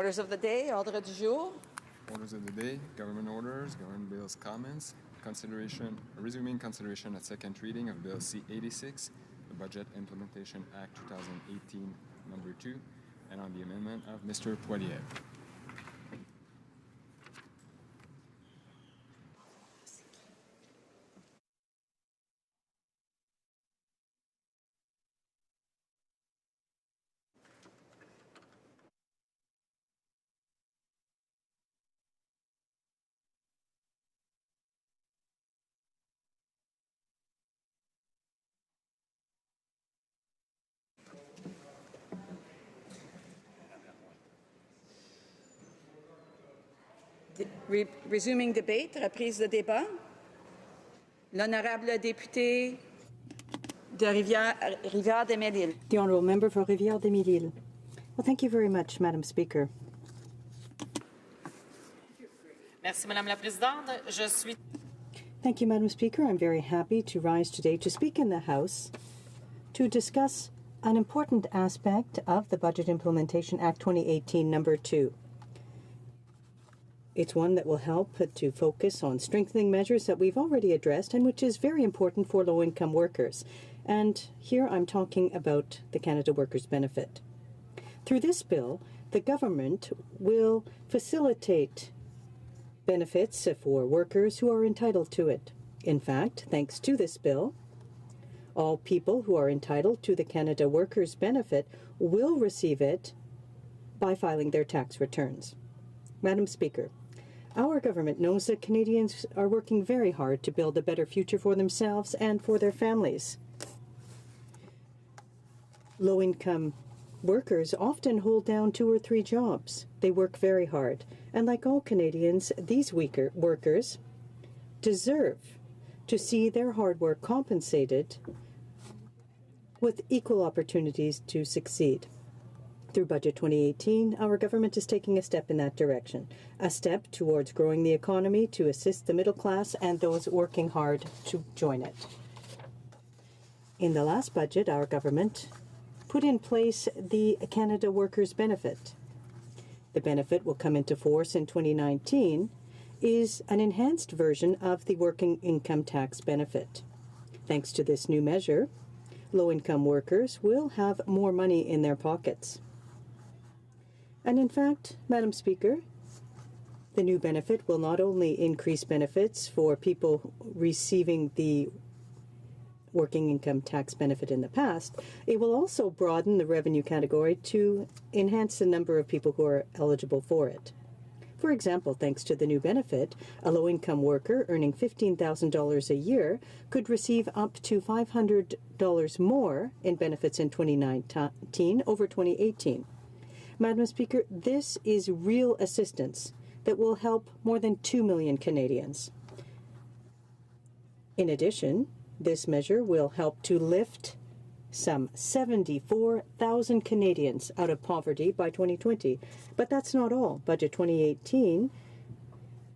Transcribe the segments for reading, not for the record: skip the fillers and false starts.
Orders of the day, ordre du jour. Orders of the day, government orders, government bills, comments, resuming consideration at second reading of Bill C-86, the Budget Implementation Act 2018, number 2, and on the amendment of Mr. Poilievre. Resuming debate, reprise de débat. L'honorable député de Rivière-des-Mille-Îles. The Honourable Member for Rivière-des-Mille-Îles. Well, thank you very much, Madam Speaker. Merci, Madame la Présidente. Je suis... Thank you, Madam Speaker. I'm very happy to rise today to speak in the House to discuss an important aspect of the Budget Implementation Act 2018, number 2. It's one that will help to focus on strengthening measures that we've already addressed and which is very important for low-income workers. And here I'm talking about the Canada Workers' Benefit. Through this bill, the government will facilitate benefits for workers who are entitled to it. In fact, thanks to this bill, all people who are entitled to the Canada Workers' Benefit will receive it by filing their tax returns. Madam Speaker, our government knows that Canadians are working very hard to build a better future for themselves and for their families. Low-income workers often hold down 2 or 3 jobs. They work very hard. And like all Canadians, these workers deserve to see their hard work compensated with equal opportunities to succeed. Through Budget 2018, our government is taking a step in that direction, a step towards growing the economy to assist the middle class and those working hard to join it. In the last budget, our government put in place the Canada Workers' Benefit. The benefit will come into force in 2019, is an enhanced version of the Working Income Tax Benefit. Thanks to this new measure, low-income workers will have more money in their pockets. And in fact, Madam Speaker, the new benefit will not only increase benefits for people receiving the Working Income Tax Benefit in the past, it will also broaden the revenue category to enhance the number of people who are eligible for it. For example, thanks to the new benefit, a low-income worker earning $15,000 a year could receive up to $500 more in benefits in 2019 over 2018. Madam Speaker, this is real assistance that will help more than 2 million Canadians. In addition, this measure will help to lift some 74,000 Canadians out of poverty by 2020. But that's not all. Budget 2018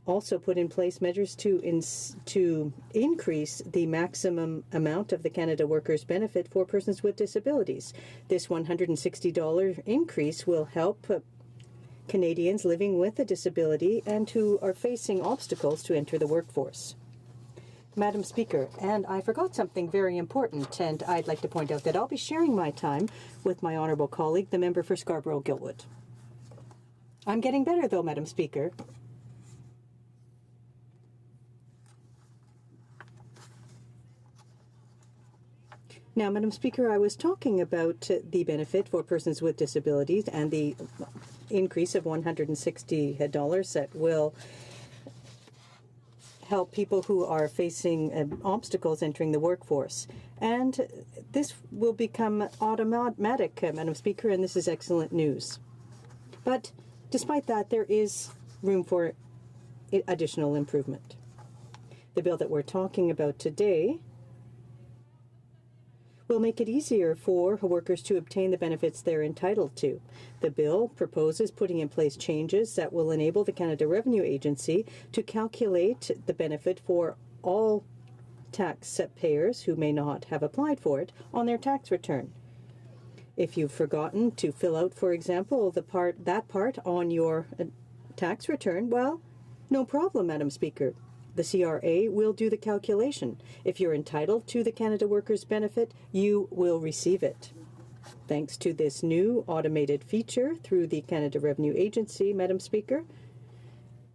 also put in place measures to increase the maximum amount of the Canada Workers' Benefit for persons with disabilities. This $160 increase will help Canadians living with a disability and who are facing obstacles to enter the workforce. Madam Speaker, and I forgot something very important, and I'd like to point out that I'll be sharing my time with my honourable colleague, the member for Scarborough-Guildwood. I'm getting better, though, Madam Speaker. Now, Madam Speaker, I was talking about the benefit for persons with disabilities and the increase of $160 that will help people who are facing obstacles entering the workforce. And this will become automatic, Madam Speaker, and this is excellent news. But despite that, there is room for additional improvement. The bill that we're talking about today will make it easier for workers to obtain the benefits they're entitled to. The bill proposes putting in place changes that will enable the Canada Revenue Agency to calculate the benefit for all tax payers who may not have applied for it on their tax return. If you've forgotten to fill out, for example, that part on your tax return, well, no problem, Madam Speaker. The CRA will do the calculation. If you're entitled to the Canada Workers' Benefit, you will receive it. Thanks to this new automated feature through the Canada Revenue Agency, Madam Speaker,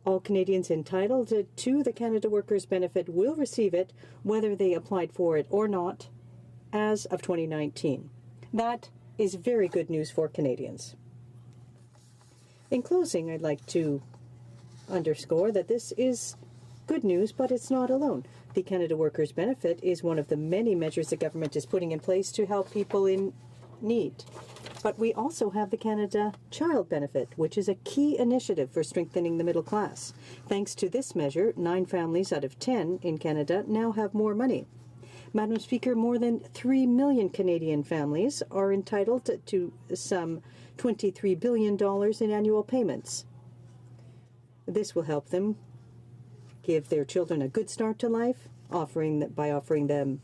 all Canadians entitled to the Canada Workers' Benefit will receive it, whether they applied for it or not, as of 2019. That is very good news for Canadians. In closing, I'd like to underscore that this is good news, but it's not alone. The Canada Workers' Benefit is one of the many measures the government is putting in place to help people in need. But we also have the Canada Child Benefit, which is a key initiative for strengthening the middle class. Thanks to this measure, 9 families out of 10 in Canada now have more money. Madam Speaker, more than 3 million Canadian families are entitled to some $23 billion in annual payments. This will help them give their children a good start to life, by offering them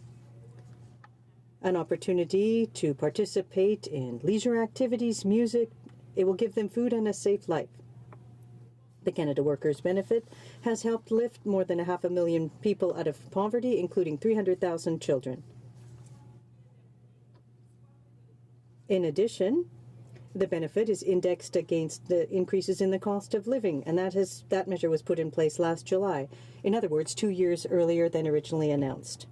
an opportunity to participate in leisure activities, music. It will give them food and a safe life. The Canada Workers' Benefit has helped lift more than 500,000 people out of poverty, including 300,000 children. In addition, the benefit is indexed against the increases in the cost of living, and that measure was put in place last July. In other words, 2 years earlier than originally announced.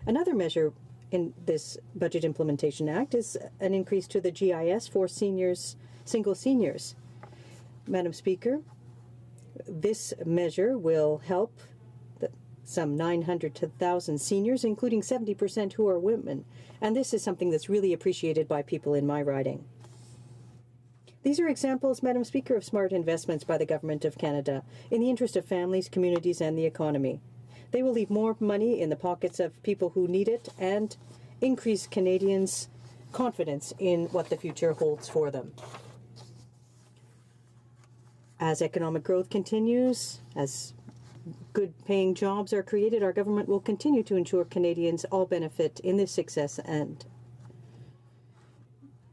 Another measure in this Budget Implementation Act is an increase to the GIS for single seniors. Madam Speaker, this measure will help some 900 to 1,000 seniors, including 70% who are women, and this is something that's really appreciated by people in my riding. These are examples, Madam Speaker, of smart investments by the Government of Canada in the interest of families, communities, and the economy. They will leave more money in the pockets of people who need it and increase Canadians' confidence in what the future holds for them. As economic growth continues, as good-paying jobs are created, our government will continue to ensure Canadians all benefit in this success. And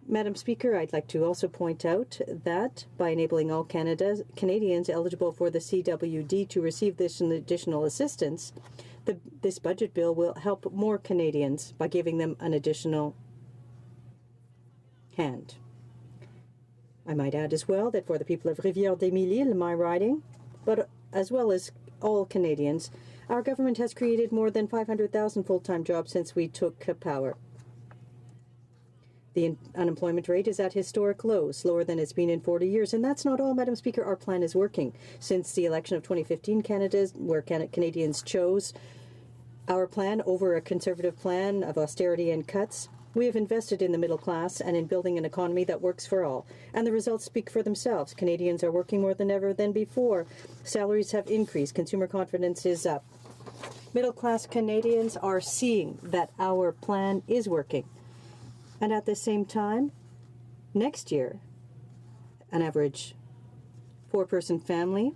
Madam Speaker, I'd like to also point out that by enabling all Canadians eligible for the CWD to receive this additional assistance, this budget bill will help more Canadians by giving them an additional hand. I might add as well that for the people of Rivière-des-Mille-Îles, my riding, but as well as all Canadians, our government has created more than 500,000 full-time jobs since we took power. The unemployment rate is at historic lows, lower than it's been in 40 years. And that's not all, Madam Speaker. Our plan is working. Since the election of 2015, where Canadians chose our plan over a Conservative plan of austerity and cuts, we have invested in the middle class and in building an economy that works for all. And the results speak for themselves. Canadians are working more than ever than before. Salaries have increased. Consumer confidence is up. Middle-class Canadians are seeing that our plan is working. And at the same time, next year, an average 4-person family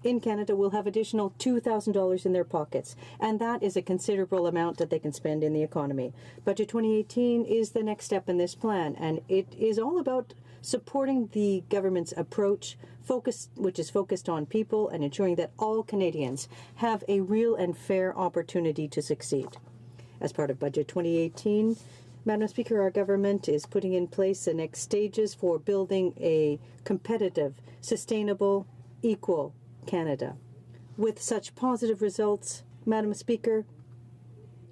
in Canada will have additional $2,000 in their pockets. And that is a considerable amount that they can spend in the economy. Budget 2018 is the next step in this plan, and it is all about supporting the government's approach, which is focused on people and ensuring that all Canadians have a real and fair opportunity to succeed. As part of Budget 2018, Madam Speaker, our government is putting in place the next stages for building a competitive, sustainable, equal Canada. With such positive results, Madam Speaker,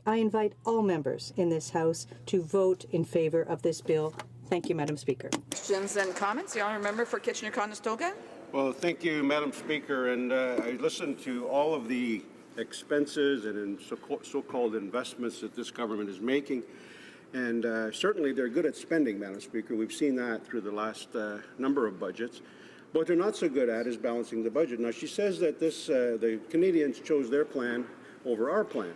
I invite all members in this House to vote in favour of this bill. Thank you, Madam Speaker. Questions and comments? The honourable member for Kitchener-Conestoga. Well, thank you, Madam Speaker. And I listened to all of the expenses and so-called investments that this government is making. And certainly they're good at spending, Madam Speaker. We've seen that through the last number of budgets. What they're not so good at is balancing the budget. Now, she says that the Canadians chose their plan over our plan.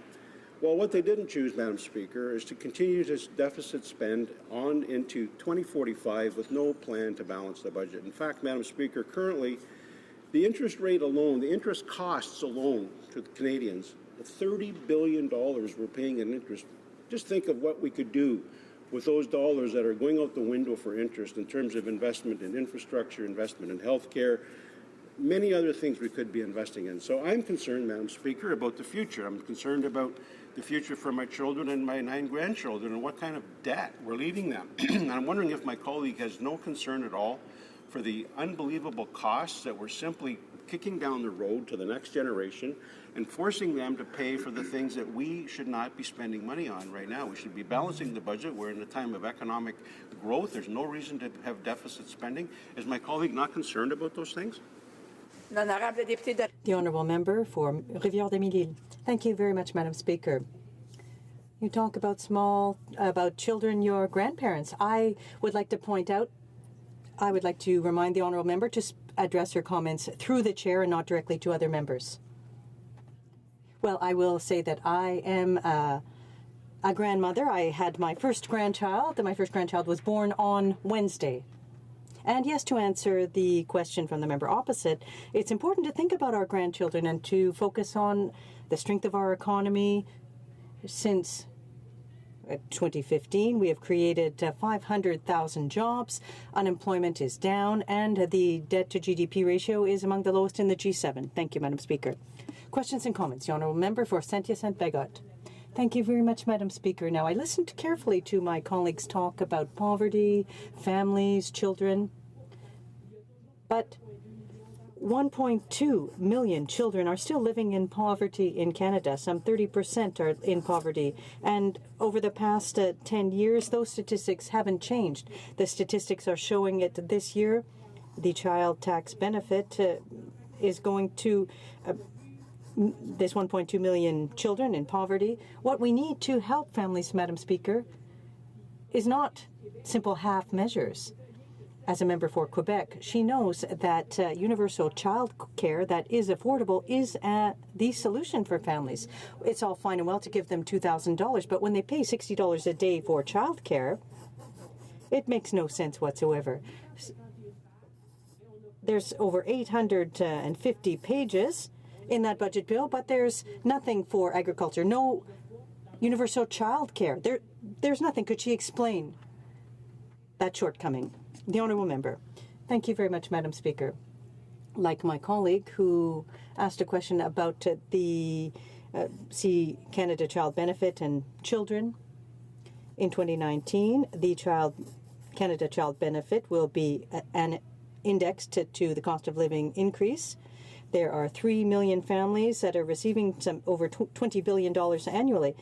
Well, what they didn't choose, Madam Speaker, is to continue this deficit spend on into 2045 with no plan to balance the budget. In fact, Madam Speaker, currently, the interest rate alone, the interest costs alone to the Canadians, $30 billion we're paying in interest. Just think of what we could do with those dollars that are going out the window for interest in terms of investment in infrastructure, investment in healthcare, many other things we could be investing in. So I'm concerned, Madam Speaker, about the future. I'm concerned about the future for my children and my 9 grandchildren and what kind of debt we're leaving them. And I'm wondering if my colleague has no concern at all for the unbelievable costs that we're simply kicking down the road to the next generation and forcing them to pay for the things that we should not be spending money on right now. We should be balancing the budget. We're in a time of economic growth. There's no reason to have deficit spending. Is my colleague not concerned about those things? L'honorable député de... The honourable member for Rivière-des-Mille-Îles. Thank you very much, Madam Speaker. You talk about children, your grandparents. I would like to remind the honourable member to address her comments through the chair and not directly to other members. Well, I will say that I am a grandmother. I had my first grandchild, and my first grandchild was born on Wednesday. And yes, to answer the question from the member opposite, it's important to think about our grandchildren and to focus on the strength of our economy. Since 2015, we have created 500,000 jobs. Unemployment is down, and the debt-to-GDP ratio is among the lowest in the G7. Thank you, Madam Speaker. Questions and comments. The honourable member for Saint-Hyacinthe-Bagotte. Thank you very much, Madam Speaker. Now, I listened carefully to my colleagues' talk about poverty, families, children, but 1.2 million children are still living in poverty in Canada. Some 30% are in poverty. And over the past 10 years, those statistics haven't changed. The statistics are showing it this year. The child tax benefit is going to... There's 1.2 million children in poverty. What we need to help families, Madam Speaker, is not simple half measures. As a member for Quebec, she knows that universal child care that is affordable is the solution for families. It's all fine and well to give them $2,000, but when they pay $60 a day for child care, it makes no sense whatsoever. There's over 850 pages in that budget bill, but there's nothing for agriculture, no universal child care. There's nothing. Could she explain that shortcoming? The honourable member. Thank you very much, Madam Speaker. Like my colleague who asked a question about the Canada Child Benefit and children, in 2019, the Canada Child Benefit will be indexed to the cost of living increase. There are 3 million families that are receiving over $20 billion annually.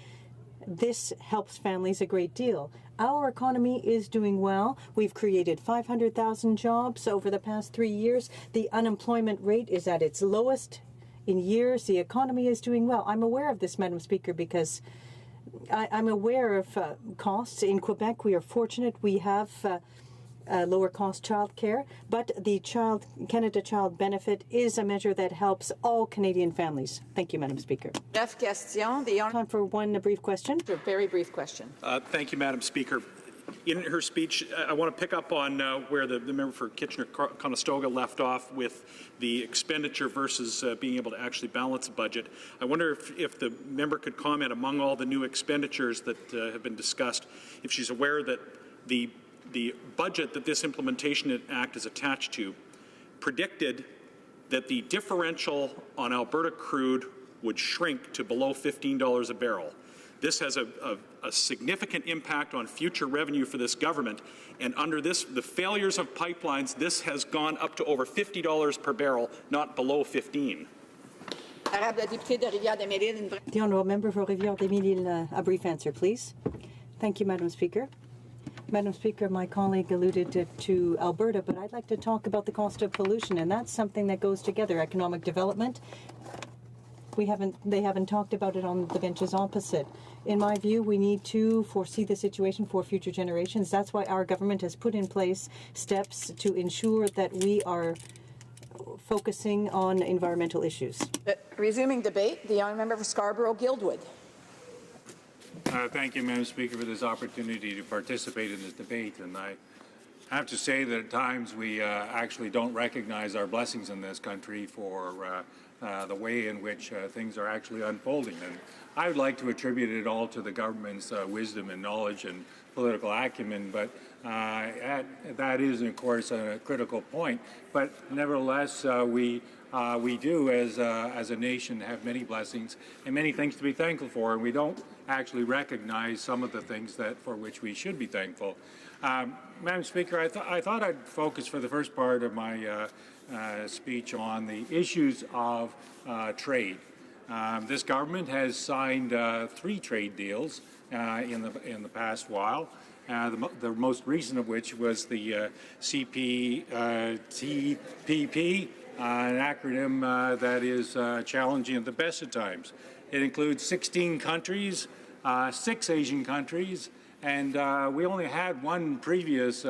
This helps families a great deal. Our economy is doing well. We've created 500,000 jobs over the past 3 years. The unemployment rate is at its lowest in years. The economy is doing well. I'm aware of this, Madam Speaker, because I'm aware of costs. In Quebec, we are fortunate. We have lower cost child care, but the Canada Child Benefit is a measure that helps all Canadian families. Thank you, Madam Speaker. Bref question. Time for one brief question. A very brief question. Thank you, Madam Speaker. In her speech, I want to pick up on where the member for Kitchener-Conestoga left off with the expenditure versus being able to actually balance a budget. I wonder if the member could comment among all the new expenditures that have been discussed, if she's aware that the budget that this Implementation Act is attached to predicted that the differential on Alberta crude would shrink to below $15 a barrel. This has a significant impact on future revenue for this government, and under the failures of pipelines, this has gone up to over $50 per barrel, not below 15. The honourable member for Rivière-des-Mille-Îles, a brief answer, please. Thank you, Madam Speaker. Madam Speaker, my colleague alluded to Alberta, but I'd like to talk about the cost of pollution, and that's something that goes together. Economic development. They haven't talked about it on the benches opposite. In my view, we need to foresee the situation for future generations. That's why our government has put in place steps to ensure that we are focusing on environmental issues. Resuming debate, the honourable member for Scarborough-Guildwood. Thank you, Madam Speaker, for this opportunity to participate in this debate. And I have to say that at times we actually don't recognize our blessings in this country for the way in which things are actually unfolding. And I would like to attribute it all to the government's wisdom and knowledge and political acumen, but that is, of course, a critical point. But nevertheless, we do, as a nation, have many blessings and many things to be thankful for, and we don't actually recognize some of the things for which we should be thankful. Madam Speaker, I thought I'd focus for the first part of my speech on the issues of trade. This government has signed 3 trade deals in the past while. The most recent of which was the CPTPP, an acronym that is challenging at the best of times. It includes 16 countries, 6 Asian countries, and we only had one previous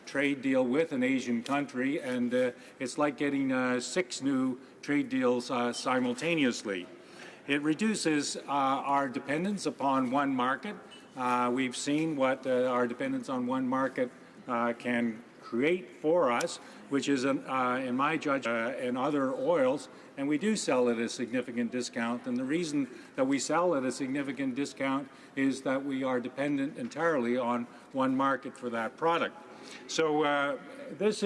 trade deal with an Asian country, and it's like getting 6 new trade deals simultaneously. It reduces our dependence upon one market. We've seen what our dependence on one market can create for us, which is, in my judgment, in other oils, and we do sell at a significant discount. And the reason that we sell at a significant discount is that we are dependent entirely on one market for that product. So this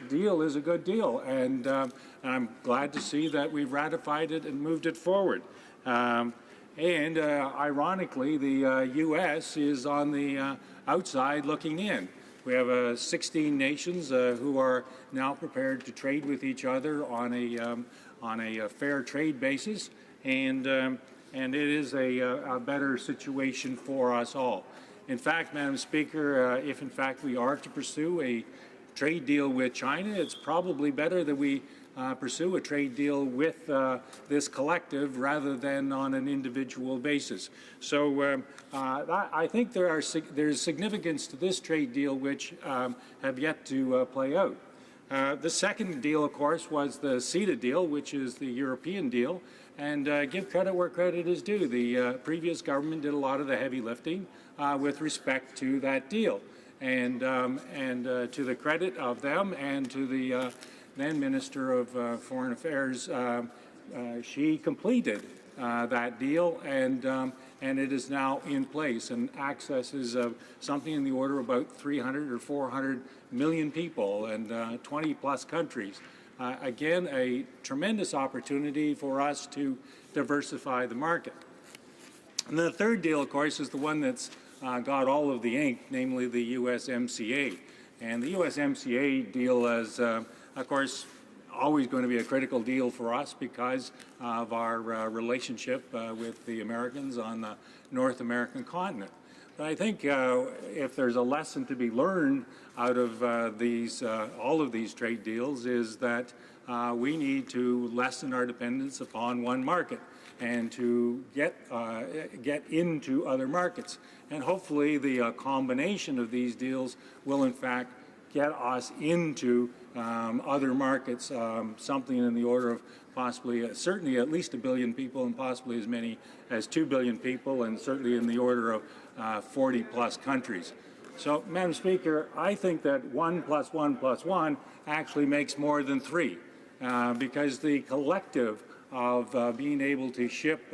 deal is a good deal, and I'm glad to see that we've ratified it and moved it forward. And ironically, the U.S. is on the outside looking in. We have 16 nations who are now prepared to trade with each other on a fair trade basis, and it is a better situation for us all. In fact, Madam Speaker, if in fact we are to pursue a trade deal with China, it's probably better that we pursue a trade deal with this collective rather than on an individual basis. So I think there's significance to this trade deal which have yet to play out. The second deal, of course, was the CETA deal, which is the European deal, and give credit where credit is due. The previous government did a lot of the heavy lifting with respect to that deal, and to the credit of them and to the then Minister of Foreign Affairs, she completed that deal, and it is now in place and accesses something in the order of about 300 or 400 million people and 20 plus countries. Again, a tremendous opportunity for us to diversify the market. And the third deal, of course, is the one that's got all of the ink, namely the USMCA. And the USMCA deal is, of course, always going to be a critical deal for us because of our relationship with the Americans on the North American continent. But I think if there's a lesson to be learned out of all of these trade deals is that we need to lessen our dependence upon one market and to get into other markets. And hopefully the combination of these deals will in fact get us into other markets, something in the order of possibly, certainly at least 1 billion people and possibly as many as 2 billion people, and certainly in the order of 40 plus countries. So, Madam Speaker, I think that 1 + 1 + 1 actually makes more than 3, because the collective of being able to ship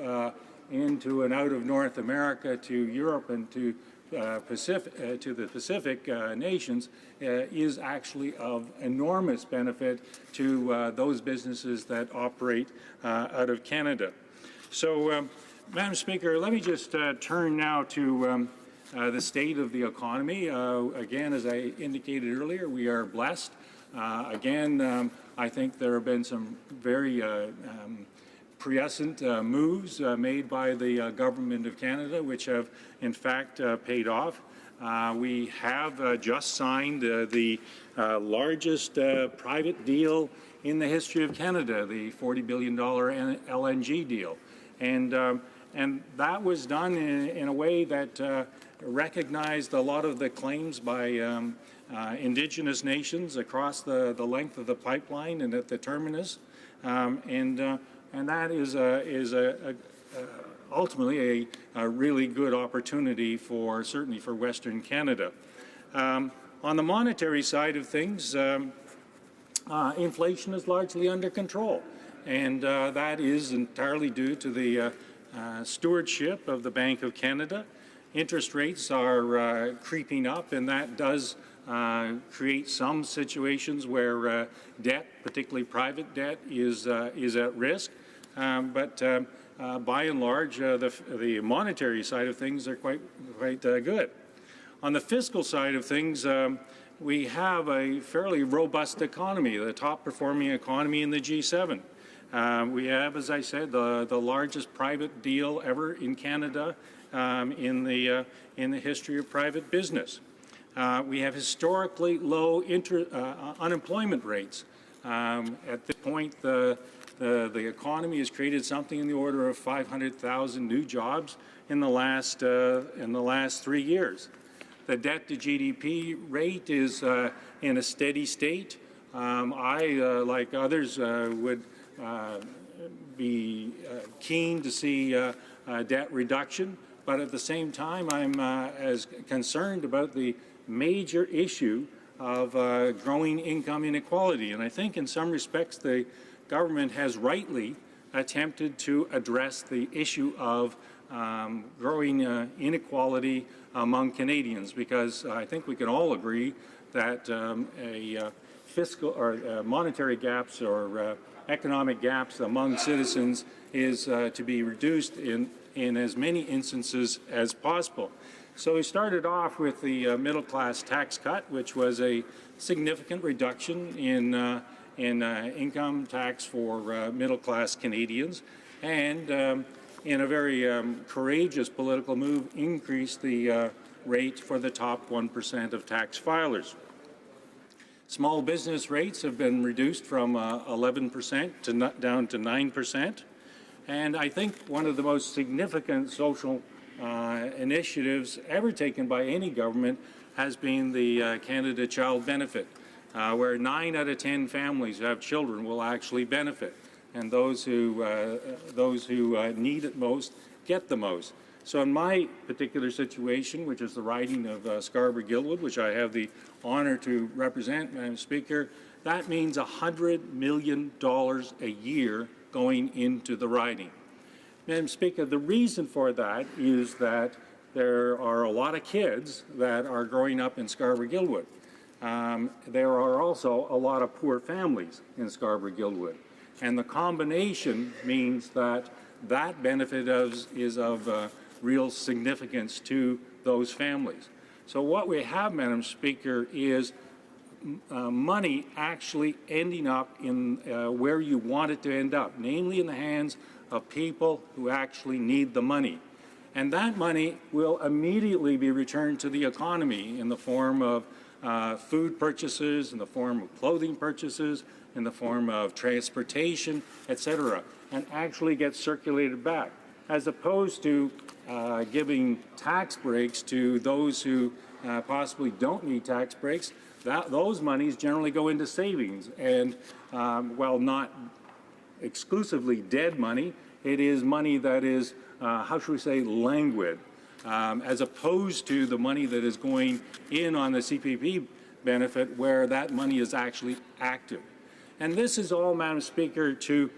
into and out of North America to Europe and to the Pacific nations is actually of enormous benefit to those businesses that operate out of Canada. So, Madam Speaker, let me just turn now to the state of the economy. Again, as I indicated earlier, we are blessed. Again, I think there have been some very prescient moves made by the Government of Canada, which have in fact paid off. We have just signed the largest private deal in the history of Canada, the $40 billion LNG deal. And that was done in a way that recognized a lot of the claims by Indigenous nations across the length of the pipeline and at the terminus. And that is ultimately a really good opportunity certainly for Western Canada. On the monetary side of things, inflation is largely under control. and that is entirely due to the stewardship of the Bank of Canada. Interest rates are creeping up, and that does create some situations where debt, particularly private debt, is at risk. But by and large, the monetary side of things are quite good. On the fiscal side of things, we have a fairly robust economy, the top performing economy in the G7. We have, as I said, the largest private deal ever in Canada in the history of private business. We have historically low unemployment rates. At this point, the economy has created something in the order of 500,000 new jobs in the last 3 years. The debt to GDP rate is in a steady state. I, like others, would be keen to see debt reduction, but at the same time, I'm as concerned about the major issue of growing income inequality. And I think in some respects the government has rightly attempted to address the issue of growing inequality among Canadians, because I think we can all agree that fiscal or monetary gaps or economic gaps among citizens is to be reduced in as many instances as possible. So we started off with the middle class tax cut, which was a significant reduction in income tax for middle class Canadians, and in a very courageous political move, increased the rate for the top 1% of tax filers. Small business rates have been reduced from 11% down to 9%. And I think one of the most significant social initiatives ever taken by any government has been the Canada Child Benefit, where 9 out of 10 families who have children will actually benefit, and those who need it most get the most. So in my particular situation, which is the riding of Scarborough-Guildwood, which I have the honour to represent, Madam Speaker, that means $100 million a year going into the riding. Madam Speaker, the reason for that is that there are a lot of kids that are growing up in Scarborough-Guildwood. There are also a lot of poor families in Scarborough-Guildwood. And the combination means that that benefit is of real significance to those families. So what we have, Madam Speaker, is money actually ending up in where you want it to end up, namely in the hands of people who actually need the money. And that money will immediately be returned to the economy in the form of food purchases, in the form of clothing purchases, in the form of transportation, etc., and actually get circulated back, as opposed to giving tax breaks to those who possibly don't need tax breaks. Those monies generally go into savings, and while not exclusively dead money, it is money that is, how should we say, languid, as opposed to the money that is going in on the CPP benefit, where that money is actually active. And this is all, Madam Speaker, to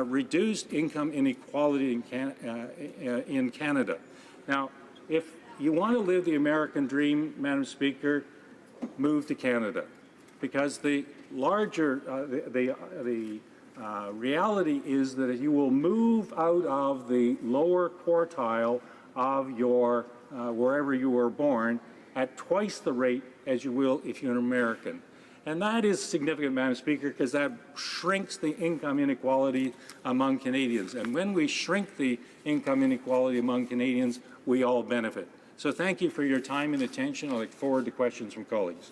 reduce income inequality in Canada. Now, if you want to live the American dream, Madam Speaker, move to Canada, because the larger, the reality is that you will move out of the lower quartile of your wherever you were born at twice the rate as you will if you're an American. And that is significant, Madam Speaker, because that shrinks the income inequality among Canadians. And when we shrink the income inequality among Canadians, we all benefit. So thank you for your time and attention. I look forward to questions from colleagues.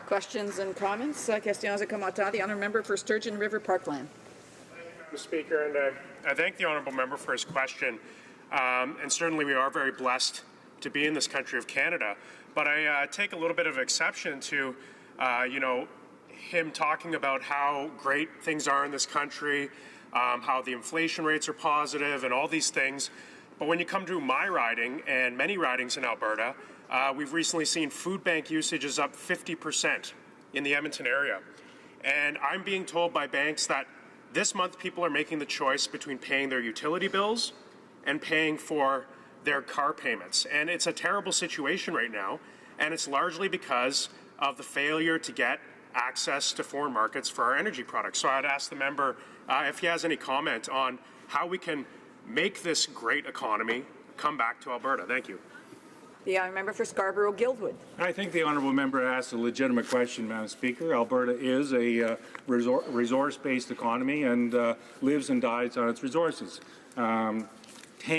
Questions and comments? Questions et commentaires. The honourable member for Sturgeon River Parkland. Thank you, Madam Speaker, and I thank the honourable member for his question. And certainly we are very blessed to be in this country of Canada. But I take a little bit of exception to, him talking about how great things are in this country, how the inflation rates are positive and all these things. But when you come to my riding and many ridings in Alberta, we've recently seen food bank usage is up 50% in the Edmonton area. And I'm being told by banks that this month people are making the choice between paying their utility bills and paying for their car payments. And it's a terrible situation right now, and it's largely because of the failure to get access to foreign markets for our energy products. So I'd ask the member if he has any comment on how we can make this great economy come back to Alberta. Thank you. The honourable member for Scarborough-Guildwood. I think the honourable member asked a legitimate question, Madam Speaker. Alberta is a resource-based economy and lives and dies on its resources. 10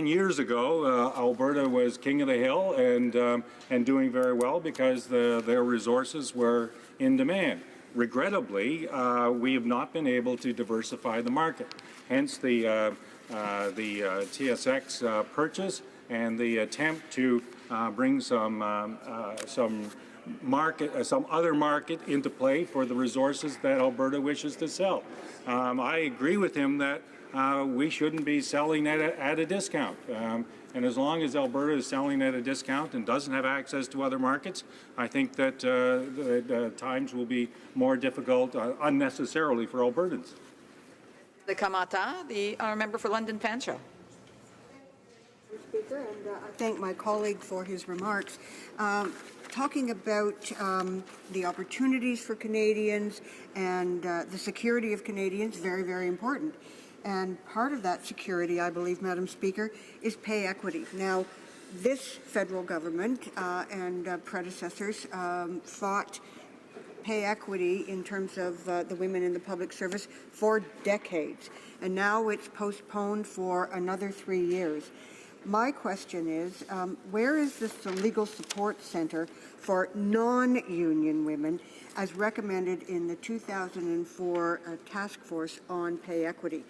years ago, Alberta was king of the hill and doing very well because their resources were in demand. Regrettably, we have not been able to diversify the market. Hence the TSX purchase and the attempt to bring some other market into play for the resources that Alberta wishes to sell. I agree with him that we shouldn't be selling at a discount. And as long as Alberta is selling at a discount and doesn't have access to other markets, I think that the times will be more difficult unnecessarily for Albertans. The Kamata, the honourable member for London Fanshawe. Speaker, and I thank my colleague for his remarks. Talking about the opportunities for Canadians and the security of Canadians, very, very important. And part of that security, I believe, Madam Speaker, is pay equity. Now, this federal government and predecessors fought pay equity in terms of the women in the public service for decades. And now it's postponed for another 3 years. My question is, where is this legal support center for non-union women as recommended in the 2004 task force on pay equity?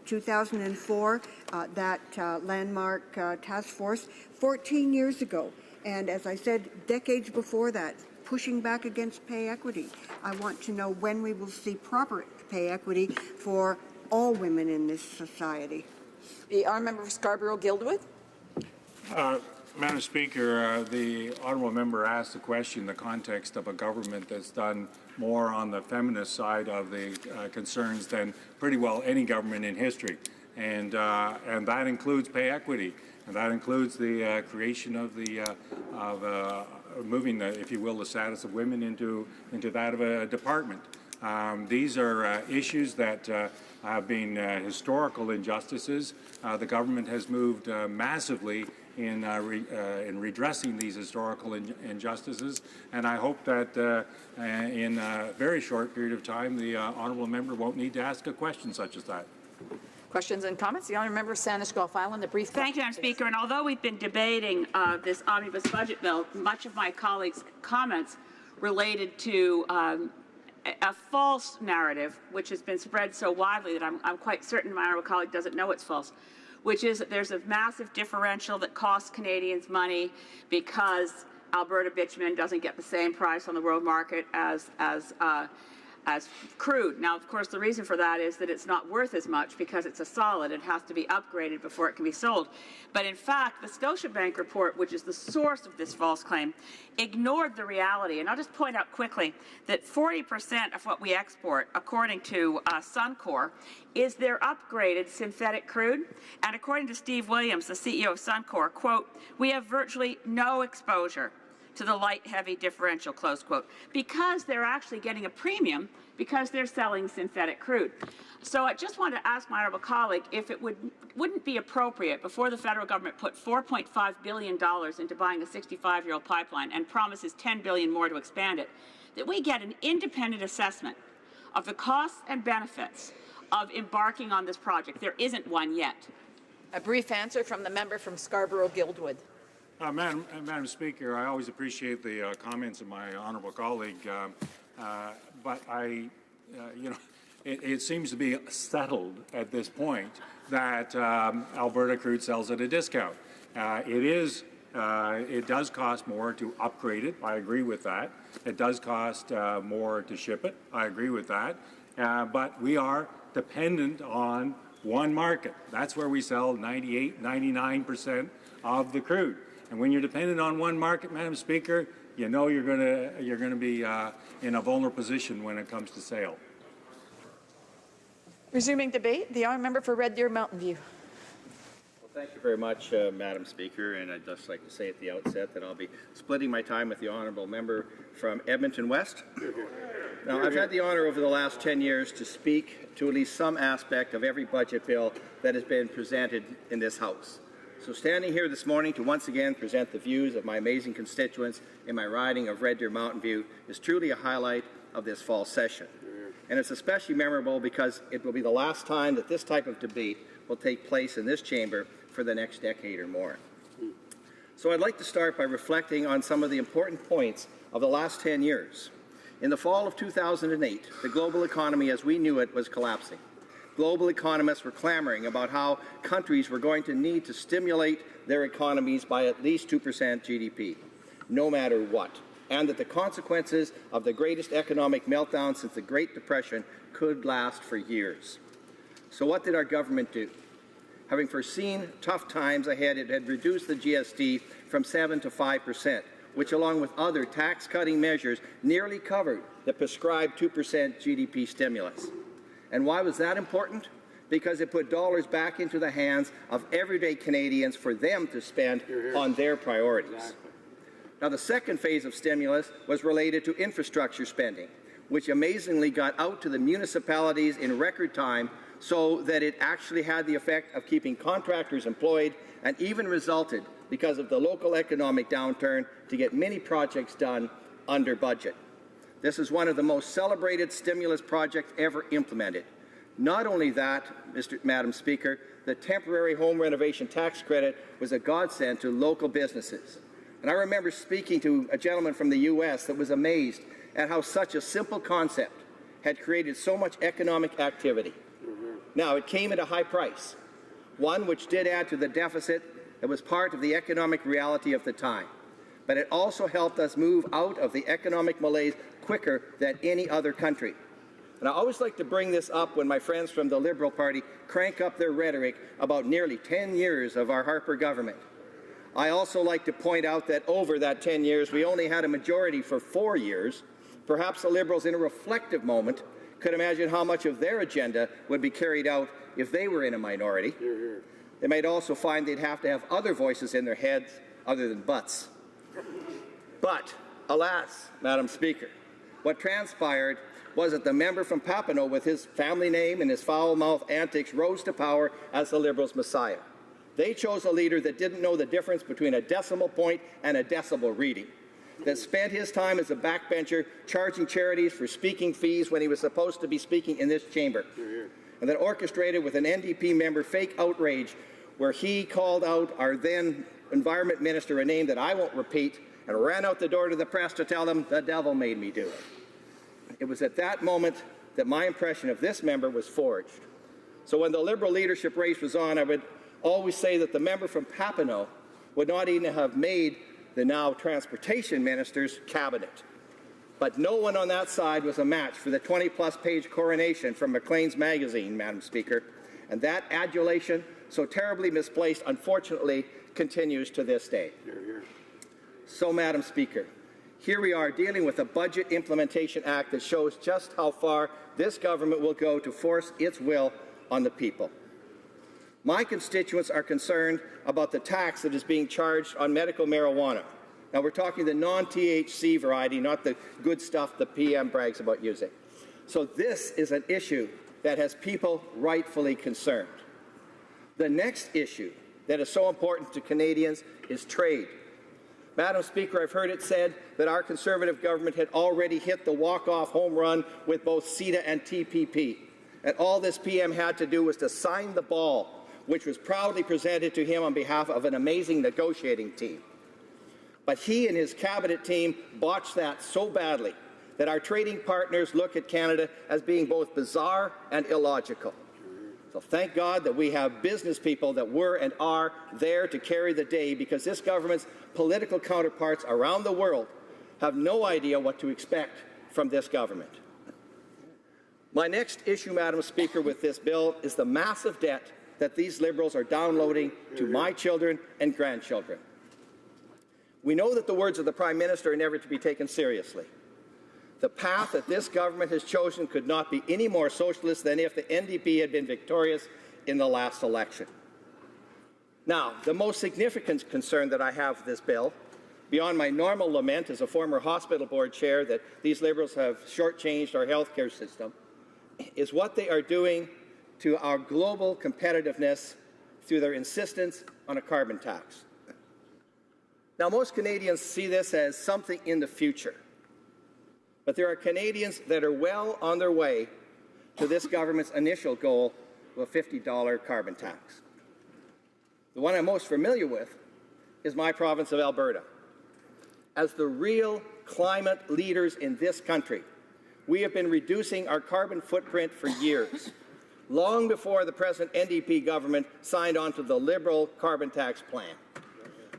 2004, that landmark task force, 14 years ago. And as I said, decades before that, pushing back against pay equity. I want to know when we will see proper pay equity for all women in this society. The honourable member for Scarborough-Guildwood. Madam Speaker, the honourable member asked the question in the context of a government that's done more on the feminist side of the concerns than pretty well any government in history, and that includes pay equity, and that includes the creation of moving, if you will, the status of women into that of a department. These are issues that have been historical injustices. The government has moved massively in redressing these historical injustices, and I hope that in a very short period of time the honourable member won't need to ask a question such as that. Questions and comments? The honourable member of Saanich Gulf Island, a brief. Thank you, Madam Speaker. And although we've been debating this omnibus budget bill, much of my colleagues' comments related to a false narrative, which has been spread so widely that I'm quite certain my honourable colleague doesn't know it's false, which is that there's a massive differential that costs Canadians money because Alberta bitumen doesn't get the same price on the world market as crude. Now, of course, the reason for that is that it's not worth as much because it's a solid. It has to be upgraded before it can be sold. But in fact, the Scotiabank report, which is the source of this false claim, ignored the reality. And I'll just point out quickly that 40% of what we export, according to Suncor, is their upgraded synthetic crude. And according to Steve Williams, the CEO of Suncor, quote, "We have virtually no exposure to the light-heavy differential," close quote, because they're actually getting a premium because they're selling synthetic crude. So I just want to ask my honourable colleague if it wouldn't be appropriate, before the federal government put $4.5 billion into buying a 65-year-old pipeline and promises $10 billion more to expand it, that we get an independent assessment of the costs and benefits of embarking on this project. There isn't one yet. A brief answer from the member from Scarborough-Guildwood. Madam Speaker, I always appreciate the comments of my honourable colleague, but it seems to be settled at this point that Alberta crude sells at a discount. It does cost more to upgrade it. I agree with that. It does cost more to ship it. I agree with that. But we are dependent on one market. That's where we sell 98, 99% of the crude. And when you're dependent on one market, Madam Speaker, you know you're going to be in a vulnerable position when it comes to sale. Resuming debate, the honourable member for Red Deer Mountain View. Well, thank you very much, Madam Speaker, and I'd just like to say at the outset that I'll be splitting my time with the honourable member from Edmonton West. Now, I've had the honour over the last 10 years to speak to at least some aspect of every budget bill that has been presented in this House. So standing here this morning to once again present the views of my amazing constituents in my riding of Red Deer Mountain View is truly a highlight of this fall session. And it's especially memorable because it will be the last time that this type of debate will take place in this chamber for the next decade or more. So I'd like to start by reflecting on some of the important points of the last 10 years. In the fall of 2008, the global economy as we knew it was collapsing. Global economists were clamoring about how countries were going to need to stimulate their economies by at least 2% GDP, no matter what, and that the consequences of the greatest economic meltdown since the Great Depression could last for years. So what did our government do? Having foreseen tough times ahead, it had reduced the GST from 7 to 5%, which along with other tax-cutting measures nearly covered the prescribed 2% GDP stimulus. And why was that important? Because it put dollars back into the hands of everyday Canadians for them to spend on their priorities. Exactly. Now, the second phase of stimulus was related to infrastructure spending, which amazingly got out to the municipalities in record time so that it actually had the effect of keeping contractors employed and even resulted, because of the local economic downturn, to get many projects done under budget. This is one of the most celebrated stimulus projects ever implemented. Not only that, Madam Speaker, the temporary home renovation tax credit was a godsend to local businesses. And I remember speaking to a gentleman from the U.S. that was amazed at how such a simple concept had created so much economic activity. Now, it came at a high price, one which did add to the deficit that was part of the economic reality of the time. But it also helped us move out of the economic malaise quicker than any other country. And I always like to bring this up when my friends from the Liberal Party crank up their rhetoric about nearly 10 years of our Harper government. I also like to point out that over that 10 years, we only had a majority for 4 years. Perhaps the Liberals, in a reflective moment, could imagine how much of their agenda would be carried out if they were in a minority. They might also find they'd have to have other voices in their heads other than butts. But, alas, Madam Speaker, what transpired was that the member from Papineau, with his family name and his foul-mouthed antics, rose to power as the Liberals' messiah. They chose a leader that didn't know the difference between a decimal point and a decibel reading, that spent his time as a backbencher charging charities for speaking fees when he was supposed to be speaking in this chamber, and that orchestrated with an NDP member fake outrage where he called out our then Environment Minister, a name that I won't repeat, and ran out the door to the press to tell them the devil made me do it. It was at that moment that my impression of this member was forged. So when the Liberal leadership race was on, I would always say that the member from Papineau would not even have made the now Transportation Minister's cabinet. But no one on that side was a match for the 20-plus page coronation from Maclean's magazine, Madam Speaker. And that adulation, so terribly misplaced, unfortunately, continues to this day. So, Madam Speaker, here we are dealing with a Budget Implementation Act that shows just how far this government will go to force its will on the people. My constituents are concerned about the tax that is being charged on medical marijuana. Now, we're talking the non-THC variety, not the good stuff the PM brags about using. So this is an issue that has people rightfully concerned. The next issue that is so important to Canadians is trade. Madam Speaker, I've heard it said that our Conservative government had already hit the walk-off home run with both CETA and TPP. And all this PM had to do was to sign the ball, which was proudly presented to him on behalf of an amazing negotiating team. But he and his cabinet team botched that so badly that our trading partners look at Canada as being both bizarre and illogical. So thank God that we have business people that were and are there to carry the day, because this government's political counterparts around the world have no idea what to expect from this government. My next issue, Madam Speaker, with this bill is the massive debt that these Liberals are downloading to my children and grandchildren. We know that the words of the Prime Minister are never to be taken seriously. The path that this government has chosen could not be any more socialist than if the NDP had been victorious in the last election. Now, the most significant concern that I have with this bill, beyond my normal lament as a former hospital board chair that these Liberals have shortchanged our healthcare system, is what they are doing to our global competitiveness through their insistence on a carbon tax. Now, most Canadians see this as something in the future, but there are Canadians that are well on their way to this government's initial goal of a $50 carbon tax. The one I'm most familiar with is my province of Alberta. As the real climate leaders in this country, we have been reducing our carbon footprint for years, long before the present NDP government signed on to the Liberal carbon tax plan.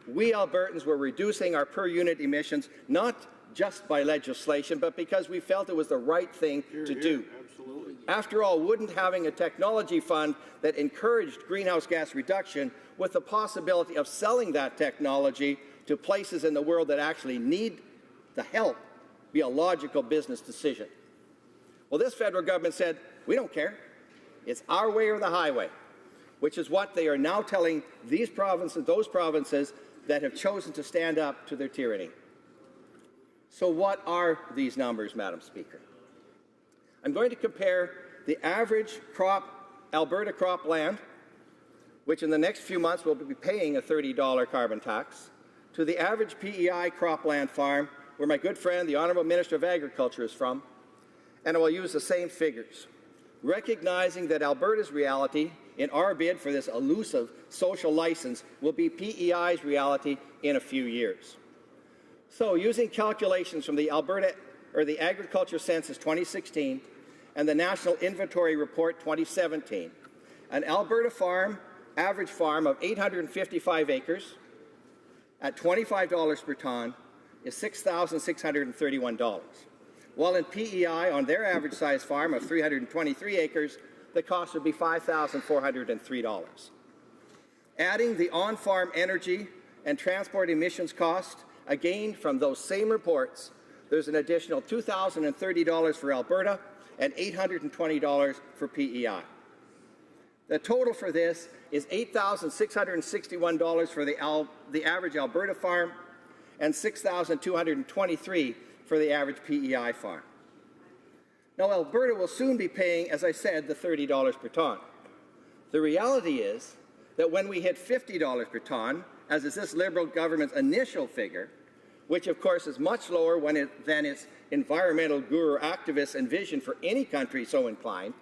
We Albertans were reducing our per-unit emissions not just by legislation, but because we felt it was the right thing to do. Absolutely. After all, wouldn't having a technology fund that encouraged greenhouse gas reduction with the possibility of selling that technology to places in the world that actually need the help be a logical business decision? Well, this federal government said, we don't care. It's our way or the highway, which is what they are now telling these provinces, those provinces that have chosen to stand up to their tyranny. So what are these numbers, Madam Speaker? I'm going to compare the average Alberta cropland, which in the next few months will be paying a $30 carbon tax, to the average PEI cropland farm, where my good friend, the Honourable Minister of Agriculture, is from, and I will use the same figures, recognizing that Alberta's reality in our bid for this elusive social license will be PEI's reality in a few years. So, using calculations from the the Agriculture Census 2016 and the National Inventory Report 2017, an Alberta farm, average farm of 855 acres at $25 per tonne is $6,631. While in PEI, on their average size farm of 323 acres, the cost would be $5,403. Adding the on-farm energy and transport emissions cost, again from those same reports, there's an additional $2,030 for Alberta and $820 for PEI. The total for this is $8,661 for the average Alberta farm and $6,223 for the average PEI farm. Now, Alberta will soon be paying, as I said, the $30 per tonne. The reality is that when we hit $50 per tonne, as is this Liberal government's initial figure, which of course is much lower than its environmental guru activists envision for any country so inclined,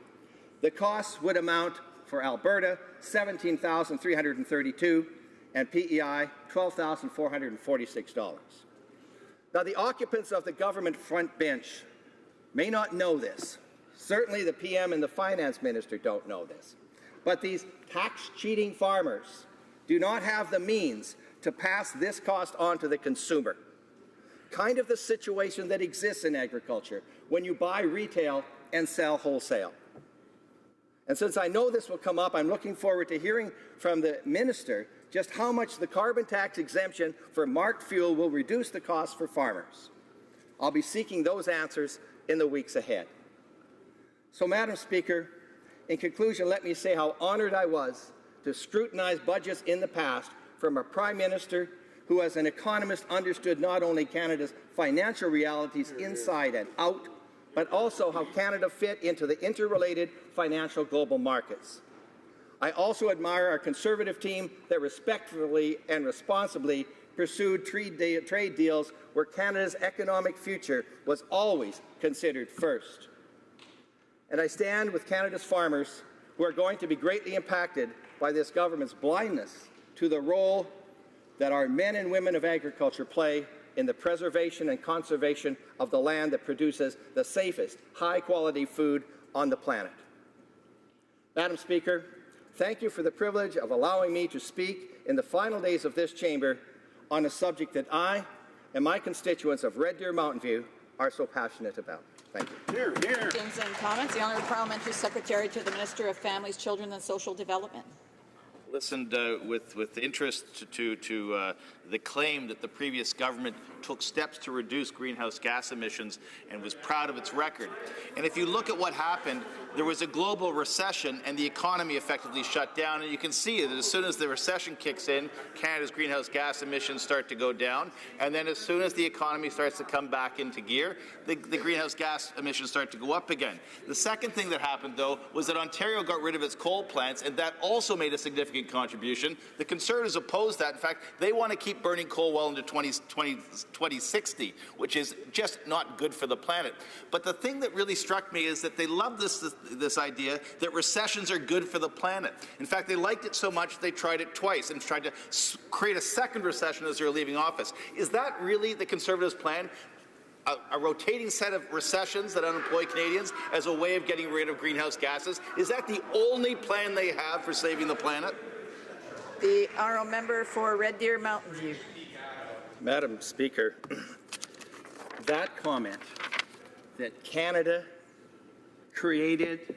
the costs would amount for Alberta $17,332 and PEI $12,446. Now, the occupants of the government front bench may not know this. Certainly the PM and the Finance Minister don't know this. But these tax-cheating farmers do not have the means to pass this cost on to the consumer. Kind of the situation that exists in agriculture when you buy retail and sell wholesale. And since I know this will come up, I'm looking forward to hearing from the Minister just how much the carbon tax exemption for marked fuel will reduce the cost for farmers. I'll be seeking those answers in the weeks ahead. So, Madam Speaker, in conclusion, let me say how honoured I was to scrutinize budgets in the past from a Prime Minister who, as an economist, understood not only Canada's financial realities inside and out, but also how Canada fit into the interrelated financial global markets. I also admire our Conservative team that respectfully and responsibly pursued trade deals where Canada's economic future was always considered first. And I stand with Canada's farmers who are going to be greatly impacted by this government's blindness to the role that our men and women of agriculture play in the preservation and conservation of the land that produces the safest, high-quality food on the planet. Madam Speaker, thank you for the privilege of allowing me to speak in the final days of this chamber on a subject that I and my constituents of Red Deer Mountain View are so passionate about. Thank you. Here, here. Questions and comments. The Honourable Parliamentary Secretary to the Minister of Families, Children and Social Development. listened with interest to the claim that the previous government took steps to reduce greenhouse gas emissions and was proud of its record. And if you look at what happened, there was a global recession and the economy effectively shut down. And you can see that as soon as the recession kicks in, Canada's greenhouse gas emissions start to go down. And then as soon as the economy starts to come back into gear, the greenhouse gas emissions start to go up again. The second thing that happened, though, was that Ontario got rid of its coal plants, and that also made a significant contribution. The Conservatives opposed that. In fact, they want to keep burning coal well into 2060, which is just not good for the planet. But the thing that really struck me is that they love this idea that recessions are good for the planet. In fact, they liked it so much they tried it twice and tried to create a second recession as they were leaving office. Is that really the Conservatives' plan? A rotating set of recessions that unemploy Canadians as a way of getting rid of greenhouse gases? Is that the only plan they have for saving the planet? The honourable member for Red Deer Mountain View. Madam Speaker, that comment that Canada created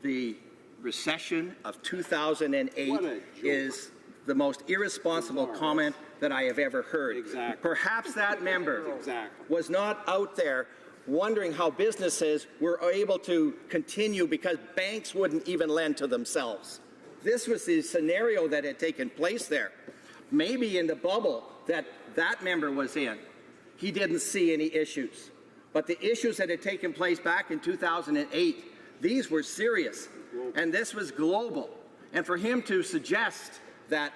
the recession of 2008 is the most irresponsible comment that I have ever heard. Exactly. Perhaps that member was not out there wondering how businesses were able to continue because banks wouldn't even lend to themselves. This was the scenario that had taken place there. Maybe in the bubble that member was in, he didn't see any issues. But the issues that had taken place back in 2008, these were serious, and this was global. And for him to suggest that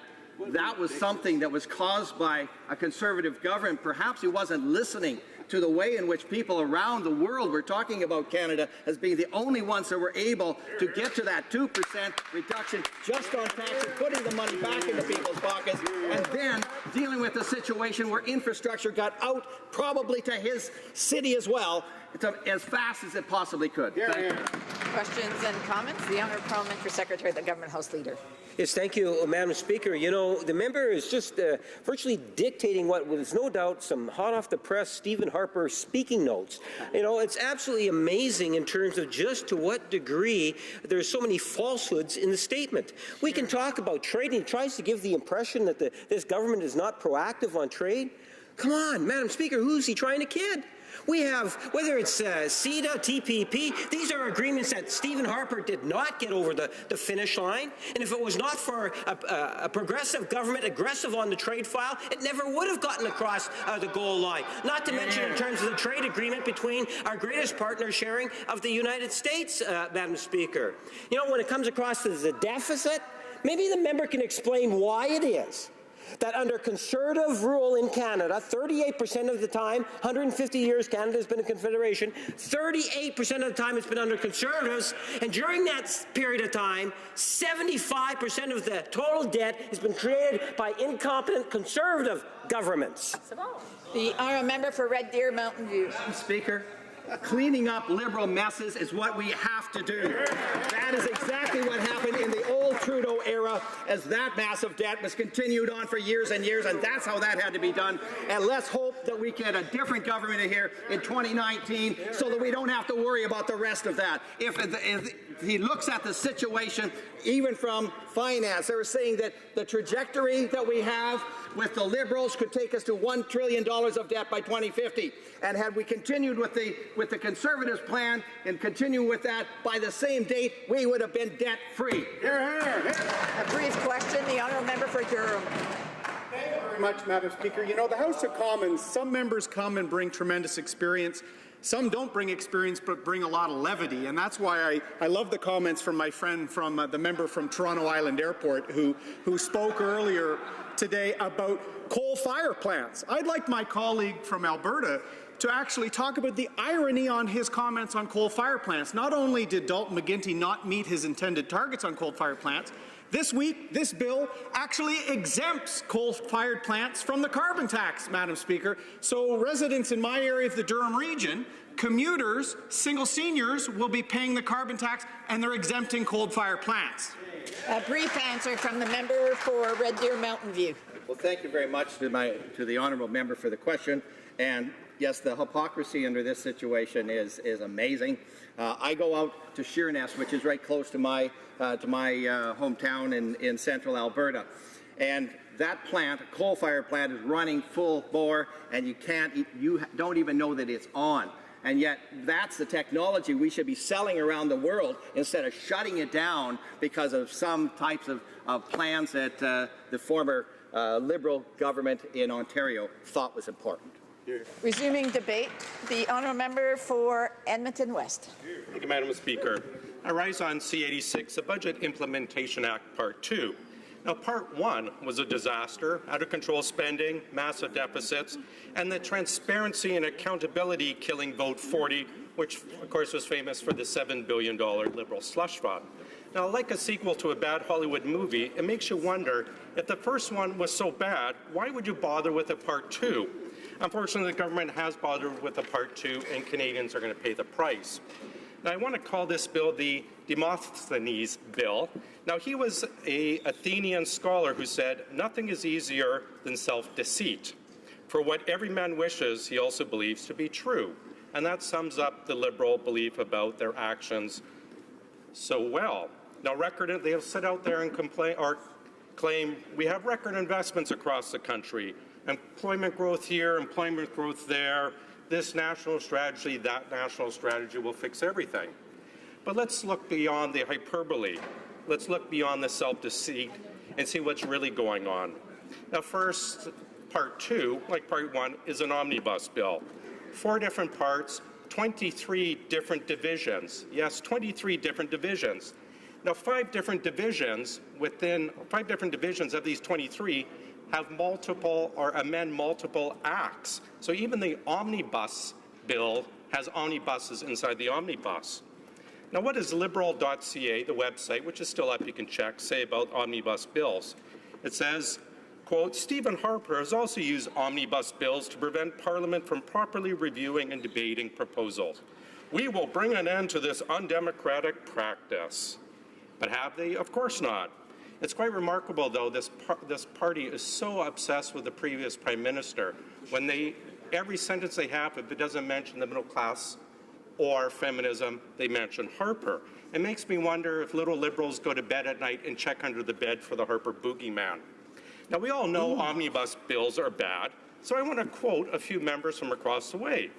that was something that was caused by a Conservative government, perhaps he wasn't listening to the way in which people around the world were talking about Canada as being the only ones that were able to get to that 2% reduction just on taxes, putting the money back into people's pockets, and then dealing with a situation where infrastructure got out probably to his city as well, as fast as it possibly could. Questions and comments? The Honourable Parliamentary Secretary, the Government House Leader. Yes, thank you, Madam Speaker. You know, the member is just virtually dictating what was no doubt some hot-off-the-press Stephen Harper speaking notes. You know, it's absolutely amazing in terms of just to what degree there's so many falsehoods in the statement. We can talk about trade, and he tries to give the impression that this government is not proactive on trade. Come on, Madam Speaker, who's he trying to kid? We have, whether it's CETA, TPP, these are agreements that Stephen Harper did not get over the finish line. And if it was not for a progressive government aggressive on the trade file, it never would have gotten across the goal line. Not to mention in terms of the trade agreement between our greatest partner sharing of the United States, Madam Speaker. You know, when it comes across as a deficit, maybe the member can explain why it is that under Conservative rule in Canada, 38% of the time, 150 years Canada has been a confederation, 38% of the time it's been under Conservatives, and during that period of time, 75% of the total debt has been created by incompetent Conservative governments. The honourable member for Red Deer Mountain View. Speaker, cleaning up Liberal messes is what we have to do. That is exactly what happened in the old Trudeau era as that massive debt was continued on for years and years, and that's how that had to be done. And let's hope that we get a different government here in 2019 so that we don't have to worry about the rest of that. If he looks at the situation, even from finance, they were saying that the trajectory that we have with the Liberals could take us to $1 trillion of debt by 2050. And had we continued with the Conservatives' plan and continued with that, by the same date, we would have been debt-free. A brief question, the honourable member for Durham. Thank you very much, Madam Speaker. You know, the House of Commons, some members come and bring tremendous experience. Some don't bring experience but bring a lot of levity, and that's why I love the comments from my friend from the member from Toronto Island Airport who spoke earlier today about coal fire plants. I'd like my colleague from Alberta to actually talk about the irony on his comments on coal fire plants. Not only did Dalton McGuinty not meet his intended targets on coal fire plants, this week, this bill actually exempts coal-fired plants from the carbon tax, Madam Speaker. So residents in my area of the Durham region, commuters, single seniors will be paying the carbon tax, and they're exempting coal-fired plants. A brief answer from the member for Red Deer Mountain View. Well, thank you very much to the honourable member for the question. And yes, the hypocrisy under this situation is amazing. I go out to Sheerness, which is right close to my hometown in central Alberta, and that plant, a coal-fired plant, is running full bore, and you don't even know that it's on. And yet, that's the technology we should be selling around the world instead of shutting it down because of some types of plans that the former Liberal government in Ontario thought was important. Resuming debate, the honourable member for Edmonton West. Thank you, Madam Speaker. I rise on C-86, the Budget Implementation Act Part 2. Now, Part 1 was a disaster, out-of-control spending, massive deficits, and the transparency and accountability killing Vote 40, which, of course, was famous for the $7 billion Liberal slush fund. Now, like a sequel to a bad Hollywood movie, it makes you wonder, if the first one was so bad, why would you bother with a Part 2? Unfortunately, the government has bothered with a Part 2, and Canadians are going to pay the price. Now, I want to call this bill the Demosthenes Bill. Now, he was an Athenian scholar who said, "Nothing is easier than self-deceit. For what every man wishes, he also believes to be true." And that sums up the Liberal belief about their actions so well. Now, they'll sit out there and claim we have record investments across the country, employment growth here, employment growth there, this national strategy, that national strategy will fix everything. But let's look beyond the hyperbole. Let's look beyond the self-deceit and see what's really going on. Now, first, Part 2, like Part 1, is an omnibus bill. 4 different parts, 23 different divisions. Yes, 23 different divisions. Now, 5 different divisions of these 23 have multiple or amend multiple acts. So even the omnibus bill has omnibuses inside the omnibus. Now, what does liberal.ca, the website, which is still up, you can check, say about omnibus bills? It says, quote, "Stephen Harper has also used omnibus bills to prevent Parliament from properly reviewing and debating proposals. We will bring an end to this undemocratic practice." But have they? Of course not. It's quite remarkable, though, this party is so obsessed with the previous Prime Minister. When every sentence they have, if it doesn't mention the middle class or feminism, they mention Harper. It makes me wonder if little Liberals go to bed at night and check under the bed for the Harper boogeyman. Now, we all know omnibus bills are bad, so I want to quote a few members from across the way.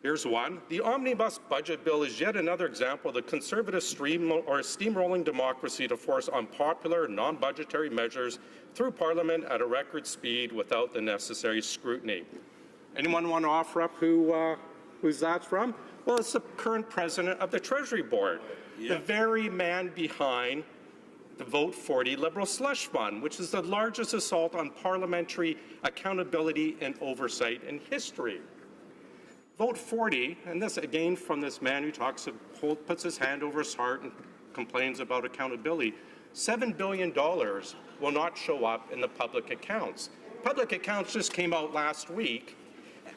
Here's one. "The omnibus budget bill is yet another example of the Conservative steamrolling democracy to force unpopular, non-budgetary measures through Parliament at a record speed without the necessary scrutiny." Anyone want to offer up who's that from? Well, it's the current president of the Treasury Board, the very man behind the Vote 40 Liberal slush fund, which is the largest assault on parliamentary accountability and oversight in history. Vote 40, and this again from this man who puts his hand over his heart and complains about accountability, $7 billion will not show up in the public accounts. Public accounts just came out last week,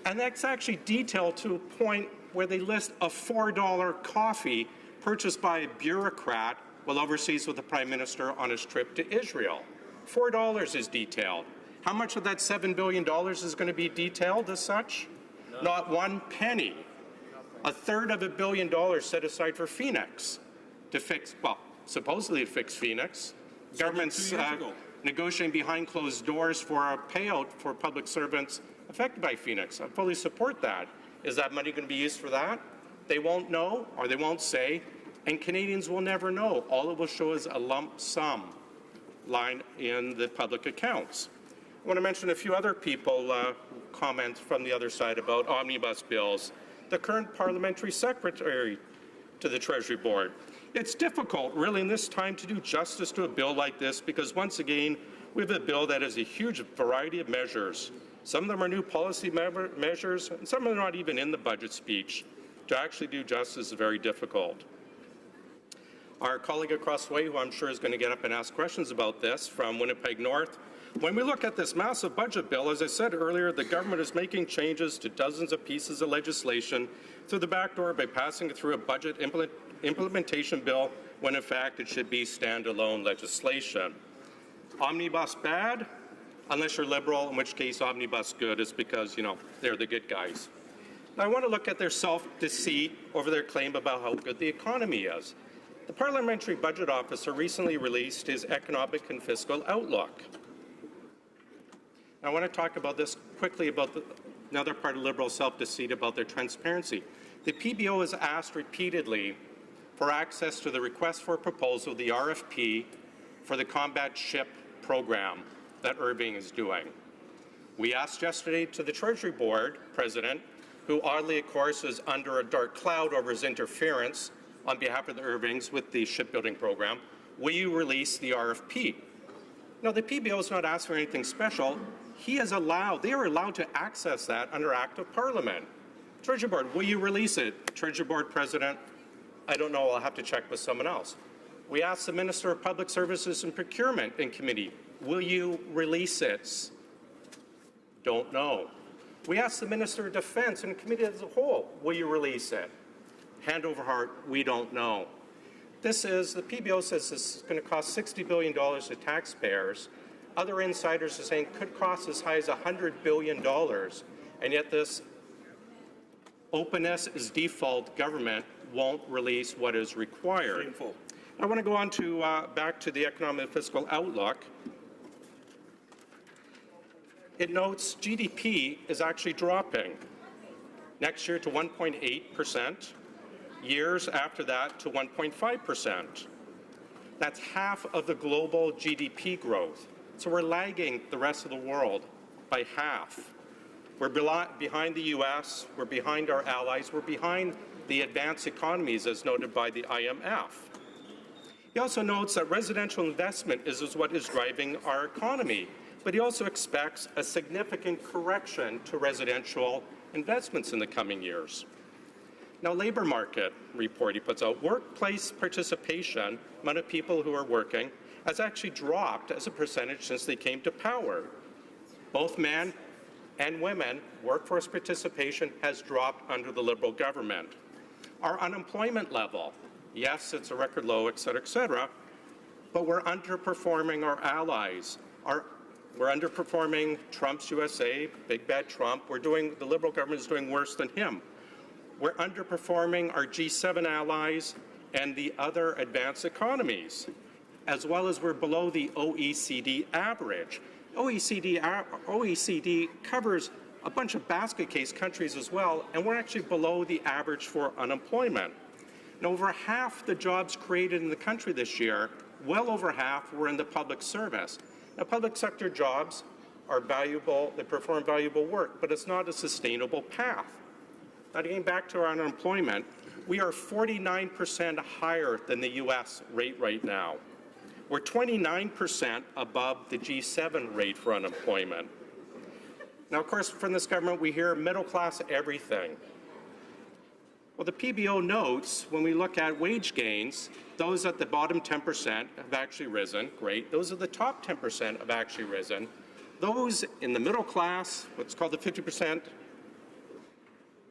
and that's actually detailed to a point where they list a $4 coffee purchased by a bureaucrat while overseas with the Prime Minister on his trip to Israel. $4 is detailed. How much of that $7 billion is going to be detailed as such? Not one penny. A third of $1 billion set aside for Phoenix to fix, well, supposedly to fix Phoenix. Government's negotiating behind closed doors for a payout for public servants affected by Phoenix. I fully support that. Is that money going to be used for that? They won't know, or they won't say, and Canadians will never know. All it will show is a lump sum line in the public accounts. I want to mention a few other people comments from the other side about omnibus bills. The current parliamentary secretary to the Treasury Board. It's difficult, really, in this time to do justice to a bill like this because, once again, we have a bill that has a huge variety of measures. Some of them are new policy measures, and some are not even in the budget speech. To actually do justice is very difficult. Our colleague across the way, who I'm sure is going to get up and ask questions about this, from Winnipeg North, when we look at this massive budget bill, as I said earlier, the government is making changes to dozens of pieces of legislation through the back door by passing it through a budget implementation bill when in fact it should be standalone legislation. Omnibus bad? unless you're Liberal, in which case omnibus good is because, you know, they're the good guys. Now, I want to look at their self-deceit over their claim about how good the economy is. The Parliamentary Budget Officer recently released his economic and fiscal outlook. I want to talk about this quickly about another part of Liberal self-deceit about their transparency. The PBO has asked repeatedly for access to the request for proposal, the RFP, for the combat ship program that Irving is doing. We asked yesterday to the Treasury Board President, who oddly, of course, is under a dark cloud over his interference on behalf of the Irvings with the shipbuilding program, will you release the RFP? Now, the PBO is not asking for anything special. They are allowed to access that under Act of Parliament. Treasury Board, will you release it? Treasury Board President, I don't know, I'll have to check with someone else. We asked the Minister of Public Services and Procurement in committee, will you release it? Don't know. We asked the Minister of Defense in committee as a whole, will you release it? Hand over heart, we don't know. The PBO says this is going to cost $60 billion to taxpayers. Other insiders are saying it could cost as high as $100 billion, and yet this openness is default government won't release what is required. Shameful. I want to go on to back to the economic and fiscal outlook. It notes GDP is actually dropping next year to 1.8%, years after that to 1.5%. That's half of the global GDP growth. So we're lagging the rest of the world by half. We're behind the U.S., we're behind our allies, we're behind the advanced economies as noted by the IMF. He also notes that residential investment is what is driving our economy, but he also expects a significant correction to residential investments in the coming years. Now, labor market report he puts out, workplace participation, amount of people who are working, has actually dropped as a percentage since they came to power. Both men and women, workforce participation has dropped under the Liberal government. Our unemployment level, yes, it's a record low, et cetera, but we're underperforming our allies. We're underperforming Trump's USA, big bad Trump. The Liberal government is doing worse than him. We're underperforming our G7 allies and the other advanced economies, as well as we're below the OECD average. OECD covers a bunch of basket case countries as well, and we're actually below the average for unemployment. Now, over half the jobs created in the country this year, well over half, were in the public service. Now, public sector jobs are valuable, they perform valuable work, but it's not a sustainable path. Now, getting back to our unemployment, we are 49% higher than the U.S. rate right now. We're 29% above the G7 rate for unemployment. Now, of course, from this government, we hear middle class everything. Well, the PBO notes when we look at wage gains, those at the bottom 10% have actually risen. Great. Those at the top 10% have actually risen. Those in the middle class, what's called the 50%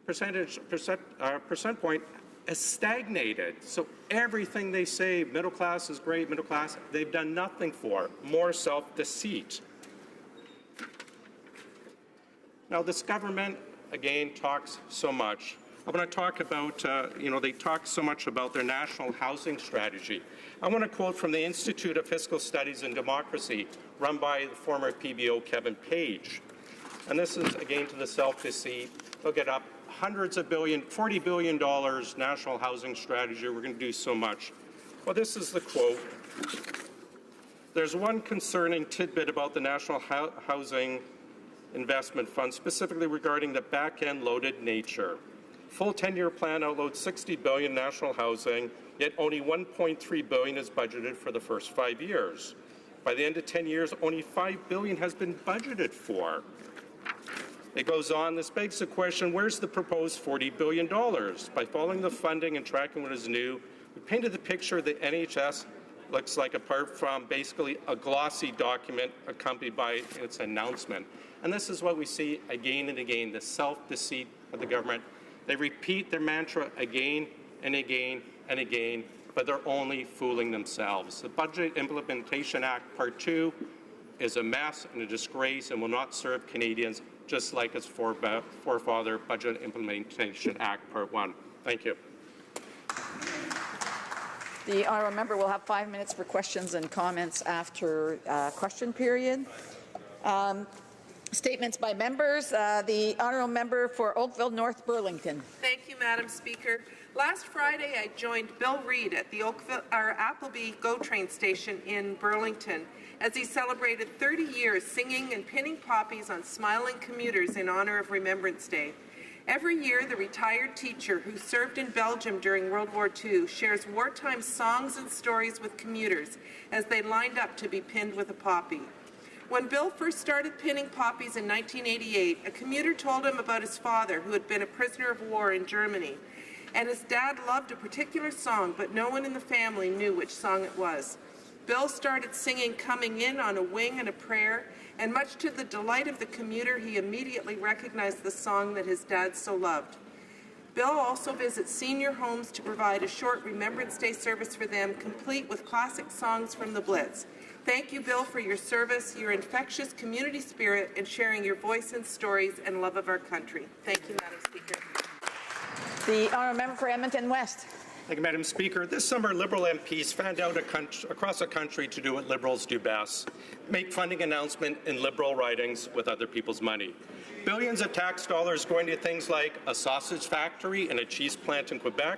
percent point, has stagnated. So everything they say, middle class is great, middle class, they've done nothing for. More self-deceit. Now, this government, again, talks so much. I want to talk about, they talk so much about their national housing strategy. I want to quote from the Institute of Fiscal Studies and Democracy, run by the former PBO Kevin Page. And this is, again, to the self-deceit. Look it up. Hundreds of billion, $40 billion national housing strategy. We're going to do so much. Well, this is the quote. There's one concerning tidbit about the National Housing Investment Fund, specifically regarding the back-end loaded nature. Full 10-year plan outloads $60 billion national housing, yet only $1.3 billion is budgeted for the first 5 years. By the end of 10 years, only $5 billion has been budgeted for. It goes on, this begs the question, where's the proposed $40 billion? By following the funding and tracking what is new, we painted the picture that NHS looks like, apart from basically a glossy document accompanied by its announcement. And this is what we see again and again, the self-deceit of the government. They repeat their mantra again and again and again, but they're only fooling themselves. The Budget Implementation Act Part 2 is a mess and a disgrace and will not serve Canadians, just like its forefather Budget Implementation Act Part 1. Thank you. The honourable member will have 5 minutes for questions and comments after question period. Statements by members. The honourable member for Oakville North Burlington. Thank you, Madam Speaker. Last Friday, I joined Bill Reid at the Appleby GO train station in Burlington as he celebrated 30 years singing and pinning poppies on smiling commuters in honour of Remembrance Day. Every year, the retired teacher who served in Belgium during World War II shares wartime songs and stories with commuters as they lined up to be pinned with a poppy. When Bill first started pinning poppies in 1988, a commuter told him about his father, who had been a prisoner of war in Germany. And his dad loved a particular song, but no one in the family knew which song it was. Bill started singing Coming In on a Wing and a Prayer, and much to the delight of the commuter, he immediately recognized the song that his dad so loved. Bill also visits senior homes to provide a short Remembrance Day service for them, complete with classic songs from the Blitz. Thank you, Bill, for your service, your infectious community spirit, and sharing your voice and stories and love of our country. Thank you, Madam Speaker. The honourable member for Edmonton West. Thank you, Madam Speaker. This summer, Liberal MPs fanned out across the country to do what Liberals do best, make funding announcements in Liberal ridings with other people's money. Billions of tax dollars going to things like a sausage factory and a cheese plant in Quebec,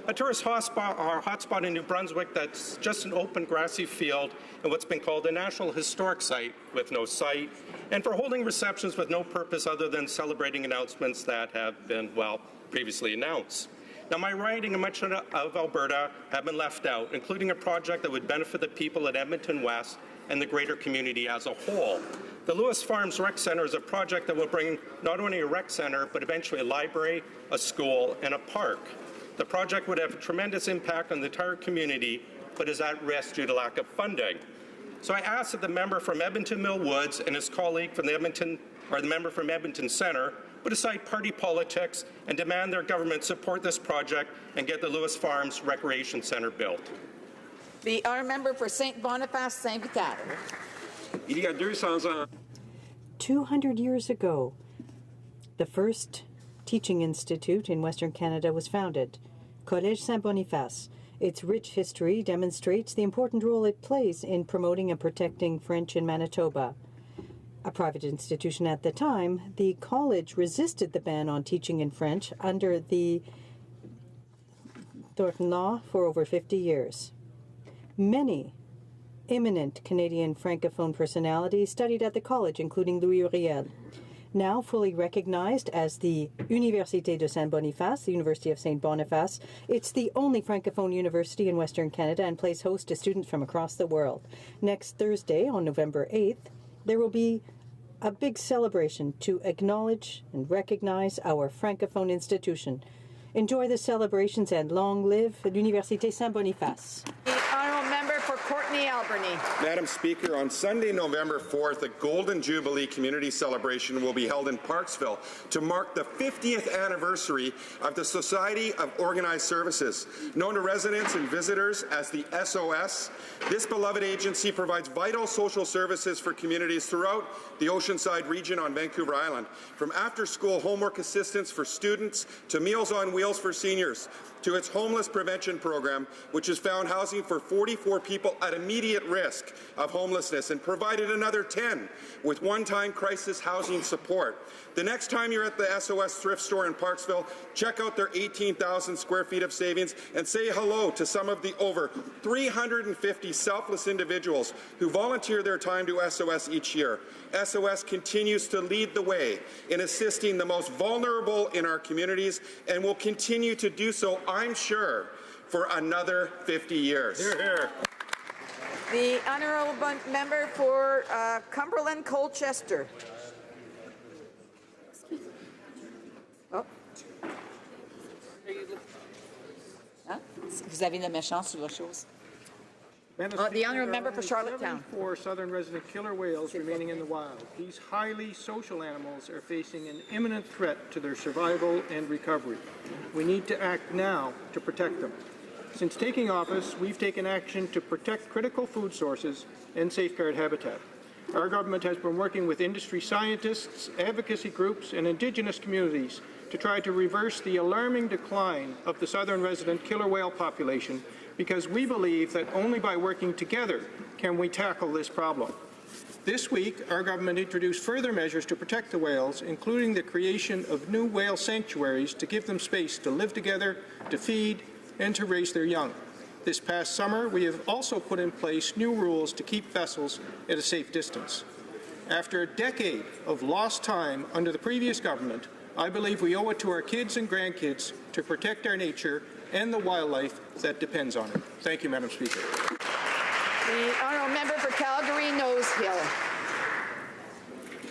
a tourist hotspot in New Brunswick that's just an open grassy field and what's been called a National Historic Site with no site, and for holding receptions with no purpose other than celebrating announcements that have been, well, previously announced. Now, my riding and much of Alberta have been left out, including a project that would benefit the people at Edmonton West and the greater community as a whole. The Lewis Farms Rec Centre is a project that will bring not only a rec centre, but eventually a library, a school, and a park. The project would have a tremendous impact on the entire community, but is at risk due to lack of funding. So I ask that the member from Edmonton Mill Woods and his colleague from the member from Edmonton Centre put aside party politics and demand their government support this project and get the Lewis Farms Recreation Centre built. The honourable member for St. Boniface, Saint-Vital. 200 years ago, the first teaching institute in Western Canada was founded, Collège Saint-Boniface. Its rich history demonstrates the important role it plays in promoting and protecting French in Manitoba. A private institution at the time, the college resisted the ban on teaching in French under the Thornton Law for over 50 years. Many eminent Canadian Francophone personalities studied at the college, including Louis Uriel. Now fully recognized as the Université de Saint-Boniface, the University of St. Boniface, it's the only Francophone university in Western Canada and plays host to students from across the world. Next Thursday, on November 8th, there will be a big celebration to acknowledge and recognize our Francophone institution. Enjoy the celebrations and long live l'Université Saint-Boniface. The honourable member for Courtenay Albany. Madam Speaker, on Sunday, November 4th, a Golden Jubilee Community Celebration will be held in Parksville to mark the 50th anniversary of the Society of Organized Services. Known to residents and visitors as the SOS, this beloved agency provides vital social services for communities throughout the Oceanside region on Vancouver Island, from after-school homework assistance for students to Meals on Wheels for seniors, to its homeless prevention program, which has found housing for 44 people at immediate risk of homelessness and provided another 10 with one-time crisis housing support. The next time you're at the SOS thrift store in Parksville, check out their 18,000 square feet of savings and say hello to some of the over 350 selfless individuals who volunteer their time to SOS each year. SOS continues to lead the way in assisting the most vulnerable in our communities and will continue to do so, I'm sure, for another 50 years. Hear, hear. The honourable member for Cumberland Colchester. Oh. Hein? Vous avez la méchance sur la chose. The honourable member for Charlottetown. 74 southern resident killer whales remaining in the wild. These highly social animals are facing an imminent threat to their survival and recovery. We need to act now to protect them. Since taking office, we've taken action to protect critical food sources and safeguard habitat. our government has been working with industry scientists, advocacy groups, and Indigenous communities to try to reverse the alarming decline of the southern resident killer whale population, because we believe that only by working together can we tackle this problem. This week, our government introduced further measures to protect the whales, including the creation of new whale sanctuaries to give them space to live together, to feed, and to raise their young. This past summer, we have also put in place new rules to keep vessels at a safe distance. After a decade of lost time under the previous government, I believe we owe it to our kids and grandkids to protect our nature and the wildlife that depends on it. Thank you, Madam Speaker. The honourable member for Calgary Nose Hill.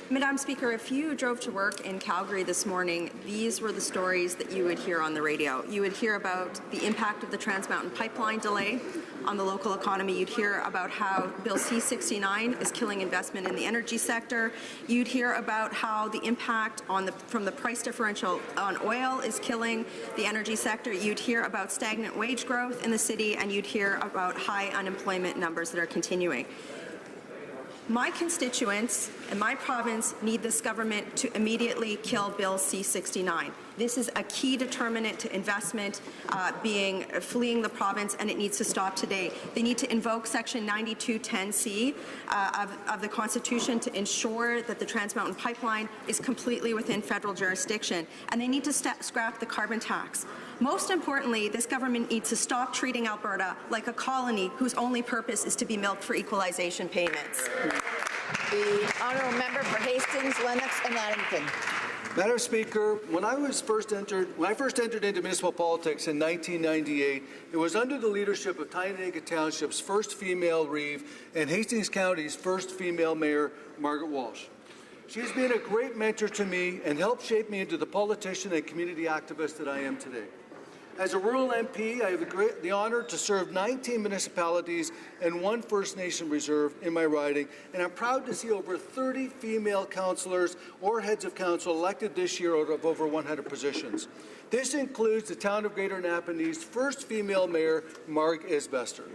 Madam Speaker, if you drove to work in Calgary this morning, these were the stories that you would hear on the radio. You would hear about the impact of the Trans Mountain Pipeline delay on the local economy. You'd hear about how Bill C-69 is killing investment in the energy sector. You'd hear about how the impact from the price differential on oil is killing the energy sector. You'd hear about stagnant wage growth in the city, and you'd hear about high unemployment numbers that are continuing. My constituents and my province need this government to immediately kill Bill C-69. This is a key determinant to investment fleeing the province, and it needs to stop today. They need to invoke Section 9210C of the Constitution to ensure that the Trans Mountain Pipeline is completely within federal jurisdiction, and they need to scrap the carbon tax. Most importantly, this government needs to stop treating Alberta like a colony whose only purpose is to be milked for equalization payments. The honourable member for Hastings, Lennox and Addington. Madam Speaker, when I first entered into municipal politics in 1998, it was under the leadership of Tyendinaga Township's first female reeve and Hastings County's first female mayor, Margaret Walsh. She has been a great mentor to me and helped shape me into the politician and community activist that I am today. As a rural MP, I have the honor to serve 19 municipalities and 1 First Nation reserve in my riding, and I'm proud to see over 30 female councillors or heads of council elected this year out of over 100 positions. This includes the town of Greater Napanese first female mayor, Marg Isbester.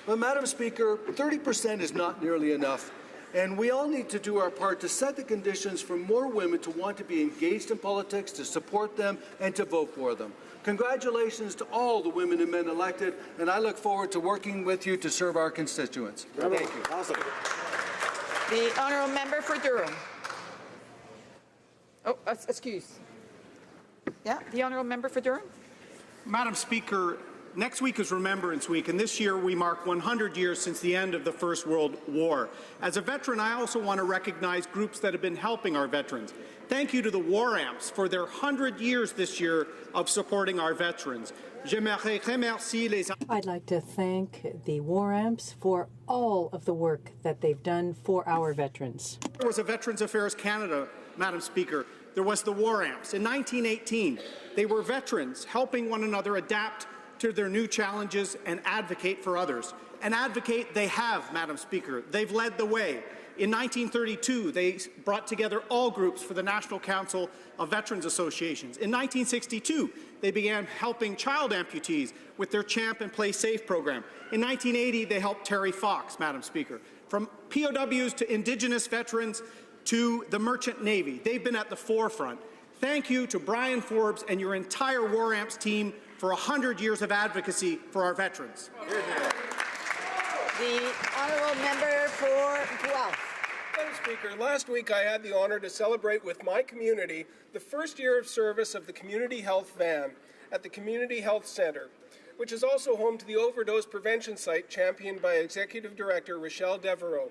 But Madam Speaker, 30% is not nearly enough. And we all need to do our part to set the conditions for more women to want to be engaged in politics, to support them, and to vote for them. Congratulations to all the women and men elected, and I look forward to working with you to serve our constituents. Thank you. Awesome. The honourable member for Durham. Oh, excuse. Yeah, the honourable member for Durham. Madam Speaker, next week is Remembrance Week, and this year we mark 100 years since the end of the First World War. As a veteran, I also want to recognize groups that have been helping our veterans. Thank you to the War Amps for their 100 years this year of supporting our veterans. I'd like to thank the War Amps for all of the work that they've done for our veterans. There was a Veterans Affairs Canada, Madam Speaker. There was the War Amps. In 1918, they were veterans helping one another adapt to their new challenges and advocate for others. And advocate they have, Madam Speaker. They've led the way. In 1932, they brought together all groups for the National Council of Veterans Associations. In 1962, they began helping child amputees with their Champ and Play Safe program. In 1980, they helped Terry Fox, Madam Speaker. From POWs to Indigenous veterans to the Merchant Navy, they've been at the forefront. Thank you to Brian Forbes and your entire War Amps team for 100 years of advocacy for our veterans. The honourable member for Guelph. Madam Speaker, last week I had the honour to celebrate with my community the first year of service of the Community Health Van at the Community Health Centre, which is also home to the overdose prevention site championed by Executive Director Rochelle Devereaux.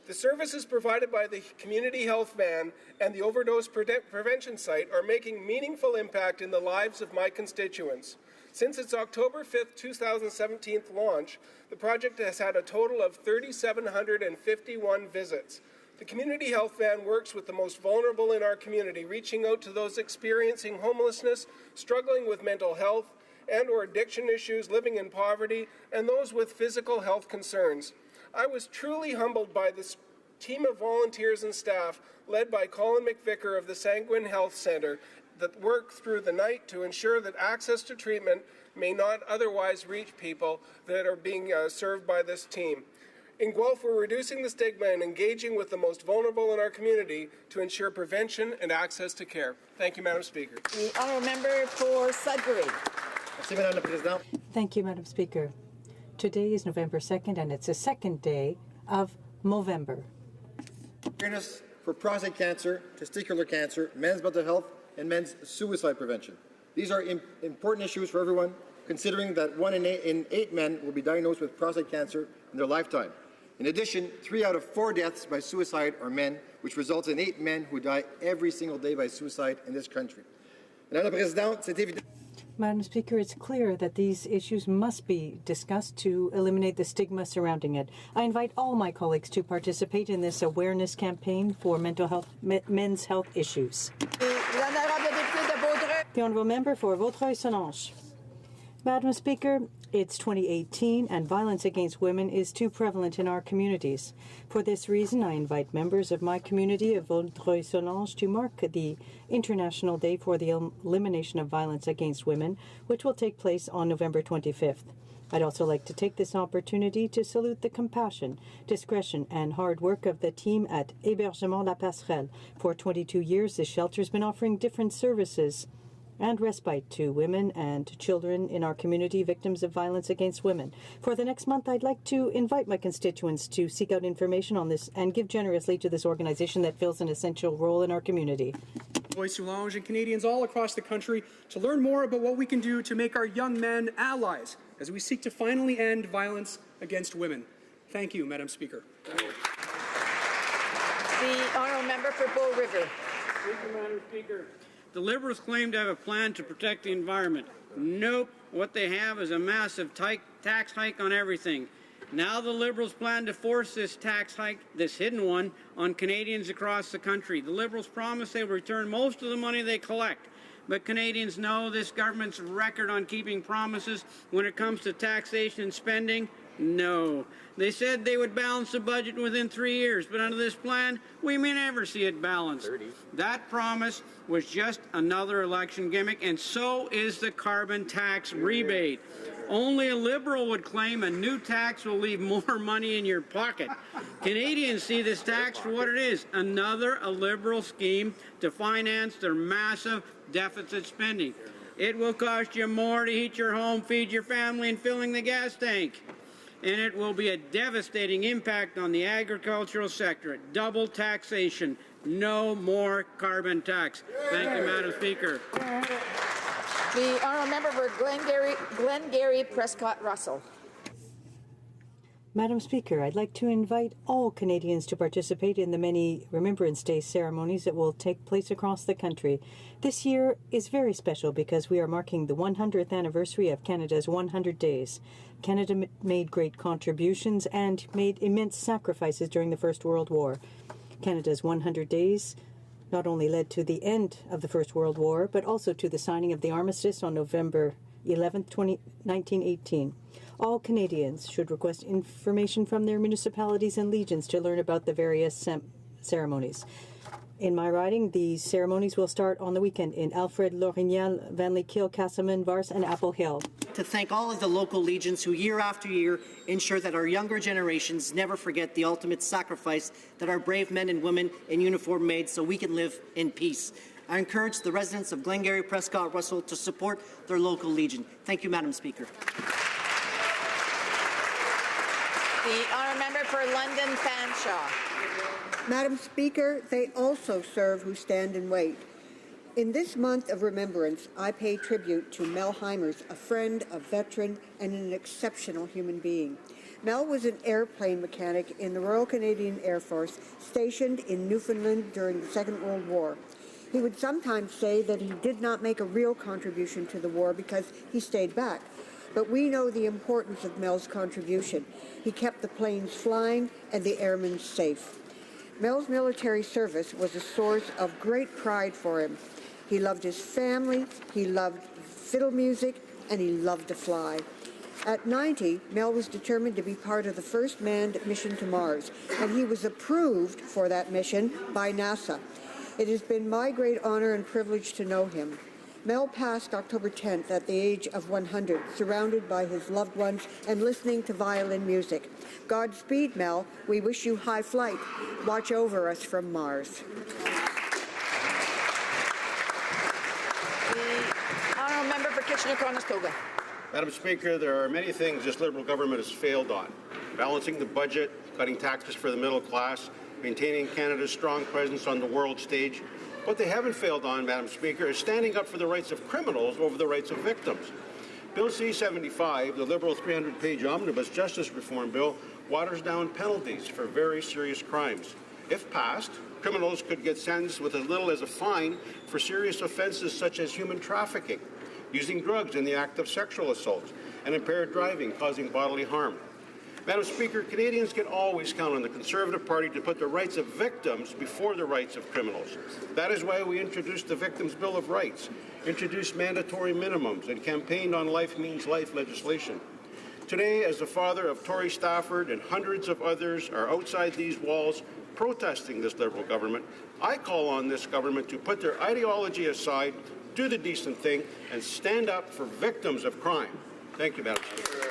The services provided by the Community Health Van and the overdose prevention site are making meaningful impact in the lives of my constituents. Since its October 5, 2017 launch, the project has had a total of 3,751 visits. The Community Health Van works with the most vulnerable in our community, reaching out to those experiencing homelessness, struggling with mental health and/or addiction issues, living in poverty, and those with physical health concerns. I was truly humbled by this team of volunteers and staff led by Colin McVicker of the Sanguine Health Centre that work through the night to ensure that access to treatment may not otherwise reach people that are being served by this team. In Guelph, we're reducing the stigma and engaging with the most vulnerable in our community to ensure prevention and access to care. Thank you, Madam Speaker. The honourable member for Sudbury. Thank you, Madam Speaker. Today is November 2nd, and it's the second day of Movember. Awareness for prostate cancer, testicular cancer, men's mental health, and men's suicide prevention. These are important issues for everyone, considering that 1 in 8 men will be diagnosed with prostate cancer in their lifetime. In addition, 3 out of 4 deaths by suicide are men, which results in 8 men who die every single day by suicide in this country. Madame la Présidente, c'est évident. Madam Speaker, it's clear that these issues must be discussed to eliminate the stigma surrounding it. I invite all my colleagues to participate in this awareness campaign for men's health issues. The Honourable Member for Vaudreuil-Soulanges. Madam Speaker, it's 2018 and violence against women is too prevalent in our communities. For this reason, I invite members of my community of Vaudreuil-Soulanges to mark the International Day for the Elimination of Violence Against Women, which will take place on November 25th. I'd also like to take this opportunity to salute the compassion, discretion, and hard work of the team at Hébergement La Passerelle. For 22 years, this shelter has been offering different services and respite to women and children in our community victims of violence against women. For the next month, I'd like to invite my constituents to seek out information on this and give generously to this organization that fills an essential role in our community. Vaudreuil-Soulanges and Canadians all across the country to learn more about what we can do to make our young men allies as we seek to finally end violence against women. Thank you, Madam Speaker. The honourable member for Bull River. Thank you, Madam Speaker. The Liberals claim to have a plan to protect the environment. Nope. What they have is a massive tax hike on everything. Now the Liberals plan to force this tax hike, this hidden one, on Canadians across the country. The Liberals promise they will return most of the money they collect. But Canadians know this government's record on keeping promises when it comes to taxation and spending. No. They said they would balance the budget within 3 years, but under this plan, we may never see it balanced. That promise was just another election gimmick, and so is the carbon tax rebate. Only a Liberal would claim a new tax will leave more money in your pocket. Canadians see this tax for what it is, a Liberal scheme to finance their massive deficit spending. It will cost you more to heat your home, feed your family, and filling the gas tank. And it will be a devastating impact on the agricultural sector. Double taxation, no more carbon tax. Thank you, Madam Speaker. The honourable member for Glengarry Prescott Russell. Madam Speaker, I'd like to invite all Canadians to participate in the many Remembrance Day ceremonies that will take place across the country. This year is very special because we are marking the 100th anniversary of Canada's 100 Days. Canada made great contributions and made immense sacrifices during the First World War. Canada's 100 Days not only led to the end of the First World War, but also to the signing of the armistice on November 11, 1918. All Canadians should request information from their municipalities and legions to learn about the various ceremonies. In my riding, these ceremonies will start on the weekend in Alfred, Lorignal, Vanley Kill, Casselman, Vars, and Apple Hill. To thank all of the local legions who year after year ensure that our younger generations never forget the ultimate sacrifice that our brave men and women in uniform made so we can live in peace. I encourage the residents of Glengarry Prescott Russell to support their local legion. Thank you, Madam Speaker. The honourable member for London Fanshawe. Madam Speaker, they also serve who stand and wait. In this month of remembrance, I pay tribute to Mel Heimers, a friend, a veteran, and an exceptional human being. Mel was an airplane mechanic in the Royal Canadian Air Force, stationed in Newfoundland during the Second World War. He would sometimes say that he did not make a real contribution to the war because he stayed back. But we know the importance of Mel's contribution. He kept the planes flying and the airmen safe. Mel's military service was a source of great pride for him. He loved his family, he loved fiddle music, and he loved to fly. At 90, Mel was determined to be part of the first manned mission to Mars, and he was approved for that mission by NASA. It has been my great honor and privilege to know him. Mel passed October 10th at the age of 100, surrounded by his loved ones and listening to violin music. Godspeed, Mel. We wish you high flight. Watch over us from Mars. The honourable member for Kitchener-Conestoga. Madam Speaker, there are many things this Liberal government has failed on. Balancing the budget, cutting taxes for the middle class, maintaining Canada's strong presence on the world stage. What they haven't failed on, Madam Speaker, is standing up for the rights of criminals over the rights of victims. Bill C-75, the Liberal 300-page omnibus justice reform bill, waters down penalties for very serious crimes. If passed, criminals could get sentenced with as little as a fine for serious offences such as human trafficking, using drugs in the act of sexual assault, and impaired driving causing bodily harm. Madam Speaker, Canadians can always count on the Conservative Party to put the rights of victims before the rights of criminals. That is why we introduced the Victims' Bill of Rights, introduced mandatory minimums, and campaigned on Life Means Life legislation. Today, as the father of Tory Stafford and hundreds of others are outside these walls protesting this Liberal government, I call on this government to put their ideology aside, do the decent thing, and stand up for victims of crime. Thank you, Madam Speaker.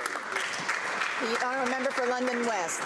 The honourable member for London West.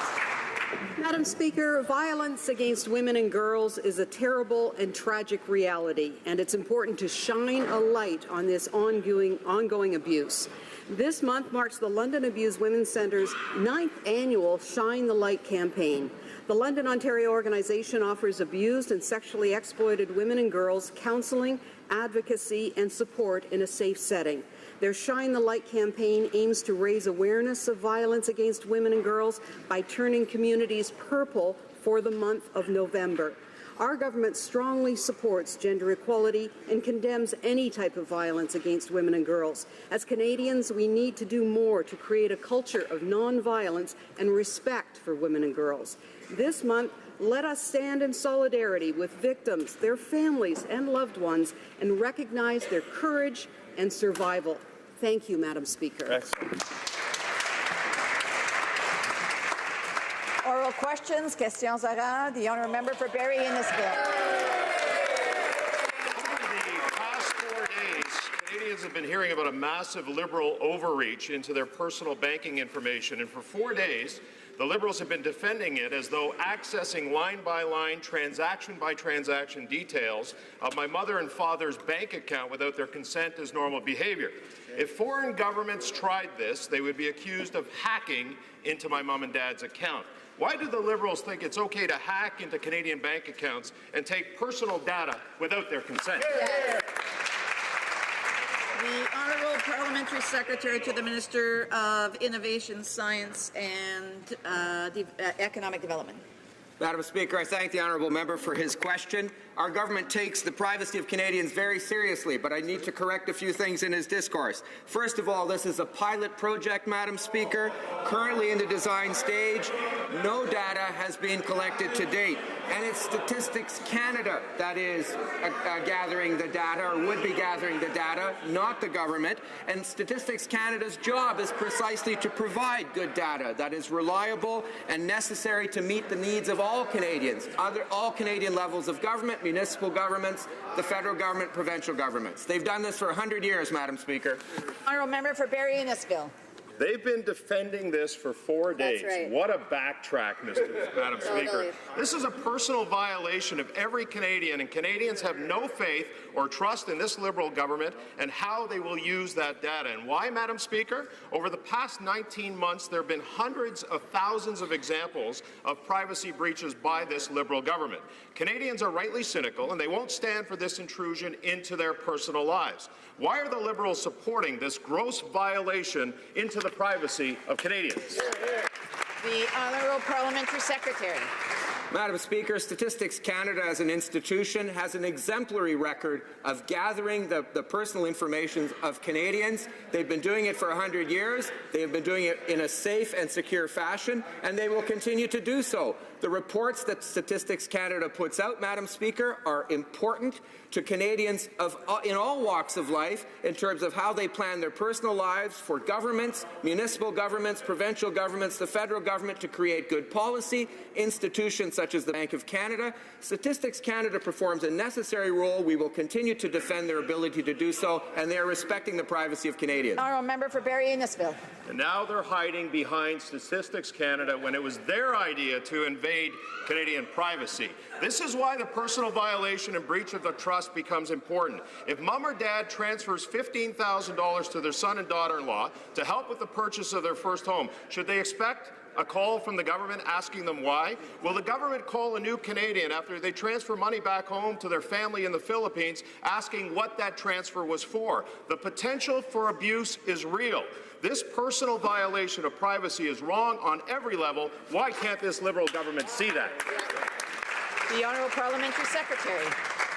Madam Speaker, violence against women and girls is a terrible and tragic reality, and it's important to shine a light on this ongoing abuse. This month marks the London Abused Women's Centre's 9th annual Shine the Light campaign. The London, Ontario organization offers abused and sexually exploited women and girls counselling, advocacy, and support in a safe setting. Their Shine the Light campaign aims to raise awareness of violence against women and girls by turning communities purple for the month of November. Our government strongly supports gender equality and condemns any type of violence against women and girls. As Canadians, we need to do more to create a culture of non-violence and respect for women and girls. This month, let us stand in solidarity with victims, their families, and loved ones, and recognize their courage and survival. Thank you, Madam Speaker. Excellent. Oral questions, questions orales. The honourable member for Barrie Innisfil. The past 4 days, Canadians have been hearing about a massive Liberal overreach into their personal banking information, and for 4 days, the Liberals have been defending it as though accessing line-by-line, transaction-by-transaction details of my mother and father's bank account without their consent is normal behaviour. If foreign governments tried this, they would be accused of hacking into my mum and dad's account. Why do the Liberals think it's okay to hack into Canadian bank accounts and take personal data without their consent? The Honourable Parliamentary Secretary to the Minister of Innovation, Science and Economic Development. Madam Speaker, I thank the honourable member for his question. Our government takes the privacy of Canadians very seriously, but I need to correct a few things in his discourse. First of all, this is a pilot project, Madam Speaker, currently in the design stage. No data has been collected to date, and it's Statistics Canada that is gathering the data, or would be gathering the data, not the government. And Statistics Canada's job is precisely to provide good data that is reliable and necessary to meet the needs of all Canadians, all Canadian levels of government, municipal governments, the federal government, provincial governments. They've done this for 100 years, Madam Speaker. Honourable member for Barrie Innisfil. They've been defending this for 4 days. That's right. What a backtrack, Madam Speaker. Totally. This is a personal violation of every Canadian, and Canadians have no faith or trust in this Liberal government and how they will use that data. And why, Madam Speaker? Over the past 19 months, there have been hundreds of thousands of examples of privacy breaches by this Liberal government. Canadians are rightly cynical, and they won't stand for this intrusion into their personal lives. Why are the Liberals supporting this gross violation into the privacy of Canadians? The Honourable Parliamentary Secretary. Madam Speaker, Statistics Canada as an institution has an exemplary record of gathering the personal information of Canadians. They've been doing it for 100 years. They have been doing it in a safe and secure fashion, and they will continue to do so. The reports that Statistics Canada puts out, Madam Speaker, are important to Canadians in all walks of life in terms of how they plan their personal lives, for governments, municipal governments, provincial governments, the federal government, to create good policy, institutions such as the Bank of Canada. Statistics Canada performs a necessary role. We will continue to defend their ability to do so, and they are respecting the privacy of Canadians. Honourable member for Barrie Innisfil. And now they're hiding behind Statistics Canada when it was their idea to invade Canadian privacy. This is why the personal violation and breach of the trust becomes important. If mom or dad transfers $15,000 to their son and daughter-in-law to help with the purchase of their first home, should they expect a call from the government asking them why? Will the government call a new Canadian after they transfer money back home to their family in the Philippines asking what that transfer was for? The potential for abuse is real. This personal violation of privacy is wrong on every level. Why can't this Liberal government see that? The Honourable Parliamentary Secretary.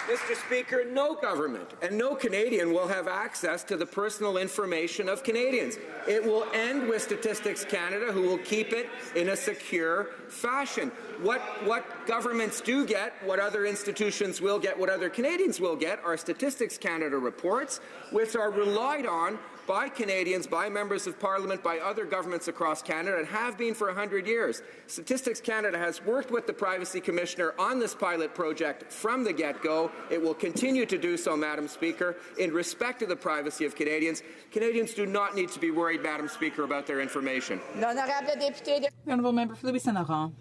Mr. Speaker, no government and no Canadian will have access to the personal information of Canadians. It will end with Statistics Canada, who will keep it in a secure fashion. What governments do get, what other institutions will get, what other Canadians will get are Statistics Canada reports, which are relied on by Canadians, by members of Parliament, by other governments across Canada, and have been for 100 years. Statistics Canada has worked with the Privacy Commissioner on this pilot project from the get-go. It will continue to do so, Madam Speaker, in respect to the privacy of Canadians. Canadians do not need to be worried, Madam Speaker, about their information. The Honourable member for Louis Saint-Laurent.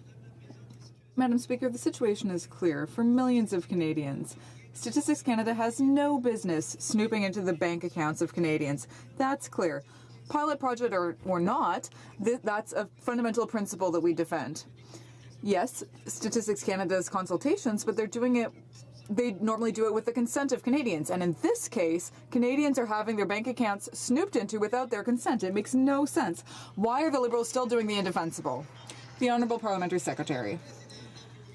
Madam Speaker, the situation is clear for millions of Canadians. Statistics Canada has no business snooping into the bank accounts of Canadians. That's clear. Pilot project or not, that's a fundamental principle that we defend. Yes, Statistics Canada does consultations, but they normally do it with the consent of Canadians. And in this case, Canadians are having their bank accounts snooped into without their consent. It makes no sense. Why are the Liberals still doing the indefensible? The Honourable Parliamentary Secretary.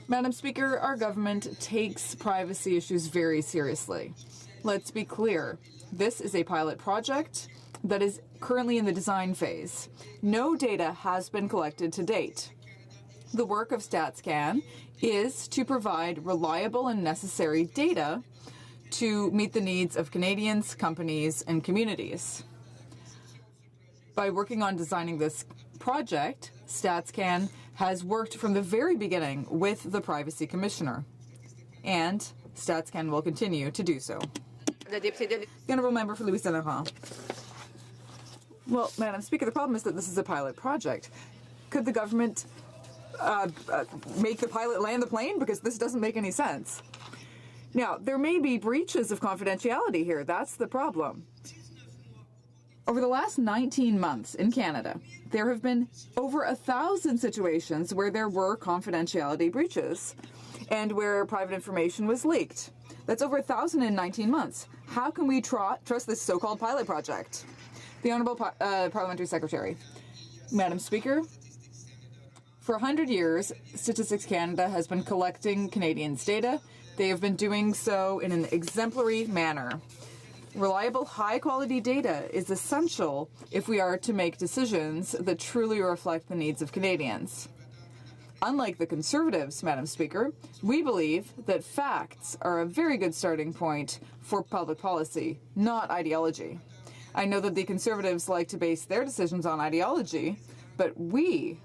Madam Speaker, our government takes privacy issues very seriously. Let's be clear. This is a pilot project that is currently in the design phase. No data has been collected to date. The work of StatsCan is to provide reliable and necessary data to meet the needs of Canadians, companies, and communities. By working on designing this project, StatsCan has worked from the very beginning with the Privacy Commissioner, and StatsCan will continue to do so. The Honourable Member for Louis Saint-Laurent. Well, Madam Speaker, the problem is that this is a pilot project. Could the government make the pilot land the plane? Because this doesn't make any sense. Now, there may be breaches of confidentiality here. That's the problem. Over the last 19 months in Canada, there have been over 1,000 situations where there were confidentiality breaches and where private information was leaked. That's over 1,000 in 19 months. How can we trust this so-called pilot project? The Honourable Parliamentary Secretary. Madam Speaker, for 100 years, Statistics Canada has been collecting Canadians' data. They have been doing so in an exemplary manner. Reliable, high-quality data is essential if we are to make decisions that truly reflect the needs of Canadians. Unlike the Conservatives, Madam Speaker, we believe that facts are a very good starting point for public policy, not ideology. I know that the Conservatives like to base their decisions on ideology, but we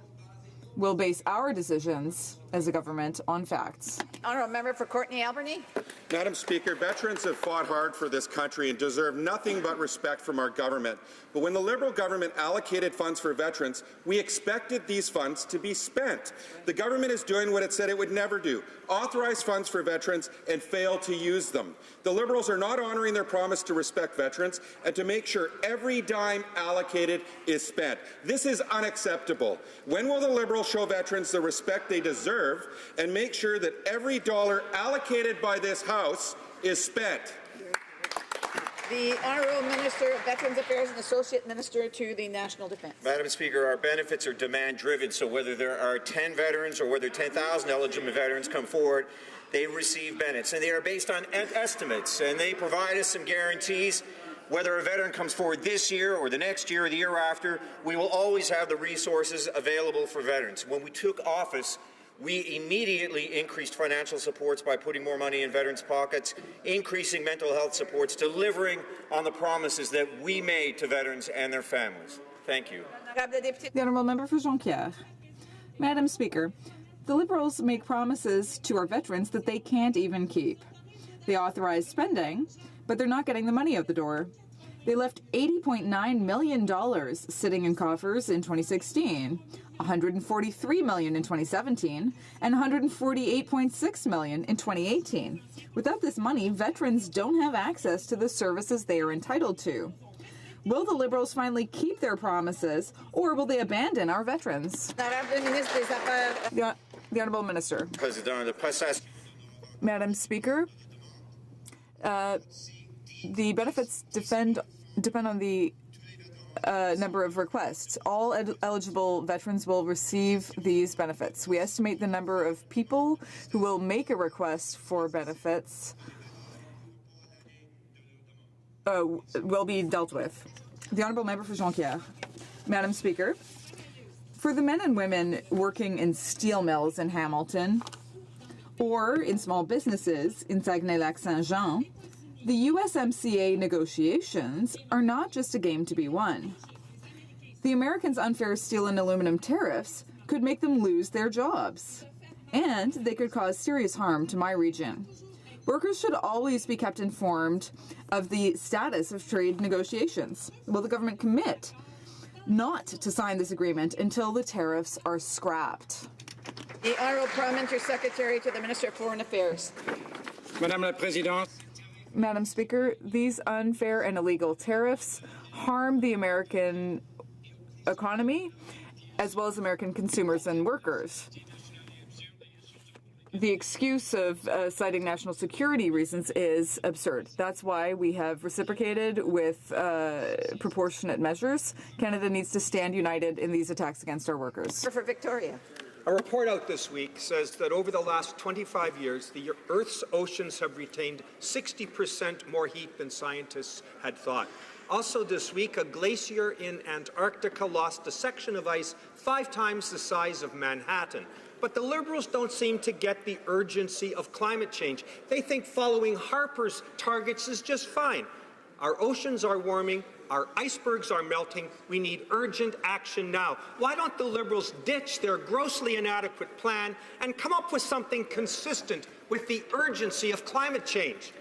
will base our decisions as a government on facts. Honourable Member for Courtenay Alberni. Madam Speaker, veterans have fought hard for this country and deserve nothing but respect from our government. But when the Liberal government allocated funds for veterans, we expected these funds to be spent. The government is doing what it said it would never do, authorize funds for veterans and fail to use them. The Liberals are not honouring their promise to respect veterans and to make sure every dime allocated is spent. This is unacceptable. When will the Liberals show veterans the respect they deserve and make sure that every dollar allocated by this House is spent? The Honourable Minister of Veterans Affairs and Associate Minister to the National Defence. Madam Speaker, our benefits are demand-driven, so whether there are 10 veterans or whether 10,000 eligible veterans come forward, they receive benefits, and they are based on estimates, and they provide us some guarantees. Whether a veteran comes forward this year or the next year or the year after, we will always have the resources available for veterans. When we took office, we immediately increased financial supports by putting more money in veterans' pockets, increasing mental health supports, delivering on the promises that we made to veterans and their families. Thank you. The Honourable Member for Jonquière. Madam Speaker, the Liberals make promises to our veterans that they can't even keep. They authorize spending, but they're not getting the money out the door. They left $80.9 million sitting in coffers in 2016, $143 million in 2017, and $148.6 million in 2018. Without this money, veterans don't have access to the services they are entitled to. Will the Liberals finally keep their promises, or will they abandon our veterans? The Honourable Minister. Madam Speaker, the benefits depend on the number of requests. All eligible veterans will receive these benefits. We estimate the number of people who will make a request for benefits will be dealt with. The Honourable Member for Jonquière. Madam Speaker, for the men and women working in steel mills in Hamilton or in small businesses in Saguenay-Lac-Saint-Jean, the USMCA negotiations are not just a game to be won. The Americans' unfair steel and aluminum tariffs could make them lose their jobs, and they could cause serious harm to my region. Workers should always be kept informed of the status of trade negotiations. Will the government commit not to sign this agreement until the tariffs are scrapped? The Honourable Parliamentary Secretary to the Minister of Foreign Affairs. Madame la Présidente. Madam Speaker, these unfair and illegal tariffs harm the American economy as well as American consumers and workers. The excuse of citing national security reasons is absurd. That's why we have reciprocated with proportionate measures. Canada needs to stand united in these attacks against our workers. For Victoria. A report out this week says that over the last 25 years, the Earth's oceans have retained 60% more heat than scientists had thought. Also this week, a glacier in Antarctica lost a section of ice 5 times the size of Manhattan. But the Liberals don't seem to get the urgency of climate change. They think following Harper's targets is just fine. Our oceans are warming. Our icebergs are melting. We need urgent action now. Why don't the Liberals ditch their grossly inadequate plan and come up with something consistent with the urgency of climate change?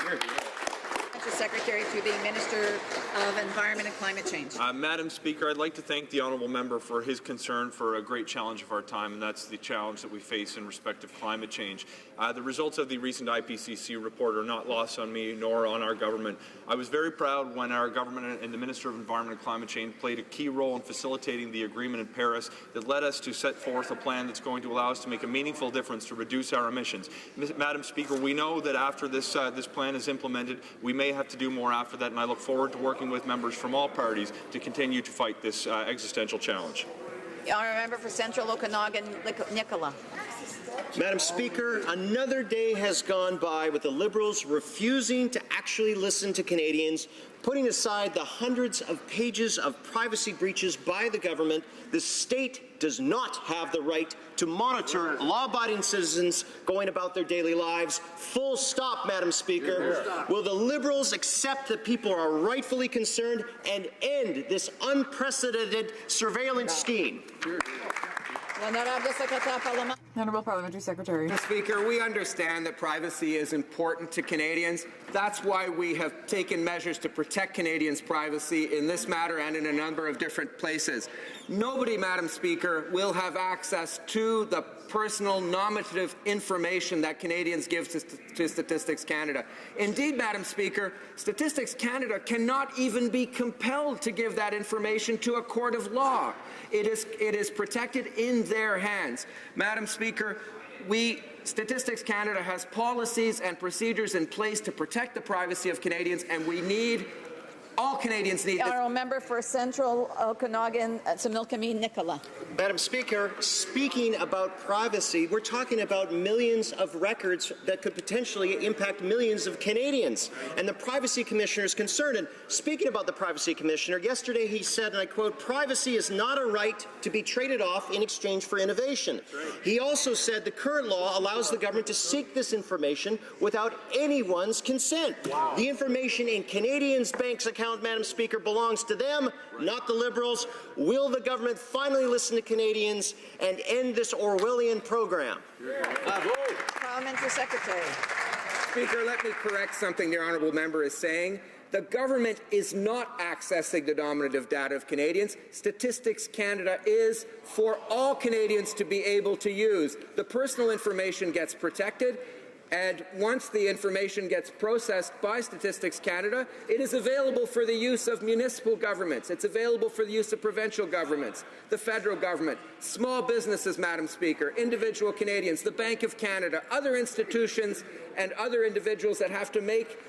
Secretary to the Minister of Environment and Climate Change. Madam Speaker, I'd like to thank the honourable member for his concern for a great challenge of our time, and that's the challenge that we face in respect of climate change. The results of the recent IPCC report are not lost on me nor on our government. I was very proud when our government and the Minister of Environment and Climate Change played a key role in facilitating the agreement in Paris that led us to set forth a plan that's going to allow us to make a meaningful difference to reduce our emissions. Madam Speaker, we know that after this plan is implemented, we may have to do more after that, and I look forward to working with members from all parties to continue to fight this existential challenge. The Honourable Member for Central Okanagan, Nicola. Madam Speaker, another day has gone by with the Liberals refusing to actually listen to Canadians, putting aside the hundreds of pages of privacy breaches by the government. The state does not have the right to monitor law-abiding citizens going about their daily lives. Full stop, Madam Speaker. Will the Liberals accept that people are rightfully concerned and end this unprecedented surveillance scheme? Honourable Parliamentary Secretary. Mr. Speaker, we understand that privacy is important to Canadians. That's why we have taken measures to protect Canadians' privacy in this matter and in a number of different places. Nobody, Madam Speaker, will have access to the personal nominative information that Canadians give to Statistics Canada. Indeed, Madam Speaker, Statistics Canada cannot even be compelled to give that information to a court of law. It is protected in their hands. Madam Speaker, Statistics Canada has policies and procedures in place to protect the privacy of Canadians, and all Canadians need this. Honourable Member for Central Okanagan, Similkameen, Nicola. Madam Speaker, speaking about privacy, we're talking about millions of records that could potentially impact millions of Canadians. And the Privacy Commissioner is concerned. And speaking about the Privacy Commissioner, yesterday he said, and I quote, "Privacy is not a right to be traded off in exchange for innovation." He also said the current law allows the government to seek this information without anyone's consent. The information in Canadians' banks' accounts account, Madam Speaker, belongs to them, not the Liberals. Will the government finally listen to Canadians and end this Orwellian program? Parliamentary Secretary. Speaker, let me correct something the honourable member is saying. The government is not accessing the nominative data of Canadians. Statistics Canada is for all Canadians to be able to use. The personal information gets protected, and once the information gets processed by Statistics Canada, it is available for the use of municipal governments. It's available for the use of provincial governments, the federal government, small businesses, Madam Speaker, individual Canadians, the Bank of Canada, other institutions and other individuals that have to make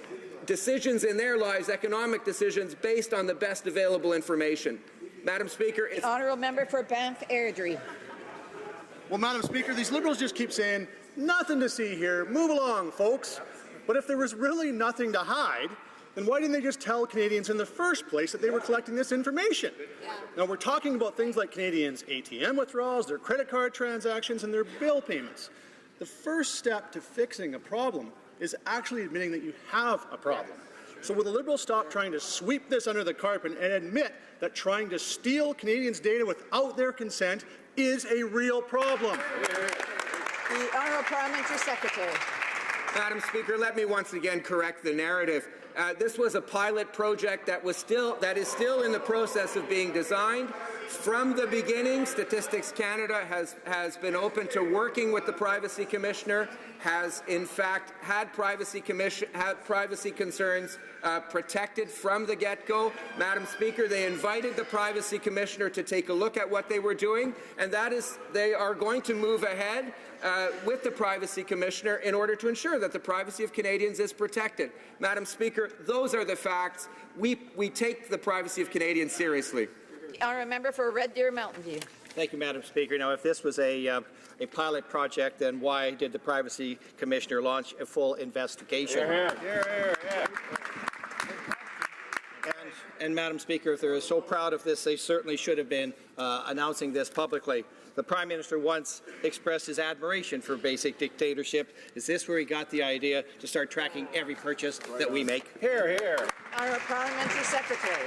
decisions in their lives, economic decisions, based on the best available information. Madam Speaker, it's... Honourable Member for Banff Airdrie. Well, Madam Speaker, these Liberals just keep saying, nothing to see here, move along, folks. But if there was really nothing to hide, then why didn't they just tell Canadians in the first place that they were collecting this information? Now, we're talking about things like Canadians' ATM withdrawals, their credit card transactions, and their bill payments. The first step to fixing a problem is actually admitting that you have a problem. So will the Liberals stop trying to sweep this under the carpet and admit that trying to steal Canadians' data without their consent is a real problem? The Honourable Parliamentary Secretary. Madam Speaker, let me once again correct the narrative. This was a pilot project that is still in the process of being designed. From the beginning, Statistics Canada has been open to working with the Privacy Commissioner, has in fact had privacy concerns protected from the get-go. Madam Speaker, they invited the Privacy Commissioner to take a look at what they were doing, and that is they are going to move ahead with the Privacy Commissioner in order to ensure that the privacy of Canadians is protected. Madam Speaker, those are the facts. We take the privacy of Canadians seriously. The Honourable Member for Red Deer Mountain View. Thank you, Madam Speaker. Now, if this was a pilot project, then why did the Privacy Commissioner launch a full investigation? And Madam Speaker, if they're so proud of this, they certainly should have been announcing this publicly. The Prime Minister once expressed his admiration for basic dictatorship. Is this where he got the idea to start tracking every purchase that we make? Hear, hear. Honourable Parliamentary Secretary.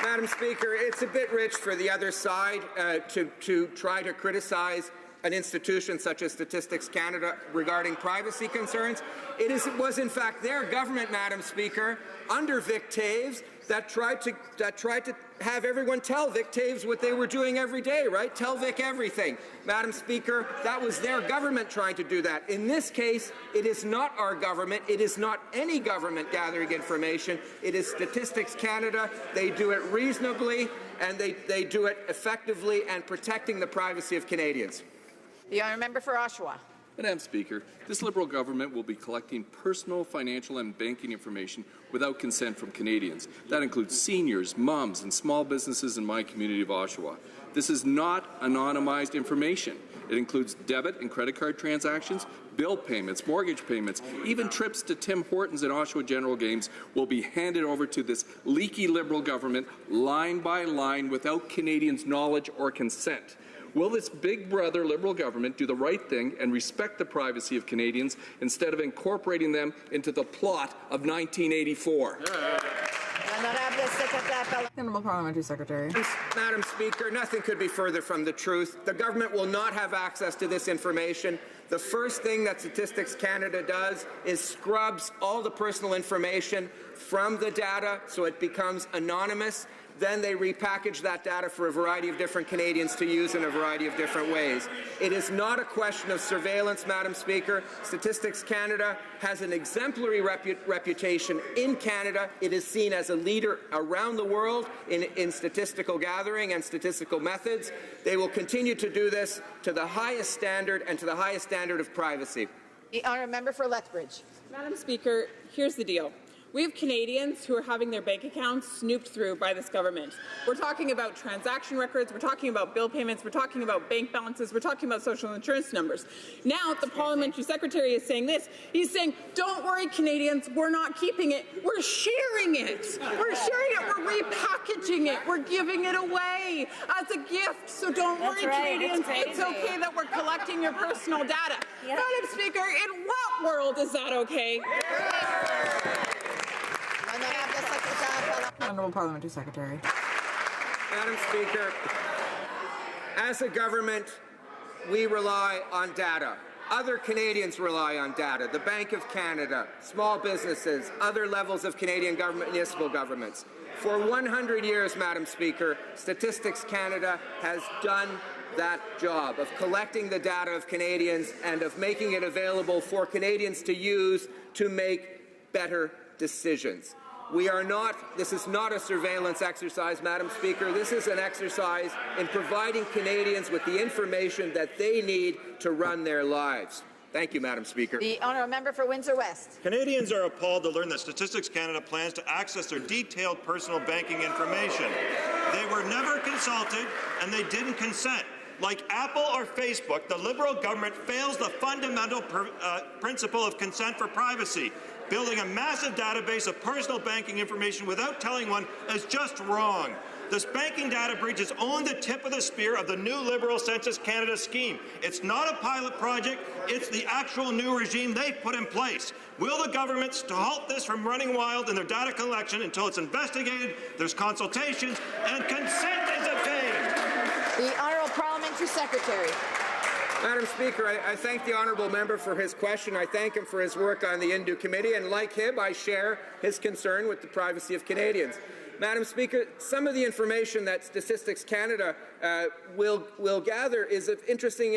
Madam Speaker, it's a bit rich for the other side to try to criticize an institution such as Statistics Canada regarding privacy concerns. It was in fact their government, Madam Speaker, under Vic Taves, that tried to have everyone tell Vic Taves what they were doing every day, right? Tell Vic everything. Madam Speaker, that was their government trying to do that. In this case, it is not our government. It is not any government gathering information. It is Statistics Canada. They do it reasonably, and they do it effectively and protecting the privacy of Canadians. The Honourable Member for Oshawa. Madam Speaker, this Liberal government will be collecting personal, financial and banking information without consent from Canadians. That includes seniors, mums and small businesses in my community of Oshawa. This is not anonymized information. It includes debit and credit card transactions, bill payments, mortgage payments, even trips to Tim Hortons and Oshawa General games will be handed over to this leaky Liberal government line by line without Canadians' knowledge or consent. Will this big brother Liberal government do the right thing and respect the privacy of Canadians instead of incorporating them into the plot of 1984? Honourable Parliamentary Secretary. Madam Speaker, nothing could be further from the truth. The government will not have access to this information. The first thing that Statistics Canada does is scrubs all the personal information from the data so it becomes anonymous. Then they repackage that data for a variety of different Canadians to use in a variety of different ways. It is not a question of surveillance, Madam Speaker. Statistics Canada has an exemplary reputation in Canada. It is seen as a leader around the world in statistical gathering and statistical methods. They will continue to do this to the highest standard and to the highest standard of privacy. The Honourable Member for Lethbridge. Madam Speaker, here's the deal. We have Canadians who are having their bank accounts snooped through by this government. We're talking about transaction records, we're talking about bill payments, we're talking about bank balances, we're talking about social insurance numbers. Now the Parliamentary Secretary is saying this. He's saying, don't worry, Canadians, we're not keeping it, we're sharing it. We're sharing it, we're repackaging it, we're giving it away as a gift. So don't worry, Canadians, it's okay that we're collecting your personal data. Madam Speaker, in what world is that okay? Honourable Secretary. Honourable Parliamentary Secretary. Madam Speaker, as a government, we rely on data. Other Canadians rely on data. The Bank of Canada, small businesses, other levels of Canadian government, municipal governments. For 100 years, Madam Speaker, Statistics Canada has done that job of collecting the data of Canadians and of making it available for Canadians to use to make better decisions. This is not a surveillance exercise, Madam Speaker. This is an exercise in providing Canadians with the information that they need to run their lives. Thank you, Madam Speaker. The honourable member for Windsor West. Canadians are appalled to learn that Statistics Canada plans to access their detailed personal banking information. They were never consulted and they didn't consent. Like Apple or Facebook, the Liberal government fails the fundamental principle of consent for privacy. Building a massive database of personal banking information without telling one is just wrong. This banking data breach is only the tip of the spear of the new Liberal Census Canada scheme. It's not a pilot project, it's the actual new regime they've put in place. Will the government halt this from running wild in their data collection until it's investigated, there's consultations, and consent is obtained? The Honourable Parliamentary Secretary. Madam Speaker, I thank the honourable member for his question. I thank him for his work on the Indu Committee, and like him, I share his concern with the privacy of Canadians. Madam Speaker, some of the information that Statistics Canada will gather is interesting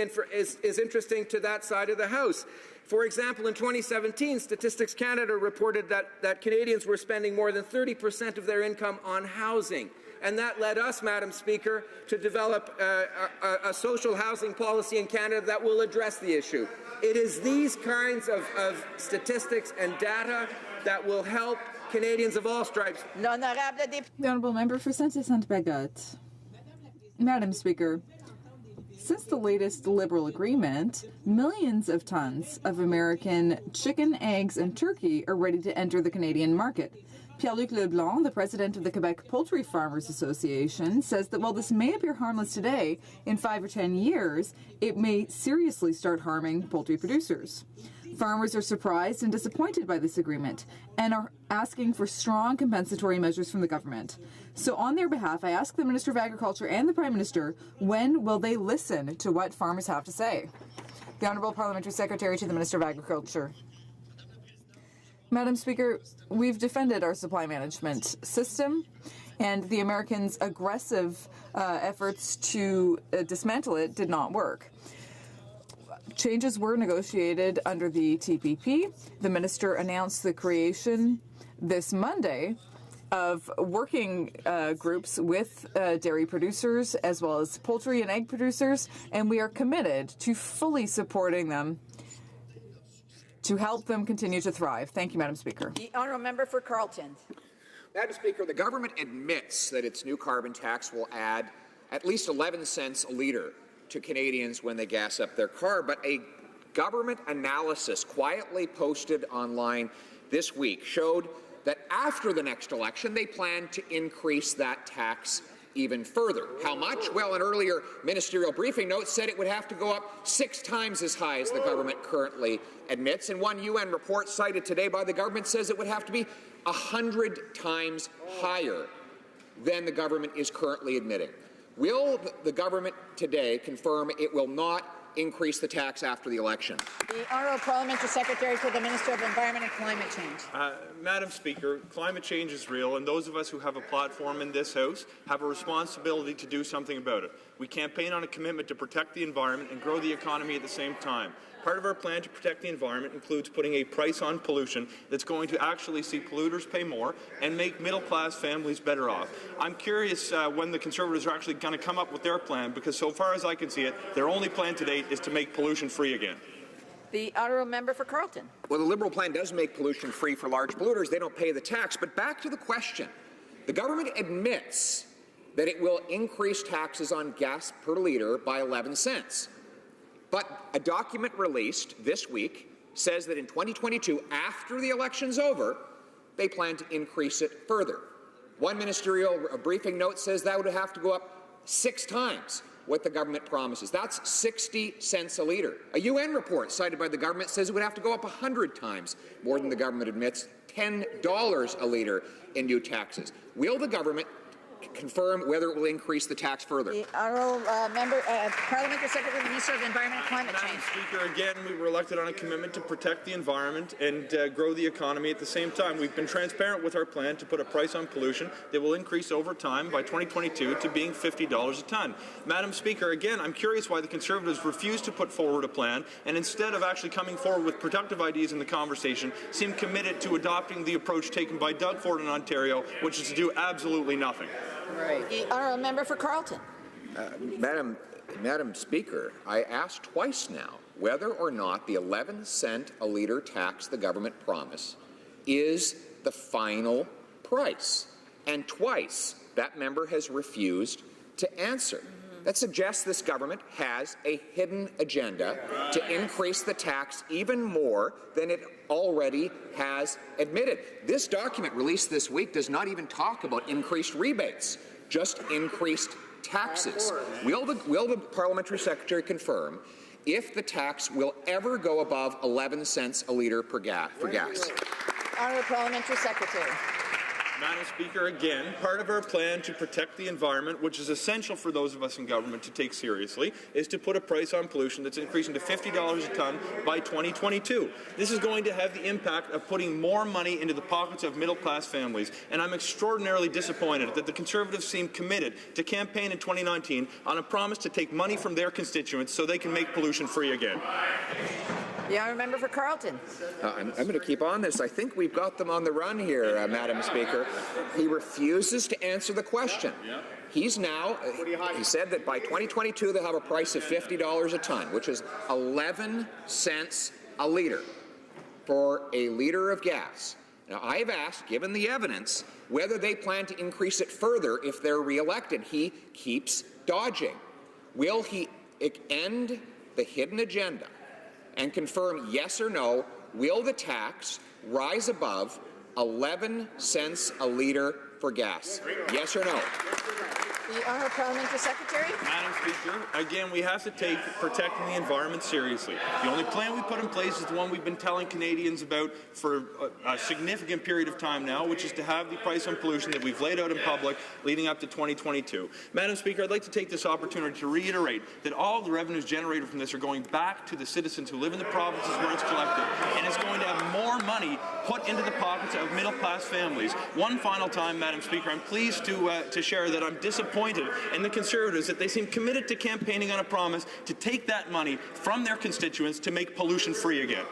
to that side of the House. For example, in 2017, Statistics Canada reported that Canadians were spending more than 30% of their income on housing. And that led us, Madam Speaker, to develop a social housing policy in Canada that will address the issue. It is these kinds of statistics and data that will help Canadians of all stripes. The honourable member for Saint-Hyacinthe-Bagotte. Madam Speaker, since the latest Liberal agreement, millions of tons of American chicken, eggs, and turkey are ready to enter the Canadian market. Pierre-Luc Leblanc, the president of the Quebec Poultry Farmers Association, says that while this may appear harmless today, in 5 or 10 years, it may seriously start harming poultry producers. Farmers are surprised and disappointed by this agreement and are asking for strong compensatory measures from the government. So on their behalf, I ask the Minister of Agriculture and the Prime Minister, when will they listen to what farmers have to say? The Honourable Parliamentary Secretary to the Minister of Agriculture. Madam Speaker, we've defended our supply management system, and the Americans' aggressive efforts to dismantle it did not work. Changes were negotiated under the TPP. The minister announced the creation this Monday of working groups with dairy producers as well as poultry and egg producers, and we are committed to fully supporting them to help them continue to thrive. Thank you, Madam Speaker. The honourable member for Carleton. Madam Speaker, the government admits that its new carbon tax will add at least 11 cents a litre to Canadians when they gas up their car, but a government analysis quietly posted online this week showed that after the next election, they plan to increase that tax even further. How much? Well, an earlier ministerial briefing note said it would have to go up 6 times as high as the government currently admits, and one UN report cited today by the government says it would have to be 100 times higher than the government is currently admitting. Will the government today confirm it will not increase the tax after the election? The Honourable Parliamentary Secretary to the Minister of Environment and Climate Change. Madam Speaker, climate change is real, and those of us who have a platform in this House have a responsibility to do something about it. We campaign on a commitment to protect the environment and grow the economy at the same time. Part of our plan to protect the environment includes putting a price on pollution that's going to actually see polluters pay more and make middle-class families better off. I'm curious when the Conservatives are actually going to come up with their plan, because so far as I can see it, their only plan to date is to make pollution free again. The honourable member for Carleton. Well, the Liberal plan does make pollution free for large polluters. They don't pay the tax. But back to the question. The government admits that it will increase taxes on gas per litre by 11 cents. But a document released this week says that in 2022, after the election's over, they plan to increase it further. One ministerial briefing note says that would have to go up 6 times. what the government promises. That's 60 cents a litre. A UN report cited by the government says it would have to go up 100 times more than the government admits, $10 a litre in new taxes. Will the government confirm whether it will increase the tax further? The honourable member, Parliamentary Secretary, Minister of Environment and Climate Change. Madam Speaker, again, we were elected on a commitment to protect the environment and grow the economy at the same time. We've been transparent with our plan to put a price on pollution that will increase over time by 2022 to being $50 a tonne. Madam Speaker, again, I'm curious why the Conservatives refuse to put forward a plan and instead of actually coming forward with productive ideas in the conversation, seem committed to adopting the approach taken by Doug Ford in Ontario, which is to do absolutely nothing. Right. The honourable member for Carleton. Madam Speaker, I asked twice now whether or not the 11-cent a litre tax the government promised is the final price. And twice that member has refused to answer. That suggests this government has a hidden agenda to increase the tax even more than it already has admitted. This document released this week does not even talk about increased rebates, just increased taxes. Will the Parliamentary Secretary confirm if the tax will ever go above 11 cents a litre for gas? Honourable Parliamentary Secretary. Madam Speaker, again, part of our plan to protect the environment, which is essential for those of us in government to take seriously, is to put a price on pollution that's increasing to $50 a tonne by 2022. This is going to have the impact of putting more money into the pockets of middle-class families, and I'm extraordinarily disappointed that the Conservatives seem committed to campaign in 2019 on a promise to take money from their constituents so they can make pollution free again. The honourable member for Carleton. I'm going to keep on this. I think we've got them on the run here, Madam Speaker. He refuses to answer the question. He's now, he said that by 2022 they'll have a price of $50 a tonne, which is 11 cents a litre for a litre of gas. Now, I've asked, given the evidence, whether they plan to increase it further if they're re-elected. He keeps dodging. Will he end the hidden agenda and confirm yes or no, will the tax rise above 11 cents a litre for gas? Yes or no? The Honourable Parliamentary Secretary. Madam Speaker, again, we have to take protecting the environment seriously. The only plan we put in place is the one we've been telling Canadians about for a significant period of time now, which is to have the price on pollution that we've laid out in public leading up to 2022. Madam Speaker, I'd like to take this opportunity to reiterate that all the revenues generated from this are going back to the citizens who live in the provinces where it's collected, and it's going to have more money put into the pockets of middle-class families. One final time, Madam Speaker, I'm pleased to share that I'm disappointed in the Conservatives that they seem committed to campaigning on a promise to take that money from their constituents to make pollution free again.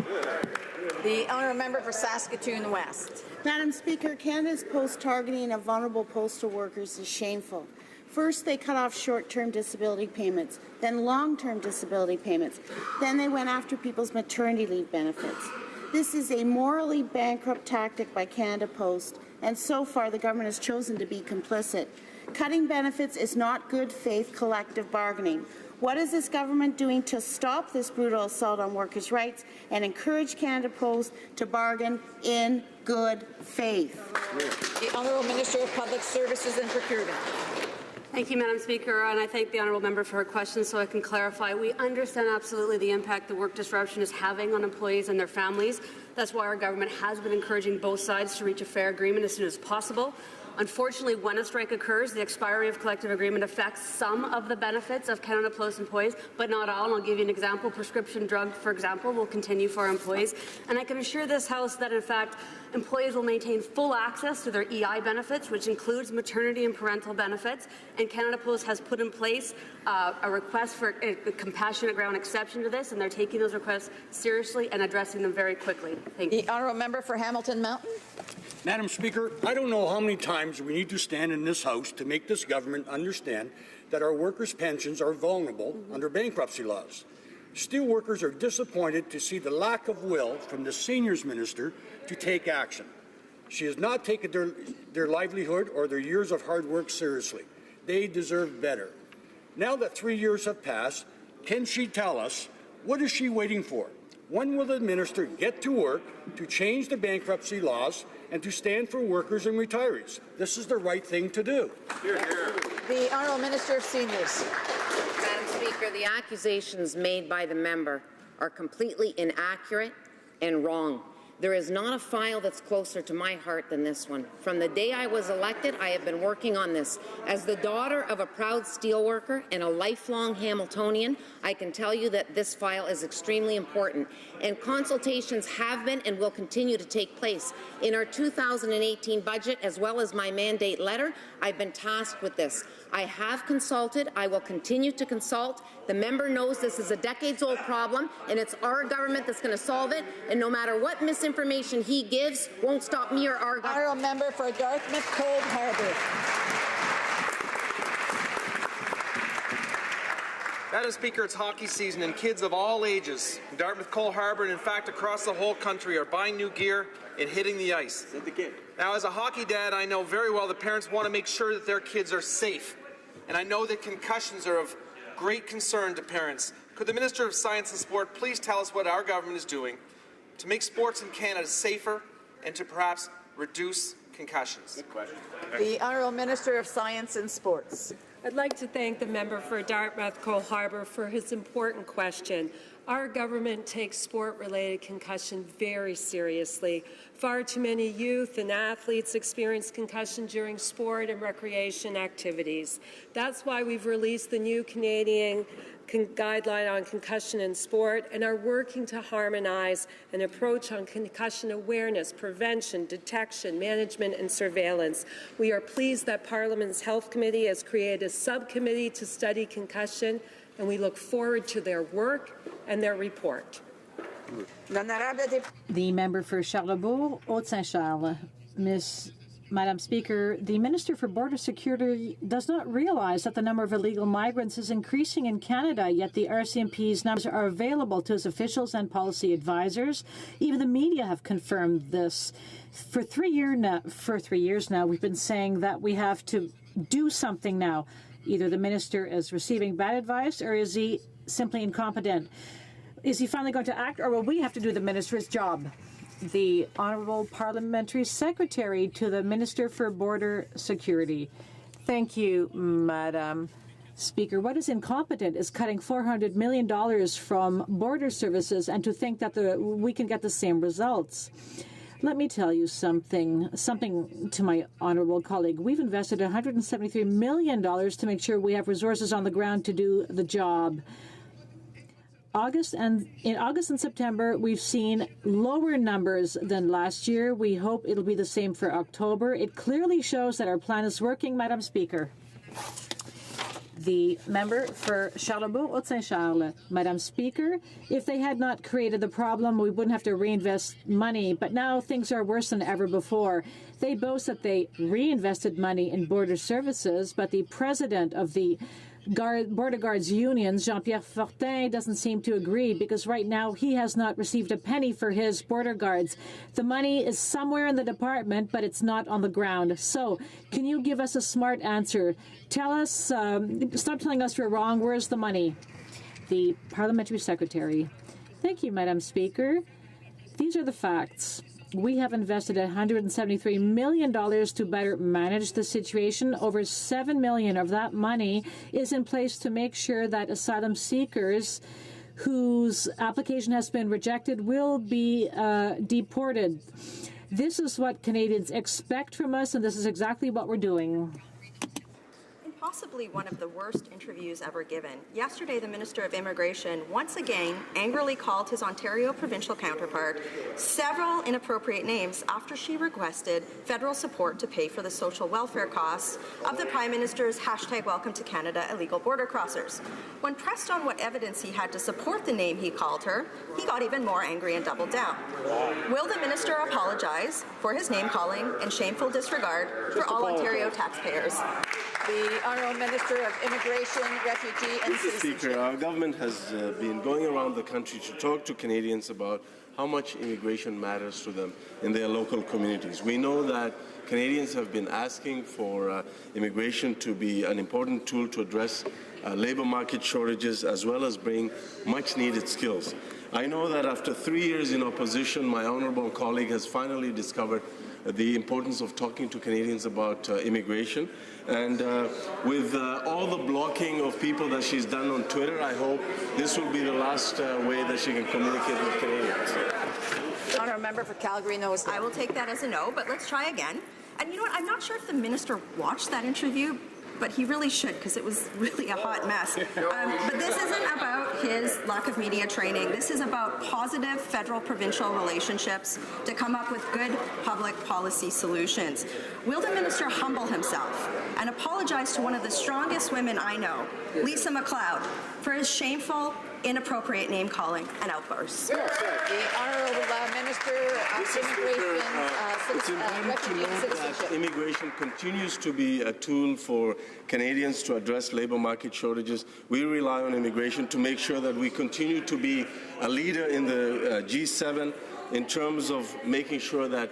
The honourable member for Saskatoon West. Madam Speaker, Canada's post-targeting of vulnerable postal workers is shameful. First, they cut off short-term disability payments, then long-term disability payments. Then they went after people's maternity leave benefits. This is a morally bankrupt tactic by Canada Post, and so far the government has chosen to be complicit. Cutting benefits is not good faith collective bargaining. What is this government doing to stop this brutal assault on workers' rights and encourage Canada Post to bargain in good faith? The Honourable Minister of Public Services and Procurement. Thank you, Madam Speaker, and I thank the honourable member for her question so I can clarify. We understand absolutely the impact the work disruption is having on employees and their families. That's why our government has been encouraging both sides to reach a fair agreement as soon as possible. Unfortunately, when a strike occurs, the expiry of collective agreement affects some of the benefits of Canada Post employees, but not all. And I'll give you an example. Prescription drug, for example, will continue for our employees. And I can assure this House that, in fact, employees will maintain full access to their EI benefits, which includes maternity and parental benefits. And Canada Post has put in place a request for a compassionate ground exception to this, and they're taking those requests seriously and addressing them very quickly. Thank you. The honourable member for Hamilton Mountain. Madam Speaker, I don't know how many times we need to stand in this House to make this government understand that our workers' pensions are vulnerable under bankruptcy laws. Steel workers are disappointed to see the lack of will from the Seniors Minister to take action. She has not taken their livelihood or their years of hard work seriously. They deserve better. Now that 3 years have passed, can she tell us what is she waiting for? When will the minister get to work to change the bankruptcy laws and to stand for workers and retirees? This is the right thing to do. The Honourable Minister of Seniors. Speaker, the accusations made by the member are completely inaccurate and wrong. There is not a file that's closer to my heart than this one. From the day I was elected, I have been working on this. As the daughter of a proud steelworker and a lifelong Hamiltonian, I can tell you that this file is extremely important. And consultations have been and will continue to take place. In our 2018 budget, as well as my mandate letter, I've been tasked with this. I have consulted. I will continue to consult. The member knows this is a decades-old problem, and it's our government that's going to solve it. And no matter what misinformation he gives, won't stop me or our government. Honourable member for Dartmouth Cold Harbour. Madam Speaker, it's hockey season, and kids of all ages in Dartmouth Coal Harbour and in fact across the whole country are buying new gear and hitting the ice. Now, as a hockey dad, I know very well that parents want to make sure that their kids are safe, and I know that concussions are of great concern to parents. Could the Minister of Science and Sport please tell us what our government is doing to make sports in Canada safer and to perhaps reduce concussions? Good question. The Honourable Minister of Science and Sports. I'd like to thank the member for Dartmouth Coal Harbour for his important question. Our government takes sport-related concussion very seriously. Far too many youth and athletes experience concussion during sport and recreation activities. That's why we've released the new Canadian guideline on concussion in sport and are working to harmonize an approach on concussion awareness, prevention, detection, management and surveillance. We are pleased that Parliament's Health Committee has created a subcommittee to study concussion, and we look forward to their work and their report. The member for Charlebourg, Haute-Saint-Charles. Madam Speaker, the Minister for Border Security does not realize that the number of illegal migrants is increasing in Canada, yet the RCMP's numbers are available to its officials and policy advisors. Even the media have confirmed this. For 3 years now, we've been saying that we have to do something now. Either the Minister is receiving bad advice or is he simply incompetent? Is he finally going to act, or will we have to do the Minister's job? The Honourable Parliamentary Secretary to the Minister for Border Security. Thank you, Madam Speaker. What is incompetent is cutting $400 million from border services and to think that we can get the same results. Let me tell you something to my honourable colleague. We've invested $173 million to make sure we have resources on the ground to do the job. In August and September, we've seen lower numbers than last year. We hope it'll be the same for October. It clearly shows that our plan is working, Madam Speaker. The member for Charlebourg, Haute-Saint-Charles. Madam Speaker, if they had not created the problem, we wouldn't have to reinvest money, but now things are worse than ever before. They boast that they reinvested money in border services, but the president of the Border Guards unions, Jean-Pierre Fortin, doesn't seem to agree because right now he has not received a penny for his border guards. The money is somewhere in the department, but it's not on the ground. So can you give us a smart answer? Tell us, stop telling us we're wrong. Where's the money? The Parliamentary Secretary. Thank you, Madam Speaker. These are the facts. We have invested $173 million to better manage the situation. Over $7 million of that money is in place to make sure that asylum seekers whose application has been rejected will be deported. This is what Canadians expect from us, and this is exactly what we're doing. Possibly one of the worst interviews ever given. Yesterday, the Minister of Immigration once again angrily called his Ontario provincial counterpart several inappropriate names after she requested federal support to pay for the social welfare costs of the Prime Minister's #Welcome to Canada illegal border crossers. When pressed on what evidence he had to support the name he called her, he got even more angry and doubled down. Will the Minister apologize for his name-calling and shameful disregard for all Ontario taxpayers? The Honourable Minister of Immigration, Refugee and Citizenship. Speaker, our government has been going around the country to talk to Canadians about how much immigration matters to them in their local communities. We know that Canadians have been asking for immigration to be an important tool to address labour market shortages as well as bring much-needed skills. I know that after 3 years in opposition, my honourable colleague has finally discovered the importance of talking to Canadians about immigration. And with all the blocking of people that she's done on Twitter, I hope this will be the last way that she can communicate with Canadians. Honourable member for Calgary knows. I will take that as a no, but let's try again. And you know what? I'm not sure if the minister watched that interview, but he really should, because it was really a hot mess. But this isn't about his lack of media training. This is about positive federal-provincial relationships to come up with good public policy solutions. Will the minister humble himself and apologize to one of the strongest women I know, Lisa MacLeod, for his shameful, inappropriate name-calling and outbursts? The Honourable Minister of Immigration, It's important to Refugee and note that Citizenship. immigration continues to be a tool for Canadians to address labour market shortages. We rely on immigration to make sure that we continue to be a leader in the G7 in terms of making sure that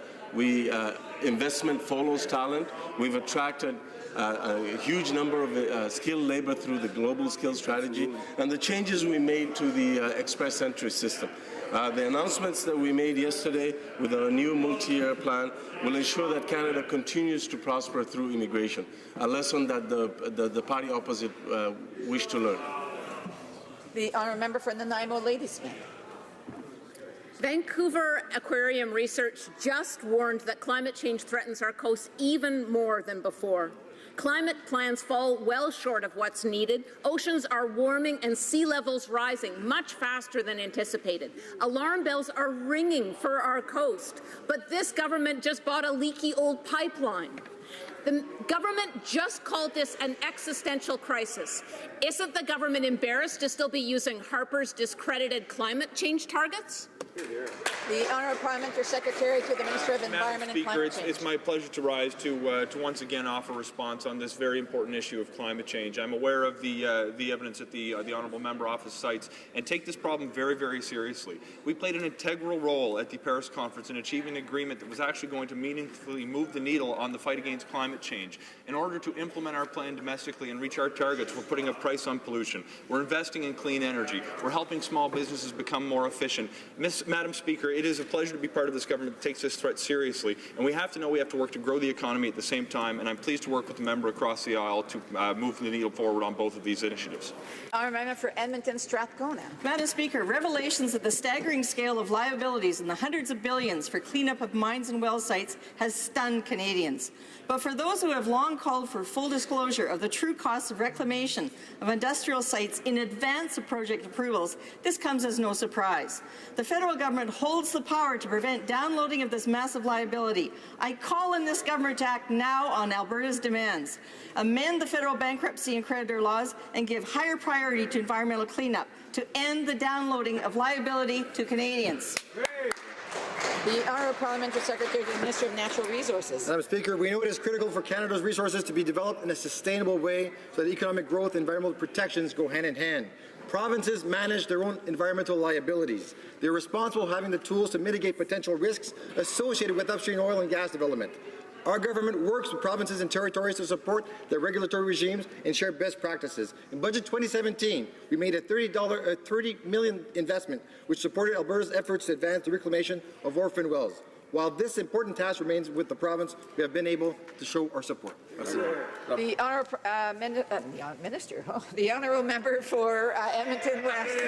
investment follows talent. We've attracted a huge number of skilled labor through the global skills strategy and the changes we made to the express entry system. The announcements that we made yesterday with our new multi-year plan will ensure that Canada continues to prosper through immigration, a lesson that the party opposite wish to learn. The Honourable member for Nanaimo Ladysmith. Vancouver Aquarium Research just warned that climate change threatens our coast even more than before. Climate plans fall well short of what's needed. Oceans are warming and sea levels rising much faster than anticipated. Alarm bells are ringing for our coast, but this government just bought a leaky old pipeline. The government just called this an existential crisis. Isn't the government embarrassed to still be using Harper's discredited climate change targets? The Honourable Parliamentary Secretary to the Minister of Environment and Climate Change. It's my pleasure to rise to once again offer a response on this very important issue of climate change. I'm aware of the evidence that the Honourable Member Office cites and take this problem very, very seriously. We played an integral role at the Paris Conference in achieving an agreement that was actually going to meaningfully move the needle on the fight against climate change. In order to implement our plan domestically and reach our targets, we're putting a price on pollution. We're investing in clean energy. We're helping small businesses become more efficient. Madam Speaker, it is a pleasure to be part of this government that takes this threat seriously, and we have to know we have to work to grow the economy at the same time, and I'm pleased to work with the member across the aisle to move the needle forward on both of these initiatives. Honourable member for Edmonton Strathcona. Madam Speaker, revelations of the staggering scale of liabilities in the hundreds of billions for cleanup of mines and well sites has stunned Canadians. But for those who have long called for full disclosure of the true costs of reclamation of industrial sites in advance of project approvals, this comes as no surprise. The federal government holds the power to prevent downloading of this massive liability. I call on this government to act now on Alberta's demands. Amend the federal bankruptcy and creditor laws and give higher priority to environmental cleanup to end the downloading of liability to Canadians. The Honourable Parliamentary Secretary to the Minister of Natural Resources. Madam Speaker, we know it is critical for Canada's resources to be developed in a sustainable way so that economic growth and environmental protections go hand in hand. Provinces manage their own environmental liabilities. They are responsible for having the tools to mitigate potential risks associated with upstream oil and gas development. Our government works with provinces and territories to support their regulatory regimes and share best practices. In Budget 2017, we made a $30 million investment which supported Alberta's efforts to advance the reclamation of orphan wells. While this important task remains with the province, we have been able to show our support. The Honourable the Honourable Member for Edmonton West.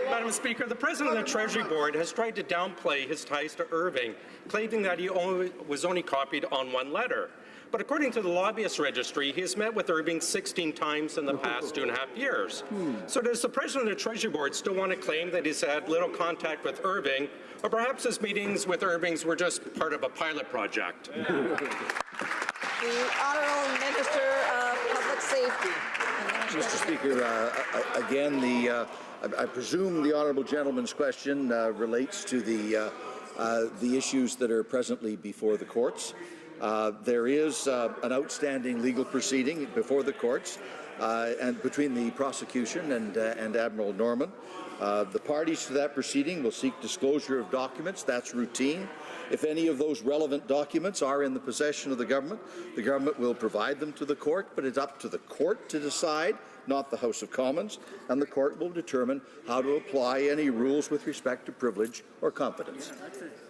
Madam Speaker, the President of the Treasury Board has tried to downplay his ties to Irving, claiming that he was only copied on one letter. But according to the lobbyist registry, he has met with Irving 16 times in the past 2.5 years. So does the President of the Treasury Board still want to claim that he's had little contact with Irving, or perhaps his meetings with Irvings were just part of a pilot project? The Honourable Minister of Public Safety. Mr. Speaker, again, I presume the honourable gentleman's question relates to the issues that are presently before the courts. There is an outstanding legal proceeding before the courts and between the prosecution and Admiral Norman. The parties to that proceeding will seek disclosure of documents. That's routine. If any of those relevant documents are in the possession of the government will provide them to the court, but it's up to the court to decide not the House of Commons, and the court will determine how to apply any rules with respect to privilege or confidence.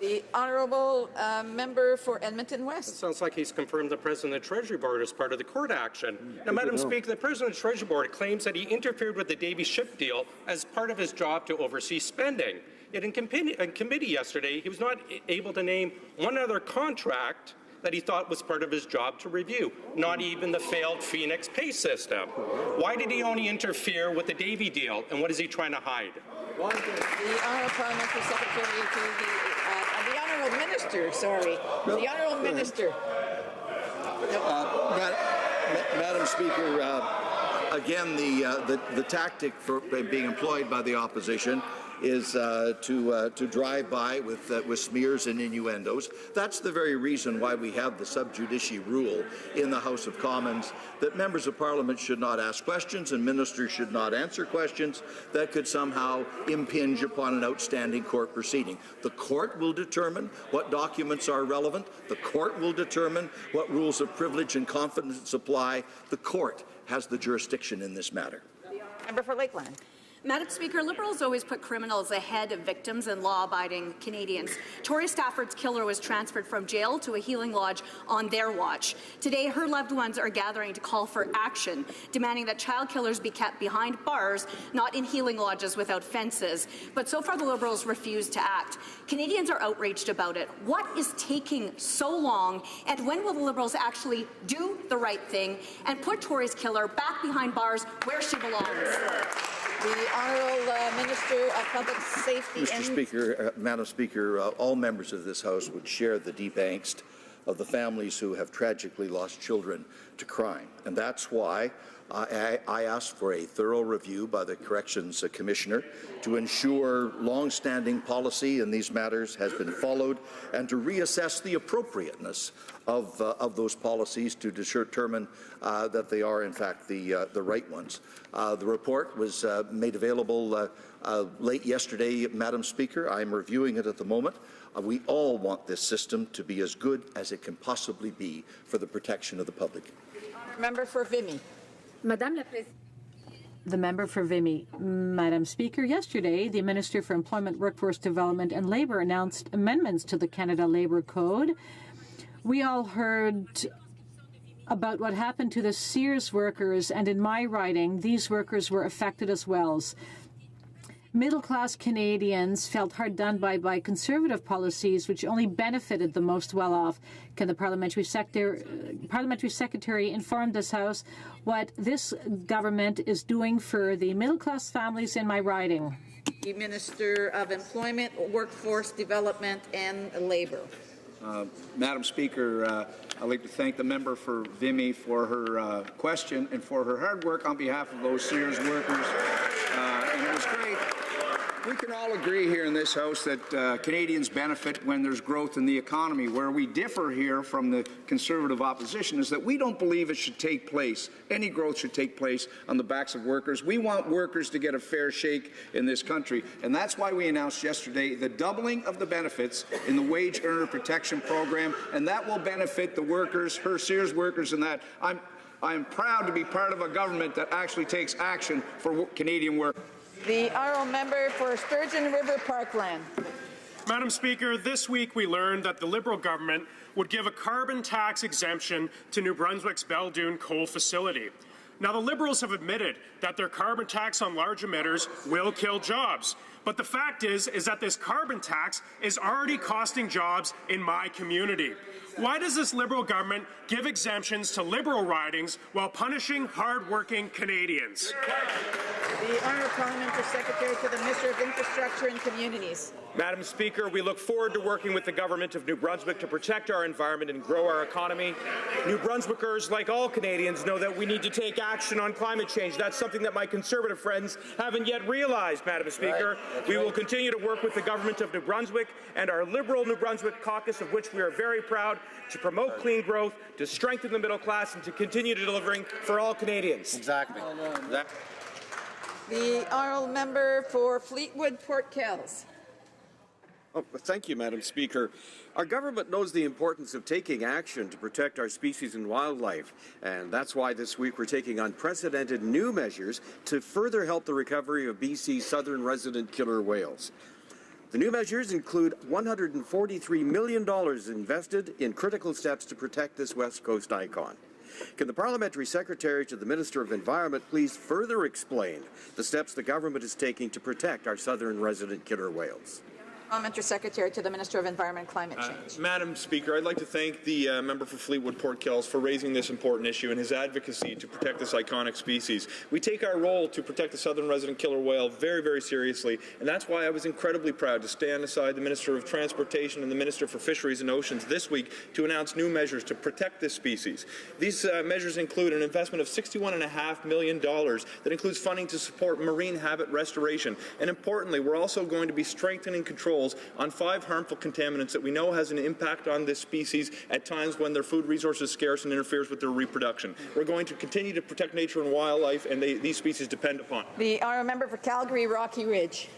The honourable member for Edmonton West. It sounds like he's confirmed the President of the Treasury Board as part of the court action. Now, Madam Speaker, the President of the Treasury Board claims that he interfered with the Davy ship deal as part of his job to oversee spending. Yet in committee yesterday, he was not able to name one other contract that he thought was part of his job to review, not even the failed Phoenix pay system. Why did he only interfere with the Davy deal, and what is he trying to hide? The Honourable Parliamentary Secretary to the Honourable Minister, sorry. The Honourable Minister. Madam Speaker, again, the tactic for being employed by the opposition is to drive by with smears and innuendos. That's the very reason why we have the sub judice rule in the House of Commons, that members of Parliament should not ask questions and ministers should not answer questions that could somehow impinge upon an outstanding court proceeding. The court will determine what documents are relevant. The court will determine what rules of privilege and confidence apply. The court has the jurisdiction in this matter. Member for Lakeland. Madam Speaker, Liberals always put criminals ahead of victims and law-abiding Canadians. Tori Stafford's killer was transferred from jail to a healing lodge on their watch. Today, her loved ones are gathering to call for action, demanding that child killers be kept behind bars, not in healing lodges without fences. But so far, the Liberals refuse to act. Canadians are outraged about it. What is taking so long, and when will the Liberals actually do the right thing and put Tori's killer back behind bars where she belongs? The Honourable Minister of Public Safety. Mr. Speaker, Madam Speaker, all members of this House would share the deep angst of the families who have tragically lost children to crime. And that's why I asked for a thorough review by the Corrections Commissioner to ensure long-standing policy in these matters has been followed and to reassess the appropriateness of those policies to determine that they are, in fact, the right ones. The report was made available late yesterday, Madam Speaker. I'm reviewing it at the moment. We all want this system to be as good as it can possibly be for the protection of the public. Member for Vimy. Madame la Présidente. The member for Vimy. Madam Speaker, yesterday, the Minister for Employment, Workforce Development and Labour announced amendments to the Canada Labour Code. We all heard about what happened to the Sears workers, and in my riding, these workers were affected as well. Middle-class Canadians felt hard done by conservative policies which only benefited the most well-off. Can the parliamentary secretary inform this House what this government is doing for the middle-class families in my riding? The Minister of Employment, Workforce Development and Labour. Madam Speaker, I'd like to thank the member for Vimy for her question and for her hard work on behalf of those Sears workers. And it was great. We can all agree here in this House that Canadians benefit when there's growth in the economy. Where we differ here from the Conservative opposition is that we don't believe it should take place. Any growth should take place on the backs of workers. We want workers to get a fair shake in this country. And that's why we announced yesterday the doubling of the benefits in the Wage Earner Protection Program. And that will benefit the workers, her Sears workers, and that. I'm proud to be part of a government that actually takes action for Canadian workers. The honourable member for Sturgeon River Parkland. Madam Speaker, this week we learned that the Liberal government would give a carbon tax exemption to New Brunswick's Belledune coal facility. Now, the Liberals have admitted that their carbon tax on large emitters will kill jobs. But the fact is that this carbon tax is already costing jobs in my community. Why does this Liberal government give exemptions to Liberal ridings while punishing hard-working Canadians? The Honourable Parliamentary Secretary to the Minister of Infrastructure and Communities. Madam Speaker, we look forward to working with the Government of New Brunswick to protect our environment and grow our economy. New Brunswickers, like all Canadians, know that we need to take action on climate change. That's something that my Conservative friends haven't yet realized, Madam Speaker. We will continue to work with the Government of New Brunswick and our Liberal New Brunswick caucus, of which we are very proud, to promote clean growth, to strengthen the middle class, and to continue delivering for all Canadians. Exactly. The honourable member for Fleetwood Port Kells. Thank you, Madam Speaker. Our government knows the importance of taking action to protect our species and wildlife, and that's why this week we're taking unprecedented new measures to further help the recovery of BC's southern resident killer whales. The new measures include $143 million invested in critical steps to protect this West Coast icon. Can the Parliamentary Secretary to the Minister of Environment please further explain the steps the government is taking to protect our southern resident killer whales? Parliamentary Secretary to the Minister of Environment and Climate Change. Madam Speaker, I'd like to thank the member for Fleetwood Port Kells for raising this important issue and his advocacy to protect this iconic species. We take our role to protect the southern resident killer whale very, very seriously, and that's why I was incredibly proud to stand aside the Minister of Transportation and the Minister for Fisheries and Oceans this week to announce new measures to protect this species. These measures include an investment of $61.5 million that includes funding to support marine habitat restoration, and importantly, we're also going to be strengthening controls on 5 harmful contaminants that we know has an impact on this species at times when their food resource is scarce and interferes with their reproduction. We're going to continue to protect nature and wildlife, and these species depend upon it. The honourable member for Calgary, Rocky Ridge.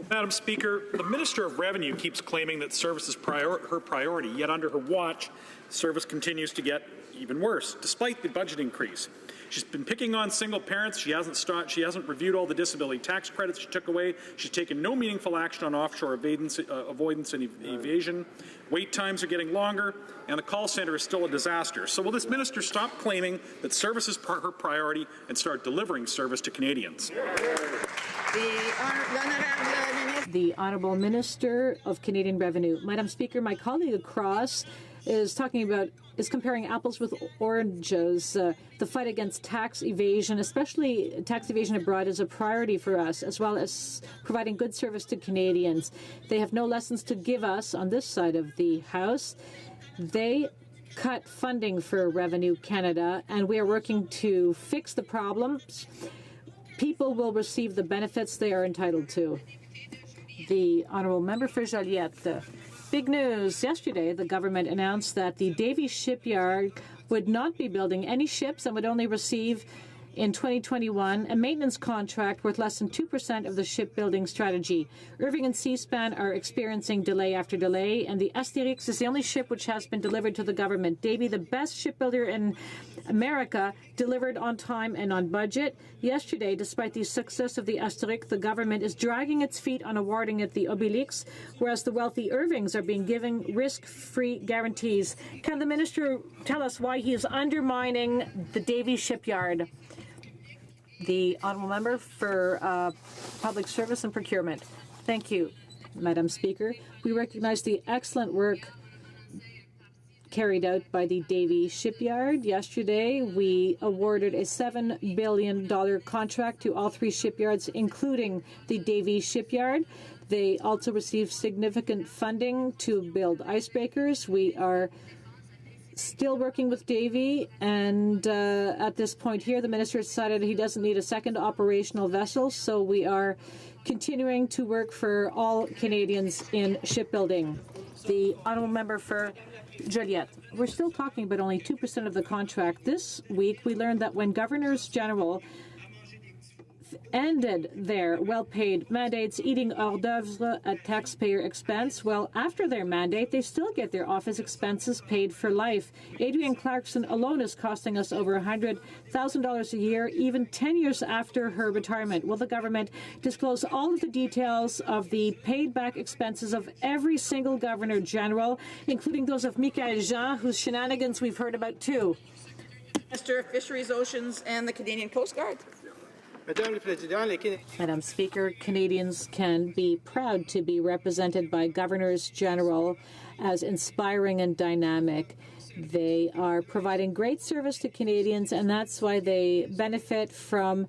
Madam Speaker, the Minister of Revenue keeps claiming that service is her priority, yet under her watch, service continues to get even worse, despite the budget increase. She's been picking on single parents. She hasn't reviewed all the disability tax credits she took away. She's taken no meaningful action on offshore avoidance and evasion. Wait times are getting longer, and the call center is still a disaster. So will this minister stop claiming that service is her priority and start delivering service to Canadians? The Honourable Minister of Canadian Revenue. Madam Speaker, my colleague across is comparing apples with oranges. The fight against tax evasion, especially tax evasion abroad, is a priority for us, as well as providing good service to Canadians. They have no lessons to give us on this side of the House. They cut funding for Revenue Canada, and we are working to fix the problems. People will receive the benefits they are entitled to. The Honourable Member for Joliette. Big news. Yesterday, the government announced that the Davie Shipyard would not be building any ships and would only receive in 2021 a maintenance contract worth less than 2% of the shipbuilding strategy. Irving and Seaspan are experiencing delay after delay, and the Asterix is the only ship which has been delivered to the government. Davie, the best shipbuilder in America, delivered on time and on budget. Yesterday, despite the success of the Asterix, the government is dragging its feet on awarding it the Obelix, whereas the wealthy Irvings are being given risk-free guarantees. Can the minister tell us why he is undermining the Davie Shipyard? The Honourable Member for Public Service and Procurement. Thank you, Madam Speaker. We recognize the excellent work carried out by the Davie Shipyard. Yesterday, we awarded a $7 billion contract to all 3 shipyards, including the Davie Shipyard. They also received significant funding to build icebreakers. We are still working with Davie, and at this point here, the minister decided he doesn't need a second operational vessel, so we are continuing to work for all Canadians in shipbuilding. The Honourable Member for Joliette. We're still talking about only 2% of the contract. This week, we learned that when Governors General ended their well-paid mandates, eating hors d'oeuvre at taxpayer expense, well, after their mandate, they still get their office expenses paid for life. Adrienne Clarkson alone is costing us over $100,000 a year, even 10 years after her retirement. Will the government disclose all of the details of the paid-back expenses of every single Governor General, including those of Michael Jean, whose shenanigans we've heard about too? Minister of Fisheries, Oceans and the Canadian Coast Guard. Madam Speaker, Canadians can be proud to be represented by Governors General as inspiring and dynamic. They are providing great service to Canadians, and that's why they benefit from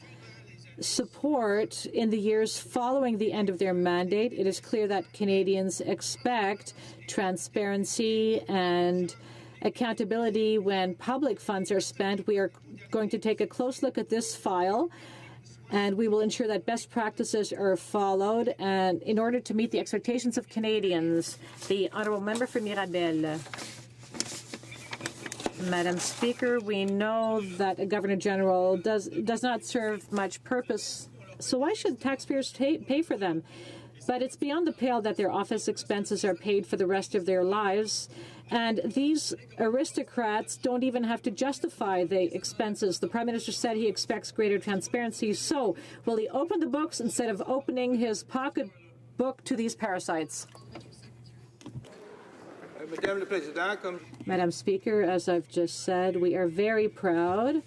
support in the years following the end of their mandate. It is clear that Canadians expect transparency and accountability when public funds are spent. We are going to take a close look at this file, and we will ensure that best practices are followed, and in order to meet the expectations of Canadians. The Honourable Member for Mirabel. Madam Speaker, we know that a Governor General does not serve much purpose, so why should taxpayers pay for them? but it's beyond the pale that their office expenses are paid for the rest of their lives. And these aristocrats don't even have to justify the expenses. The Prime Minister said he expects greater transparency. So will he open the books instead of opening his pocketbook to these parasites? Madam Speaker, as I've just said, we are very proud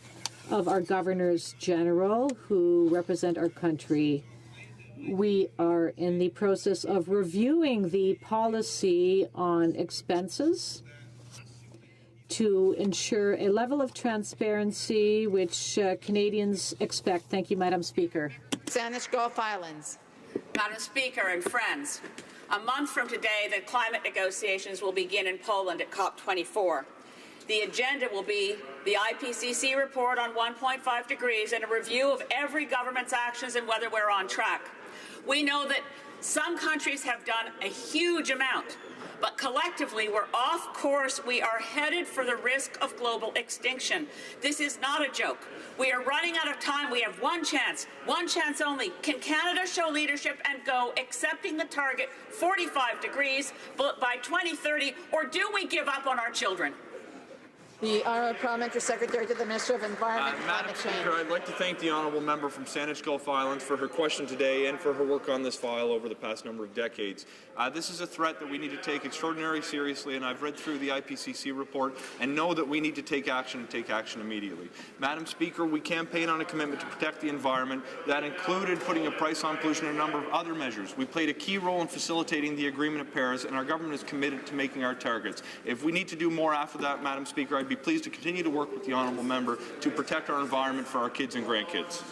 of our Governors General who represent our country. We are in the process of reviewing the policy on expenses to ensure a level of transparency which Canadians expect. Thank you, Madam Speaker. Saanich Gulf Islands. Madam Speaker and friends, a month from today, the climate negotiations will begin in Poland at COP24. The agenda will be the IPCC report on 1.5 degrees and a review of every government's actions and whether we're on track. We know that some countries have done a huge amount, but collectively we're off course. We are headed for the risk of global extinction. This is not a joke. We are running out of time. We have one chance only. Can Canada show leadership and go accepting the target 45 degrees by 2030, or do we give up on our children? The Honourable Parliamentary Secretary to the Minister of Environment and Madam Climate Change. Speaker, I'd like to thank the honourable member from Saanich Gulf Islands for her question today and for her work on this file over the past number of decades. This is a threat that we need to take extraordinarily seriously, and I've read through the IPCC report and know that we need to take action and take action immediately. Madam Speaker, we campaigned on a commitment to protect the environment that included putting a price on pollution and a number of other measures. We played a key role in facilitating the Agreement of Paris, and our government is committed to making our targets. If we need to do more after that, Madam Speaker, I'd be pleased to continue to work with the honourable member to protect our environment for our kids and grandkids.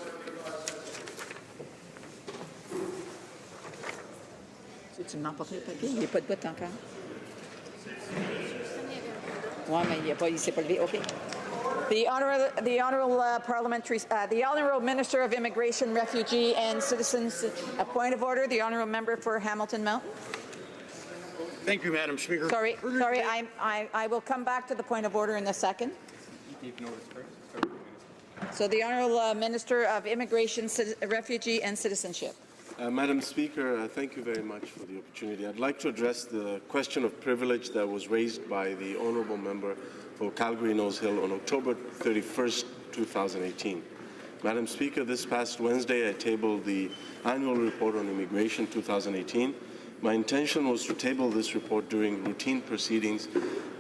Tu m'as emporté le papier? Il n'y a pas de bout encore. Oui, mais il ne s'est pas levé. OK. The Honourable Minister of Immigration, Refugee and Citizens, a point of order. The Honourable Member for Hamilton Mountain. Thank you, Madam Speaker. Sorry, I will come back to the point of order in a second. So the Honourable Minister of Immigration, Refugee and Citizenship. Madam Speaker, thank you very much for the opportunity. I'd like to address the question of privilege that was raised by the Honourable Member for Calgary Nose Hill on October 31st, 2018. Madam Speaker, this past Wednesday I tabled the Annual Report on Immigration 2018. My intention was to table this report during routine proceedings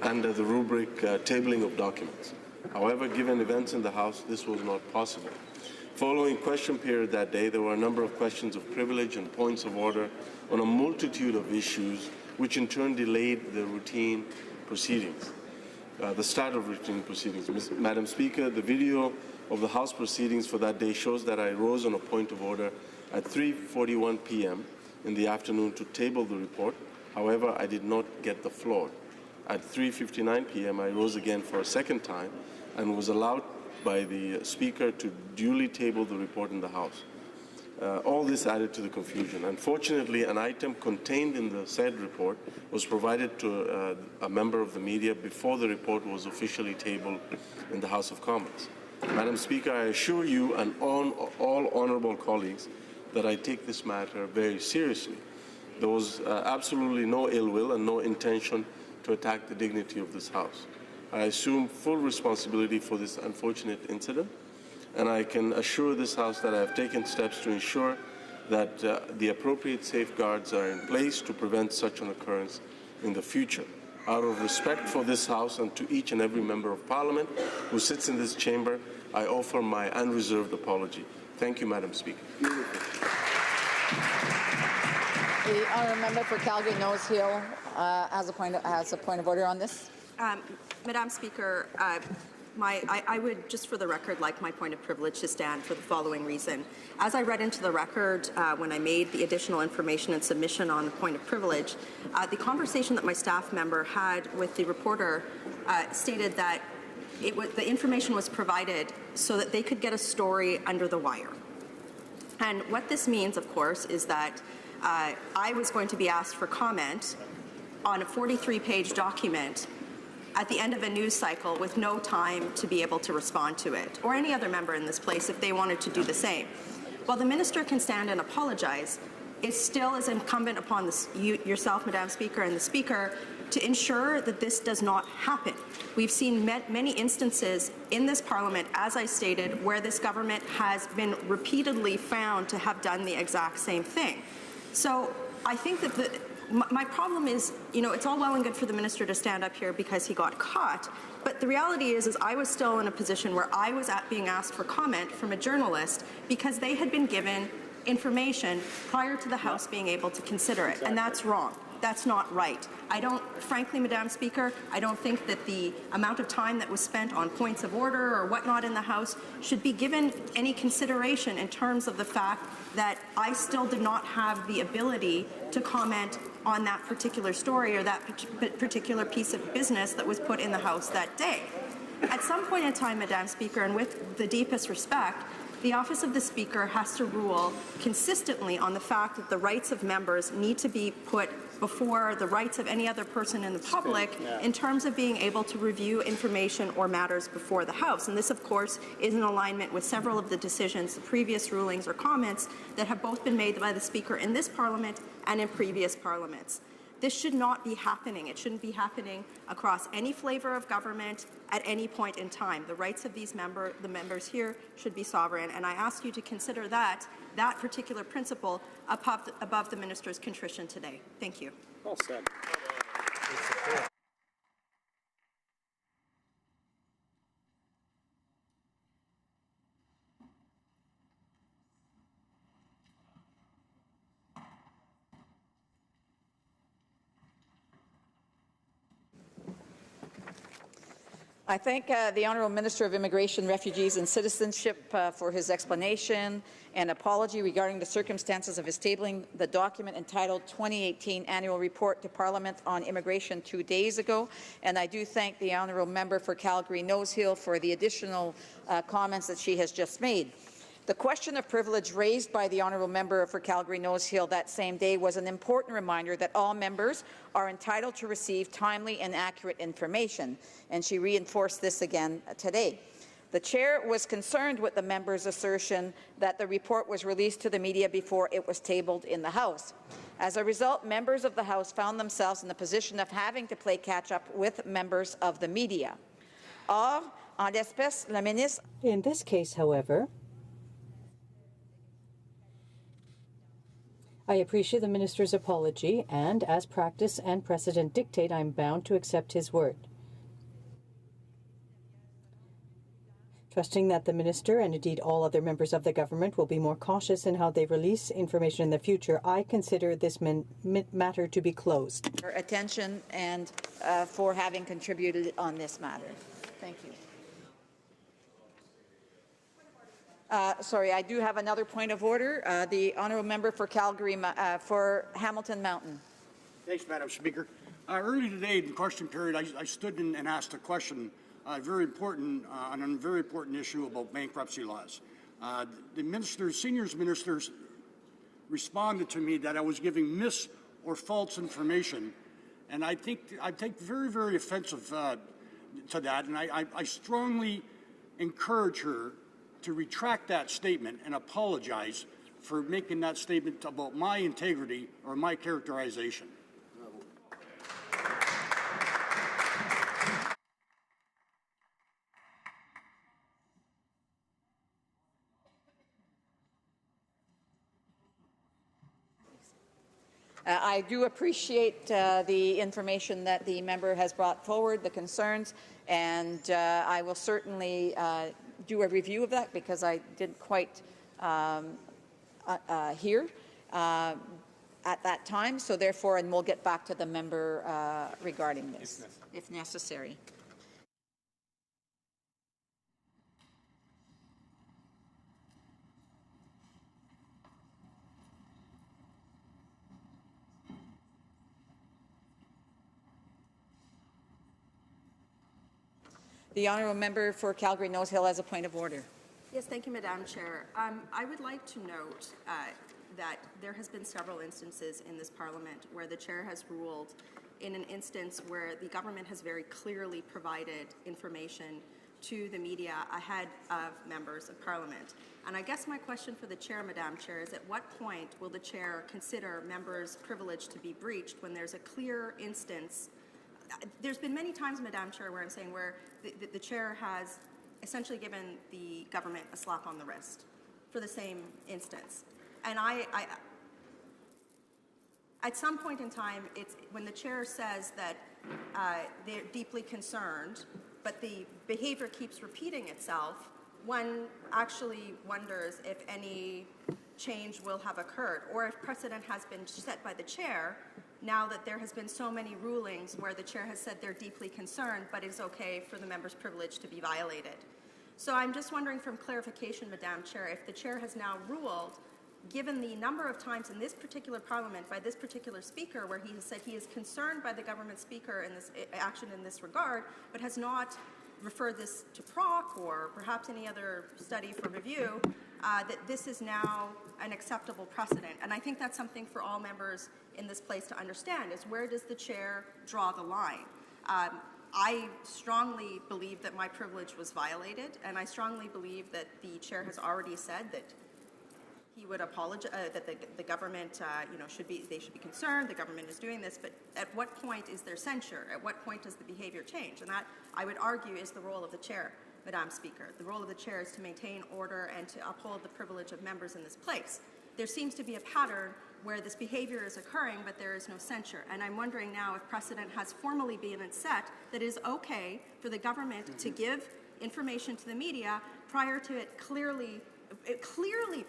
under the rubric tabling of documents. However, given events in the House, this was not possible. Following question period that day, there were a number of questions of privilege and points of order on a multitude of issues, which in turn delayed the routine proceedings, the start of routine proceedings. Madam Speaker, the video of the House proceedings for that day shows that I rose on a point of order at 3:41 p.m. in the afternoon to table the report. However, I did not get the floor. At 3:59 p.m., I rose again for a second time and was allowed by the Speaker to duly table the report in the House. All this added to the confusion. Unfortunately, an item contained in the said report was provided to a member of the media before the report was officially tabled in the House of Commons. Madam Speaker, I assure you and all honourable colleagues that I take this matter very seriously. There was absolutely no ill will and no intention to attack the dignity of this House. I assume full responsibility for this unfortunate incident, and I can assure this House that I have taken steps to ensure that the appropriate safeguards are in place to prevent such an occurrence in the future. Out of respect for this House and to each and every member of Parliament who sits in this chamber, I offer my unreserved apology. Thank you, Madam Speaker. The Honourable Member for Calgary Nose Hill has a point of order on this. Madam Speaker, I would, just for the record, like my point of privilege to stand for the following reason. As I read into the record when I made the additional information and submission on the point of privilege, the conversation that my staff member had with the reporter stated that the information was provided so that they could get a story under the wire. And what this means, of course, is that I was going to be asked for comment on a 43-page document at the end of a news cycle with no time to be able to respond to it, or any other member in this place if they wanted to do the same. While the minister can stand and apologize, it still is incumbent upon yourself, Madam Speaker, and the Speaker to ensure that this does not happen. We've seen many instances in this Parliament, as I stated, where this government has been repeatedly found to have done the exact same thing. So I think that my problem is, it's all well and good for the minister to stand up here because he got caught, but the reality is I was still in a position where I was being asked for comment from a journalist because they had been given information prior to the House being able to consider it, and that's wrong. That's not right. Frankly, Madam Speaker, I don't think that the amount of time that was spent on points of order or whatnot in the House should be given any consideration in terms of the fact that I still did not have the ability to comment on that particular story or that particular piece of business that was put in the House that day. At some point in time, Madam Speaker, and with the deepest respect, the Office of the Speaker has to rule consistently on the fact that the rights of members need to be put before the rights of any other person in the public in terms of being able to review information or matters before the House. And this, of course, is in alignment with several of the decisions, the previous rulings or comments that have both been made by the Speaker in this Parliament and in previous Parliaments. This should not be happening. It shouldn't be happening across any flavor of government at any point in time. The rights of the members here should be sovereign, and I ask you to consider that particular principle above the minister's contrition today. Thank you. Well said. I thank the Honourable Minister of Immigration, Refugees and Citizenship for his explanation and apology regarding the circumstances of his tabling the document entitled 2018 Annual Report to Parliament on Immigration 2 days ago. And I do thank the Honourable Member for Calgary-Nose Hill for the additional comments that she has just made. The question of privilege raised by the Honourable Member for Calgary-Nose Hill that same day was an important reminder that all members are entitled to receive timely and accurate information, and she reinforced this again today. The Chair was concerned with the member's assertion that the report was released to the media before it was tabled in the House. As a result, members of the House found themselves in the position of having to play catch-up with members of the media. Or, en l'espèce, la ministre... In this case, however, I appreciate the minister's apology, and as practice and precedent dictate, I'm bound to accept his word. Trusting that the minister and indeed all other members of the government will be more cautious in how they release information in the future, I consider this matter to be closed. For attention and for having contributed on this matter. Thank you. Sorry, I do have another point of order. The Honourable Member for Calgary, for Hamilton Mountain. Thanks, Madam Speaker. Earlier today in the question period, I stood and asked a question on a very important issue about bankruptcy laws. The senior ministers responded to me that I was giving mis or false information, and I take very, very offensive to that, and I strongly encourage her to retract that statement and apologize for making that statement about my integrity or my characterization. I do appreciate the information that the member has brought forward, the concerns, and I will certainly do a review of that because I didn't quite hear at that time. So therefore, and we'll get back to the member regarding this, if necessary. The Honourable Member for Calgary-Nose Hill has a point of order. Yes, thank you, Madam Chair. I would like to note that there has been several instances in this Parliament where the Chair has ruled in an instance where the government has very clearly provided information to the media ahead of members of Parliament. And I guess my question for the Chair, Madam Chair, is at what point will the Chair consider members' privilege to be breached when there's a clear instance? There's been many times, Madam Chair, where I'm saying where the Chair has essentially given the government a slap on the wrist for the same instance. And at some point in time, it's when the Chair says that they're deeply concerned, but the behavior keeps repeating itself, one actually wonders if any change will have occurred, or if precedent has been set by the Chair now that there has been so many rulings where the Chair has said they're deeply concerned, but it's okay for the member's privilege to be violated. So I'm just wondering from clarification, Madam Chair, if the Chair has now ruled, given the number of times in this particular Parliament by this particular Speaker where he has said he is concerned by the government Speaker in this action in this regard, but has not referred this to PROC or perhaps any other study for review, that this is now an acceptable precedent. And I think that's something for all members in this place to understand, is where does the Chair draw the line? I strongly believe that my privilege was violated, and I strongly believe that the Chair has already said that he would apologize, that the government, should be concerned. The government is doing this, but at what point is there censure? At what point does the behavior change? And that, I would argue, is the role of the Chair, Madam Speaker. The role of the Chair is to maintain order and to uphold the privilege of members in this place. There seems to be a pattern where this behavior is occurring, but there is no censure. And I'm wondering now if precedent has formally been set that it is okay for the government to give information to the media prior to it clearly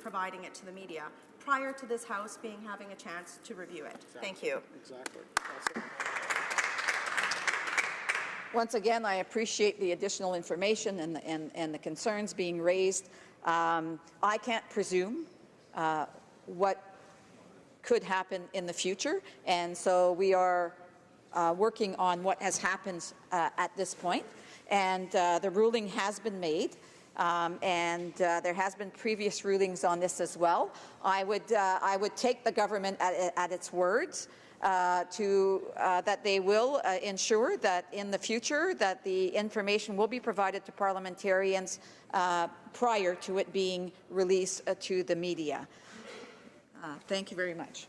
providing it to the media prior to this House having a chance to review it. Exactly. Thank you. Exactly. Once again, I appreciate the additional information and the concerns being raised. I can't presume what could happen in the future, and so we are working on what has happened at this point, and the ruling has been made. And there has been previous rulings on this as well. I would take the government at its words that they will ensure that in the future that the information will be provided to parliamentarians prior to it being released to the media. Thank you very much.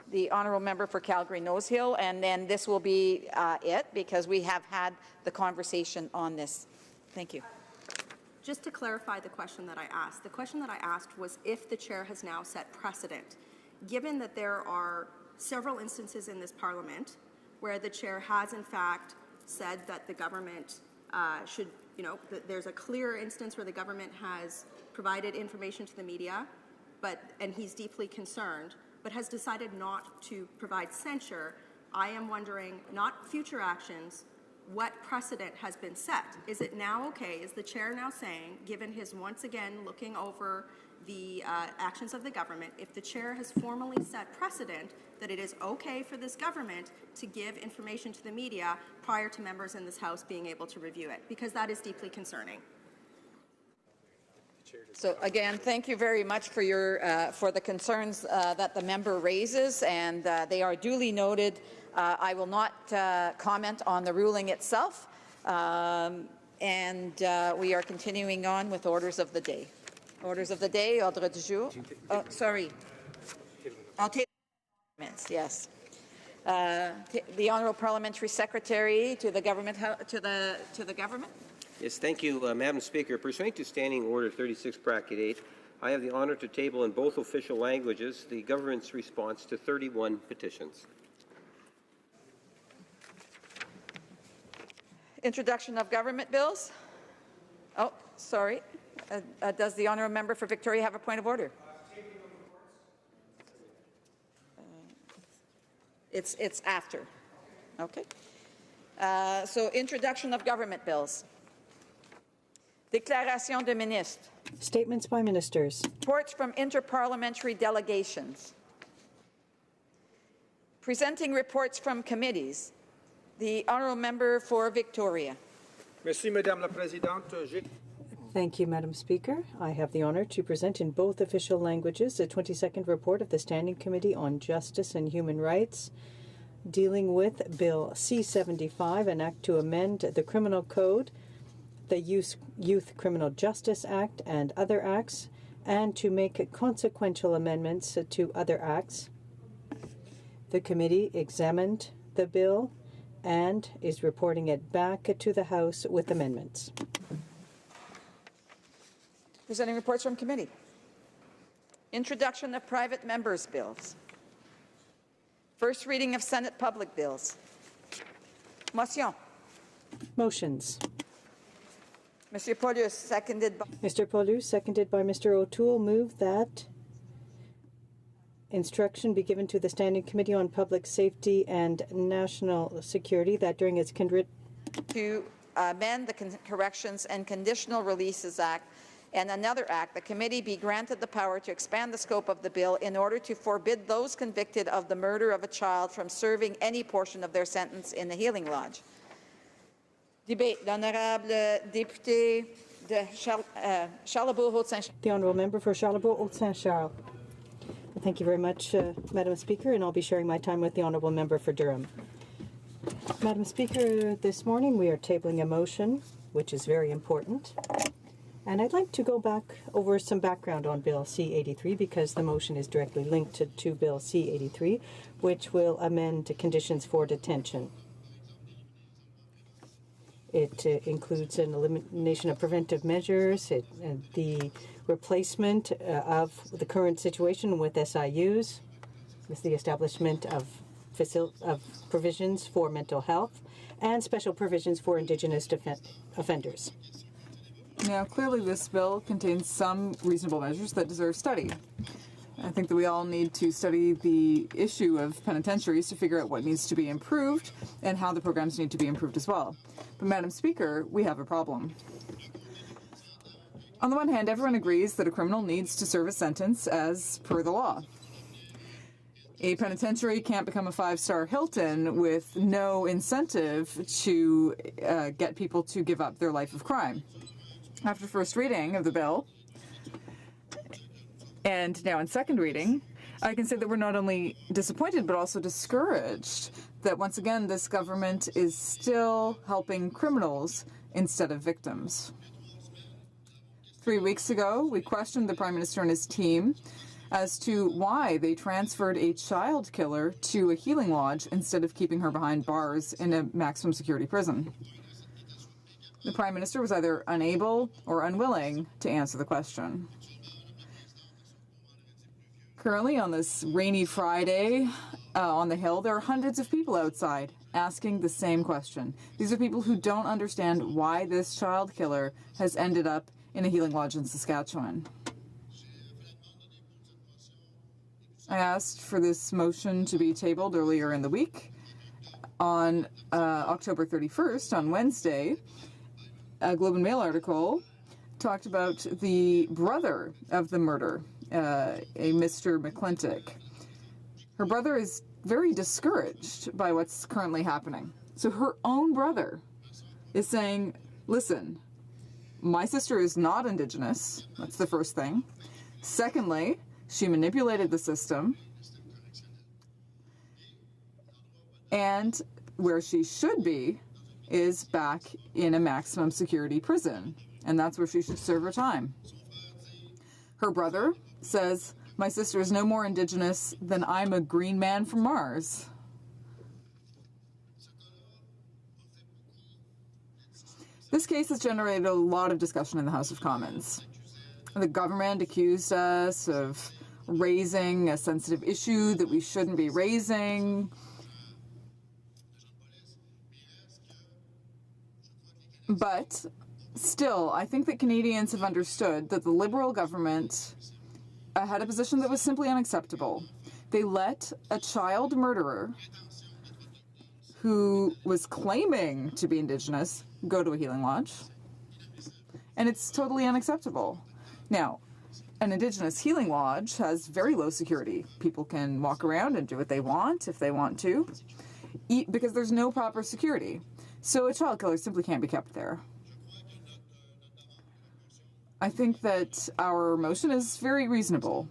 The honourable member for Calgary-Nose Hill, and then this will be it, because we have had the conversation on this. Thank you. Just to clarify the question that I asked, was if the Chair has now set precedent, given that there are several instances in this Parliament where the Chair has in fact said that the government should, there's a clear instance where the government has provided information to the media, and he's deeply concerned, but has decided not to provide censure. I am wondering, not future actions, what precedent has been set? Is it now okay, is the Chair now saying, given his once again looking over the actions of the government, if the Chair has formally set precedent that it is okay for this government to give information to the media prior to members in this House being able to review it? Because that is deeply concerning. So again, thank you very much for for the concerns that the member raises, and they are duly noted. I will not comment on the ruling itself, and we are continuing on with orders of the day. Orders of the day, ordre du jour. Oh, sorry. I'll take comments. Yes. The Honourable Parliamentary Secretary to the government. Yes, thank you, Madam Speaker. Pursuant to Standing Order 36, Bracket 8, I have the honour to table in both official languages the government's response to 31 petitions. Introduction of government bills. Oh, sorry. Does the honourable member for Victoria have a point of order? It's after. Okay. So introduction of government bills. Déclaration de ministre. Statements by ministers. Reports from interparliamentary delegations. Presenting reports from committees. The honourable member for Victoria. Merci, Madame la Présidente. Thank you, Madam Speaker. I have the honour to present in both official languages the 22nd report of the Standing Committee on Justice and Human Rights. dealing with Bill C-75, an act to amend the Criminal Code, the Youth Criminal Justice Act, and other acts, and to make consequential amendments to other acts. The committee examined the bill and is reporting it back to the House with amendments. Presenting reports from committee. Introduction of private members' bills. First reading of Senate public bills. Motion. Motions. Monsieur Paulus, seconded by... Mr. Paulus, seconded by Mr. O'Toole, move that instruction be given to the Standing Committee on Public Safety and National Security that during its to amend the Corrections and Conditional Releases Act and another act, the committee be granted the power to expand the scope of the bill in order to forbid those convicted of the murder of a child from serving any portion of their sentence in the Healing Lodge. Debate. L'honorable député de Charlebourg-Haute-Saint-Charles. The honourable member for Charlebourg-Haute-Saint-Charles. Thank you very much, Madam Speaker, and I'll be sharing my time with the honourable member for Durham. Madam Speaker, this morning we are tabling a motion, which is very important. And I'd like to go back over some background on Bill C-83 because the motion is directly linked to Bill C-83, which will amend conditions for detention. It includes an elimination of preventive measures, the replacement of the current situation with SIUs, with the establishment of provisions for mental health, and special provisions for Indigenous offenders. Now, clearly this bill contains some reasonable measures that deserve study. I think that we all need to study the issue of penitentiaries to figure out what needs to be improved and how the programs need to be improved as well. But, Madam Speaker, we have a problem. On the one hand, everyone agrees that a criminal needs to serve a sentence as per the law. A penitentiary can't become a five-star Hilton with no incentive to get people to give up their life of crime. After first reading of the bill, and now in second reading, I can say that we're not only disappointed but also discouraged that once again this government is still helping criminals instead of victims. 3 weeks ago, we questioned the Prime Minister and his team as to why they transferred a child killer to a healing lodge instead of keeping her behind bars in a maximum security prison. The Prime Minister was either unable or unwilling to answer the question. Currently, on this rainy Friday on the Hill, there are hundreds of people outside asking the same question. These are people who don't understand why this child killer has ended up in a healing lodge in Saskatchewan. I asked for this motion to be tabled earlier in the week. On October 31st, on Wednesday, a Globe and Mail article talked about the brother of the murder, a Mr. McClintock. Her brother is very discouraged by what's currently happening. So her own brother is saying, listen, my sister is not Indigenous. That's the first thing. Secondly, she manipulated the system. And where she should be is back in a maximum security prison. And that's where she should serve her time. Her brother says, my sister is no more Indigenous than I'm a green man from Mars. This case has generated a lot of discussion in the House of Commons. The government accused us of raising a sensitive issue that we shouldn't be raising. But still, I think that Canadians have understood that the Liberal government had a position that was simply unacceptable. They let a child murderer who was claiming to be Indigenous go to a healing lodge. And it's totally unacceptable. Now, an Indigenous healing lodge has very low security. People can walk around and do what they want if they want to, because there's no proper security. So a child killer simply can't be kept there. I think that our motion is very reasonable.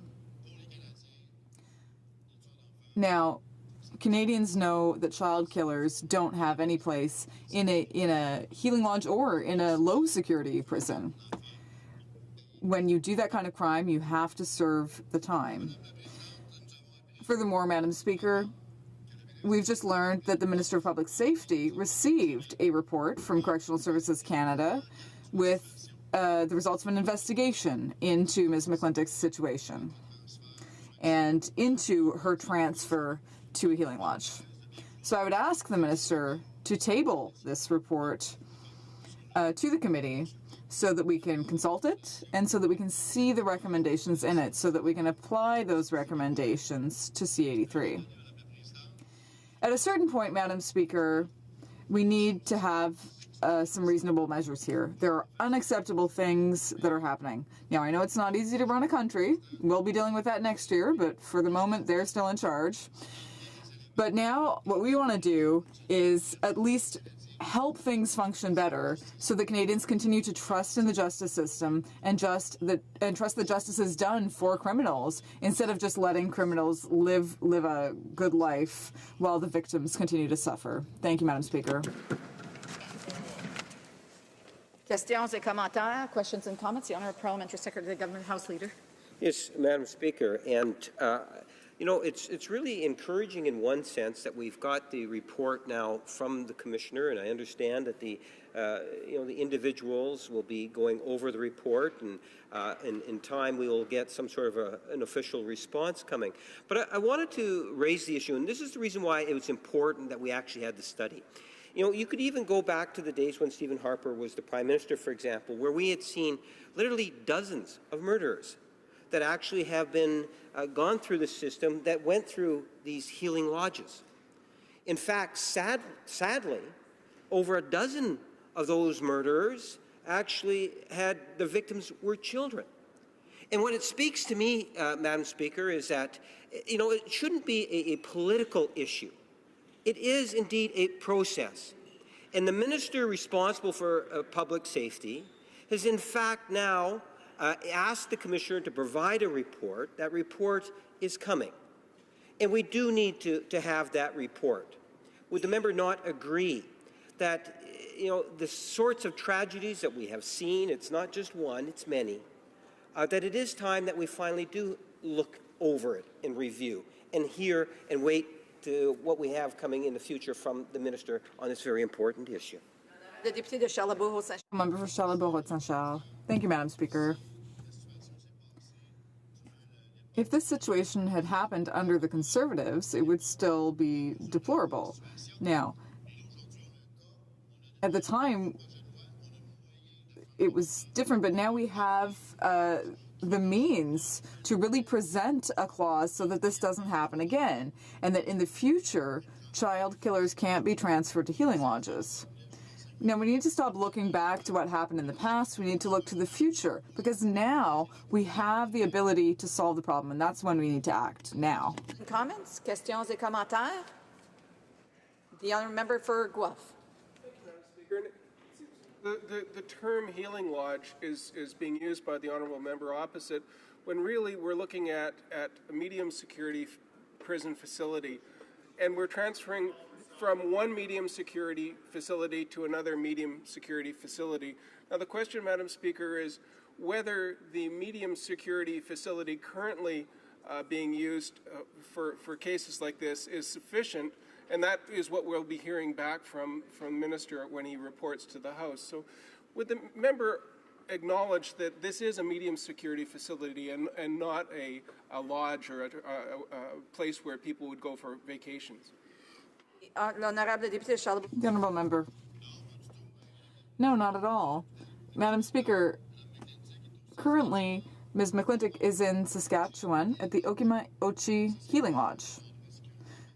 Now, Canadians know that child killers don't have any place in a healing lodge or in a low-security prison. When you do that kind of crime, you have to serve the time. Furthermore, Madam Speaker, we've just learned that the Minister of Public Safety received a report from Correctional Services Canada with the results of an investigation into Ms. McClintock's situation and into her transfer to a healing lodge. So I would ask the Minister to table this report to the committee so that we can consult it and so that we can see the recommendations in it so that we can apply those recommendations to C-83. At a certain point, Madam Speaker, we need to have some reasonable measures here. There are unacceptable things that are happening. Now, I know it's not easy to run a country. We'll be dealing with that next year, but for the moment, they're still in charge. But now, what we want to do is at least help things function better so that Canadians continue to trust in the justice system and trust that justice is done for criminals instead of just letting criminals live a good life while the victims continue to suffer. Thank you, Madam Speaker. Questions et commentaires, questions and comments. The Honourable Parliamentary Secretary of the Government House Leader. Yes, Madam Speaker, and you know, it's really encouraging in one sense that we've got the report now from the Commissioner, and I understand that the individuals will be going over the report, and in time we will get some sort of an official response coming. But I wanted to raise the issue, and this is the reason why it was important that we actually had the study. You know, you could even go back to the days when Stephen Harper was the Prime Minister, for example, where we had seen literally dozens of murderers that actually have been gone through the system that went through these healing lodges. In fact, sadly, over a dozen of those murderers actually had the victims were children. And what it speaks to me, Madam Speaker, is that, you know, it shouldn't be a political issue. It is indeed a process. And the minister responsible for public safety has in fact now asked the Commissioner to provide a report. That report is coming. And we do need to have that report. Would the member not agree that, you know, the sorts of tragedies that we have seen, it's not just one, it's many, that it is time that we finally do look over it and review and hear and wait to what we have coming in the future from the Minister on this very important issue. The Deputy de Charlebourg. Member for Charlebourg-Saint-Charles. Thank you, Madam Speaker. If this situation had happened under the Conservatives, it would still be deplorable. Now, at the time, it was different, but now we have the means to really present a clause so that this doesn't happen again, and that in the future, child killers can't be transferred to healing lodges. Now, we need to stop looking back to what happened in the past. We need to look to the future, because now we have the ability to solve the problem, and that's when we need to act, now. Comments, questions et commentaires? The Honourable Member for Guelph. The term healing lodge is being used by the Honourable Member opposite, when really we're looking at a medium security prison facility, and we're transferring from one medium security facility to another medium security facility. Now the question, Madam Speaker, is whether the medium security facility currently being used for cases like this is sufficient, and that is what we'll be hearing back from the Minister when he reports to the House. So would the member acknowledge that this is a medium security facility and not a lodge or a place where people would go for vacations? The Honourable Member. No, not at all. Madam Speaker, currently, Ms. McClintock is in Saskatchewan at the HoC Healing Lodge.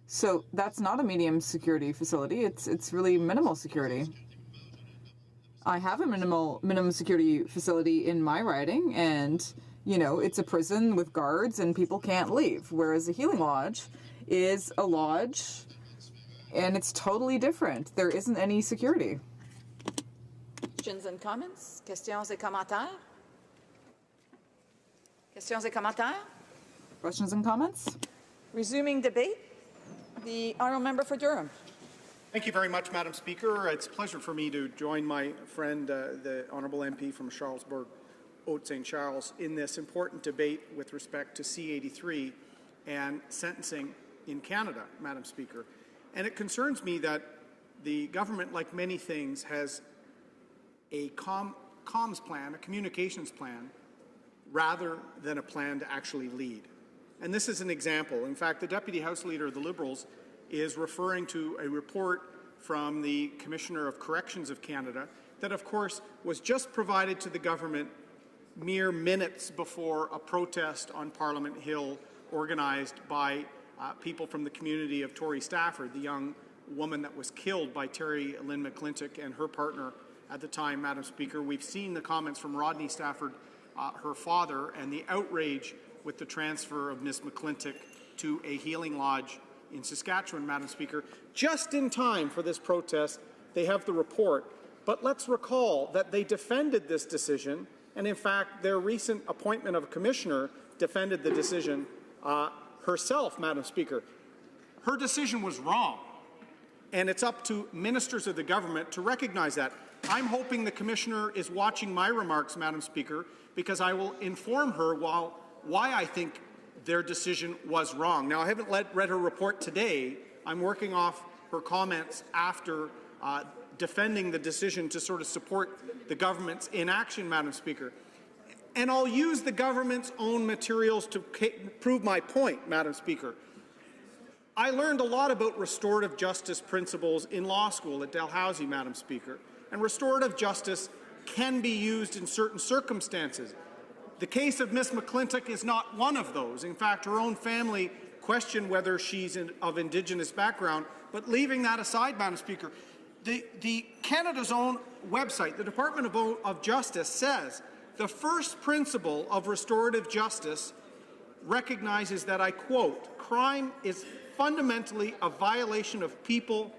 So that's not a medium security facility. It's really minimal security. I have a minimum security facility in my riding, and, you know, it's a prison with guards and people can't leave, whereas a healing lodge is a lodge and it's totally different. There isn't any security. Questions and comments? Questions et commentaires? Questions et commentaires? Questions and comments? Resuming debate. The honourable member for Durham. Thank you very much, Madam Speaker. It's a pleasure for me to join my friend, the Honourable MP from Charlesbourg, Haute-St. Charles, in this important debate with respect to C-83 and sentencing in Canada, Madam Speaker. And it concerns me that the government, like many things, has a comms plan, a communications plan, rather than a plan to actually lead. And this is an example. In fact, the Deputy House Leader of the Liberals is referring to a report from the Commissioner of Corrections of Canada that, of course, was just provided to the government mere minutes before a protest on Parliament Hill organized by people from the community of Tory Stafford, the young woman that was killed by Terry Lynn McClintock and her partner at the time, Madam Speaker. We've seen the comments from Rodney Stafford, her father, and the outrage with the transfer of Ms. McClintock to a healing lodge in Saskatchewan, Madam Speaker. Just in time for this protest, they have the report. But let's recall that they defended this decision, and in fact, their recent appointment of a commissioner defended the decision herself, Madam Speaker. Her decision was wrong, and it's up to ministers of the government to recognize that. I'm hoping the commissioner is watching my remarks, Madam Speaker, because I will inform her why I think their decision was wrong. Now, I haven't read her report today. I'm working off her comments after defending the decision to sort of support the government's inaction, Madam Speaker. And I'll use the government's own materials to prove my point, Madam Speaker. I learned a lot about restorative justice principles in law school at Dalhousie, Madam Speaker. And restorative justice can be used in certain circumstances. The case of Ms. McClintock is not one of those. In fact, her own family questioned whether she's of Indigenous background. But leaving that aside, Madam Speaker, the Canada's own website, the Department of Justice, says the first principle of restorative justice recognizes that, I quote, crime is fundamentally a violation of people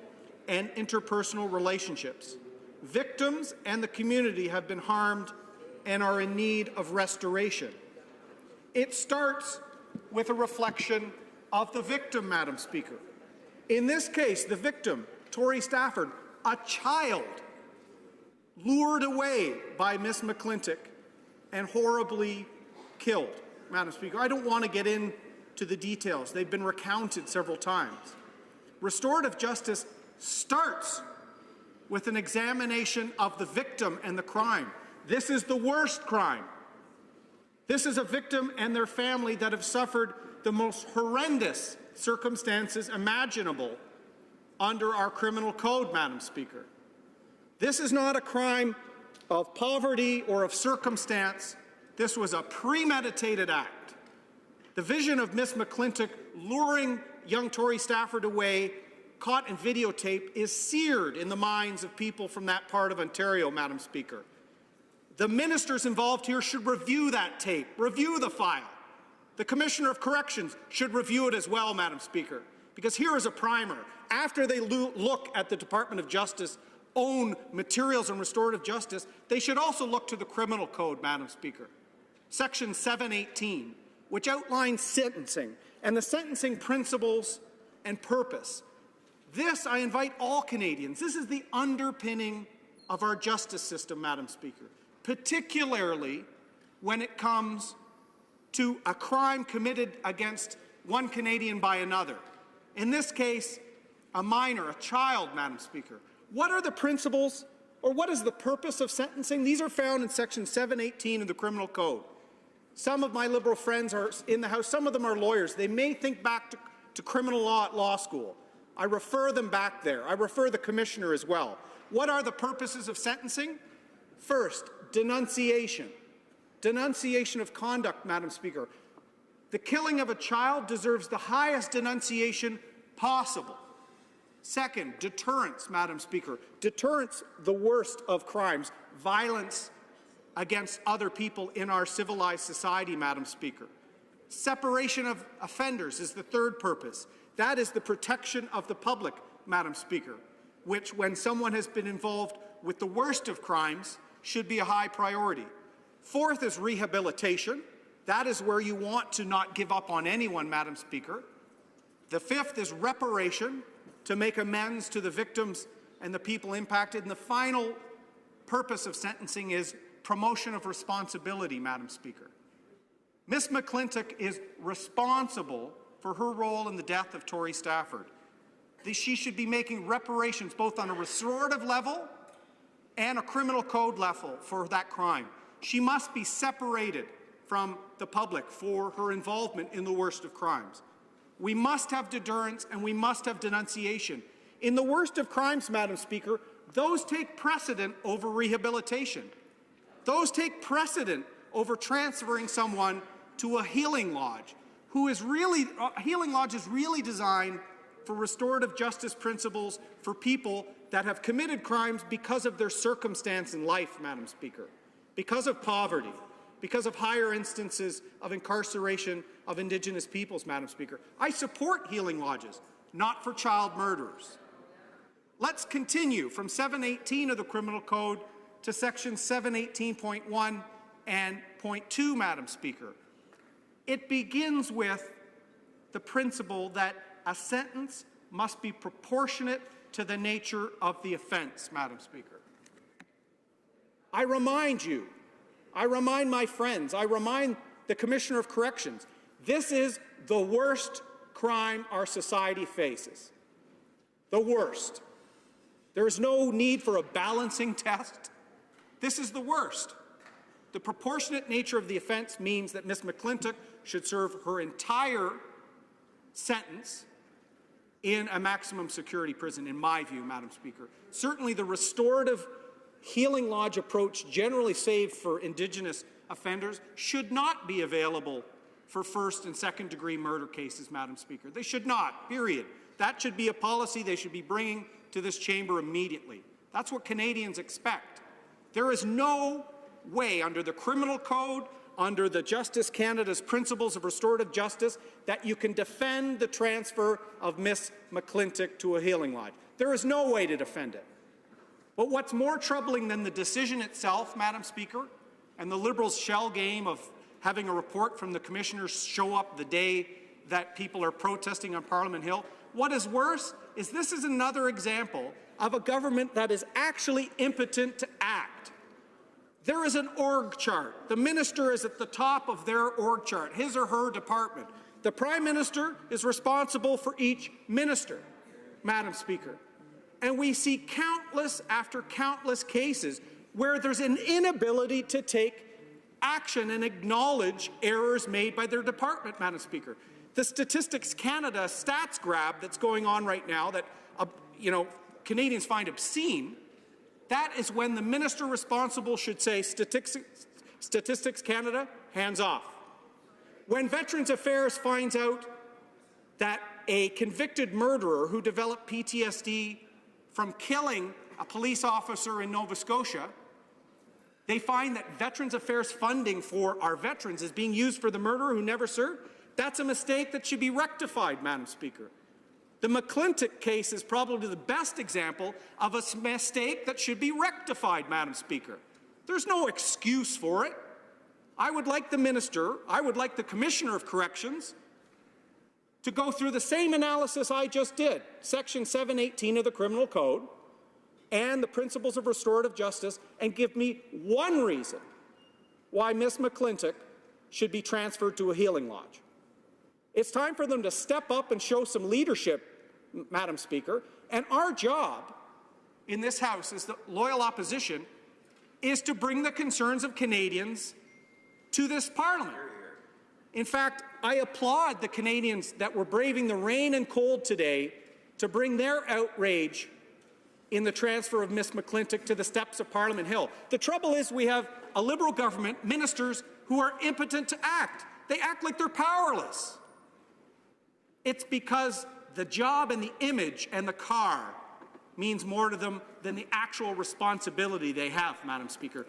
and interpersonal relationships. Victims and the community have been harmed and are in need of restoration. It starts with a reflection of the victim, Madam Speaker. In this case, the victim, Tory Stafford, a child, lured away by Ms. McClintock and horribly killed, Madam Speaker. I don't want to get into the details. They've been recounted several times. Restorative justice starts with an examination of the victim and the crime. This is the worst crime. This is a victim and their family that have suffered the most horrendous circumstances imaginable under our criminal code, Madam Speaker. This is not a crime of poverty or of circumstance. This was a premeditated act. The vision of Ms. McClintock luring young Tory Stafford away, caught in videotape, is seared in the minds of people from that part of Ontario, Madam Speaker. The ministers involved here should review that tape, review the file. The Commissioner of Corrections should review it as well, Madam Speaker, because here is a primer. After they look at the Department of Justice own materials on restorative justice, they should also look to the criminal code, Madam Speaker. Section 718, which outlines sentencing and the sentencing principles and purpose. This, I invite all Canadians, this is the underpinning of our justice system, Madam Speaker, particularly when it comes to a crime committed against one Canadian by another. In this case, a minor, a child, Madam Speaker. What are the principles, or what is the purpose of sentencing? These are found in Section 718 of the Criminal Code. Some of my Liberal friends are in the House. Some of them are lawyers. They may think back to criminal law at law school. I refer them back there. I refer the Commissioner as well. What are the purposes of sentencing? First, denunciation. Denunciation of conduct, Madam Speaker. The killing of a child deserves the highest denunciation possible. Second, deterrence, Madam Speaker. Deterrence, the worst of crimes. Violence against other people in our civilized society, Madam Speaker. Separation of offenders is the third purpose. That is the protection of the public, Madam Speaker, which, when someone has been involved with the worst of crimes, should be a high priority. Fourth is rehabilitation. That is where you want to not give up on anyone, Madam Speaker. The fifth is reparation, to make amends to the victims and the people impacted. And the final purpose of sentencing is promotion of responsibility, Madam Speaker. Ms. McClintock is responsible for her role in the death of Tori Stafford. She should be making reparations both on a restorative level and a criminal code level for that crime. She must be separated from the public for her involvement in the worst of crimes. We must have deterrence and we must have denunciation. In the worst of crimes, Madam Speaker, those take precedent over rehabilitation. Those take precedent over transferring someone to a healing lodge, healing lodge is really designed for restorative justice principles for people that have committed crimes because of their circumstance in life, Madam Speaker, because of poverty, because of higher instances of incarceration of Indigenous peoples, Madam Speaker. I support healing lodges, not for child murderers. Let's continue from 718 of the Criminal Code to Section 718.1 and .2, Madam Speaker. It begins with the principle that a sentence must be proportionate to the nature of the offense, Madam Speaker. I remind you, I remind my friends, I remind the Commissioner of Corrections, this is the worst crime our society faces. The worst. There is no need for a balancing test. This is the worst. The proportionate nature of the offense means that Ms. McClintock should serve her entire sentence in a maximum security prison, in my view, Madam Speaker. Certainly the restorative healing lodge approach generally saved for Indigenous offenders should not be available for first and second degree murder cases, Madam Speaker. They should not, period. That should be a policy they should be bringing to this chamber immediately. That's what Canadians expect. There is no way under the Criminal Code, under the Justice Canada's principles of restorative justice, that you can defend the transfer of Ms. McClintock to a healing lodge. There is no way to defend it. But what's more troubling than the decision itself, Madam Speaker, and the Liberals' shell game of having a report from the commissioners show up the day that people are protesting on Parliament Hill, what is worse is this is another example of a government that is actually impotent to act. There is an org chart. The minister is at the top of their org chart, his or her department. The Prime Minister is responsible for each minister, Madam Speaker. And we see countless after countless cases where there's an inability to take action and acknowledge errors made by their department, Madam Speaker. The Statistics Canada stats grab that's going on right now that, Canadians find obscene, that is when the minister responsible should say, Statistics Canada, hands off. When Veterans Affairs finds out that a convicted murderer who developed PTSD from killing a police officer in Nova Scotia, they find that Veterans Affairs funding for our veterans is being used for the murderer who never served. That's a mistake that should be rectified, Madam Speaker. The McClintock case is probably the best example of a mistake that should be rectified, Madam Speaker. There's no excuse for it. I would like the minister, I would like the Commissioner of Corrections to go through the same analysis I just did, Section 718 of the Criminal Code and the principles of restorative justice, and give me one reason why Ms. McClintock should be transferred to a healing lodge. It's time for them to step up and show some leadership, Madam Speaker, and our job in this House as the loyal opposition is to bring the concerns of Canadians to this Parliament. In fact, I applaud the Canadians that were braving the rain and cold today to bring their outrage in the transfer of Ms. McClintock to the steps of Parliament Hill. The trouble is we have a Liberal government, ministers who are impotent to act. They act like they're powerless. It's because the job and the image and the car means more to them than the actual responsibility they have, Madam Speaker.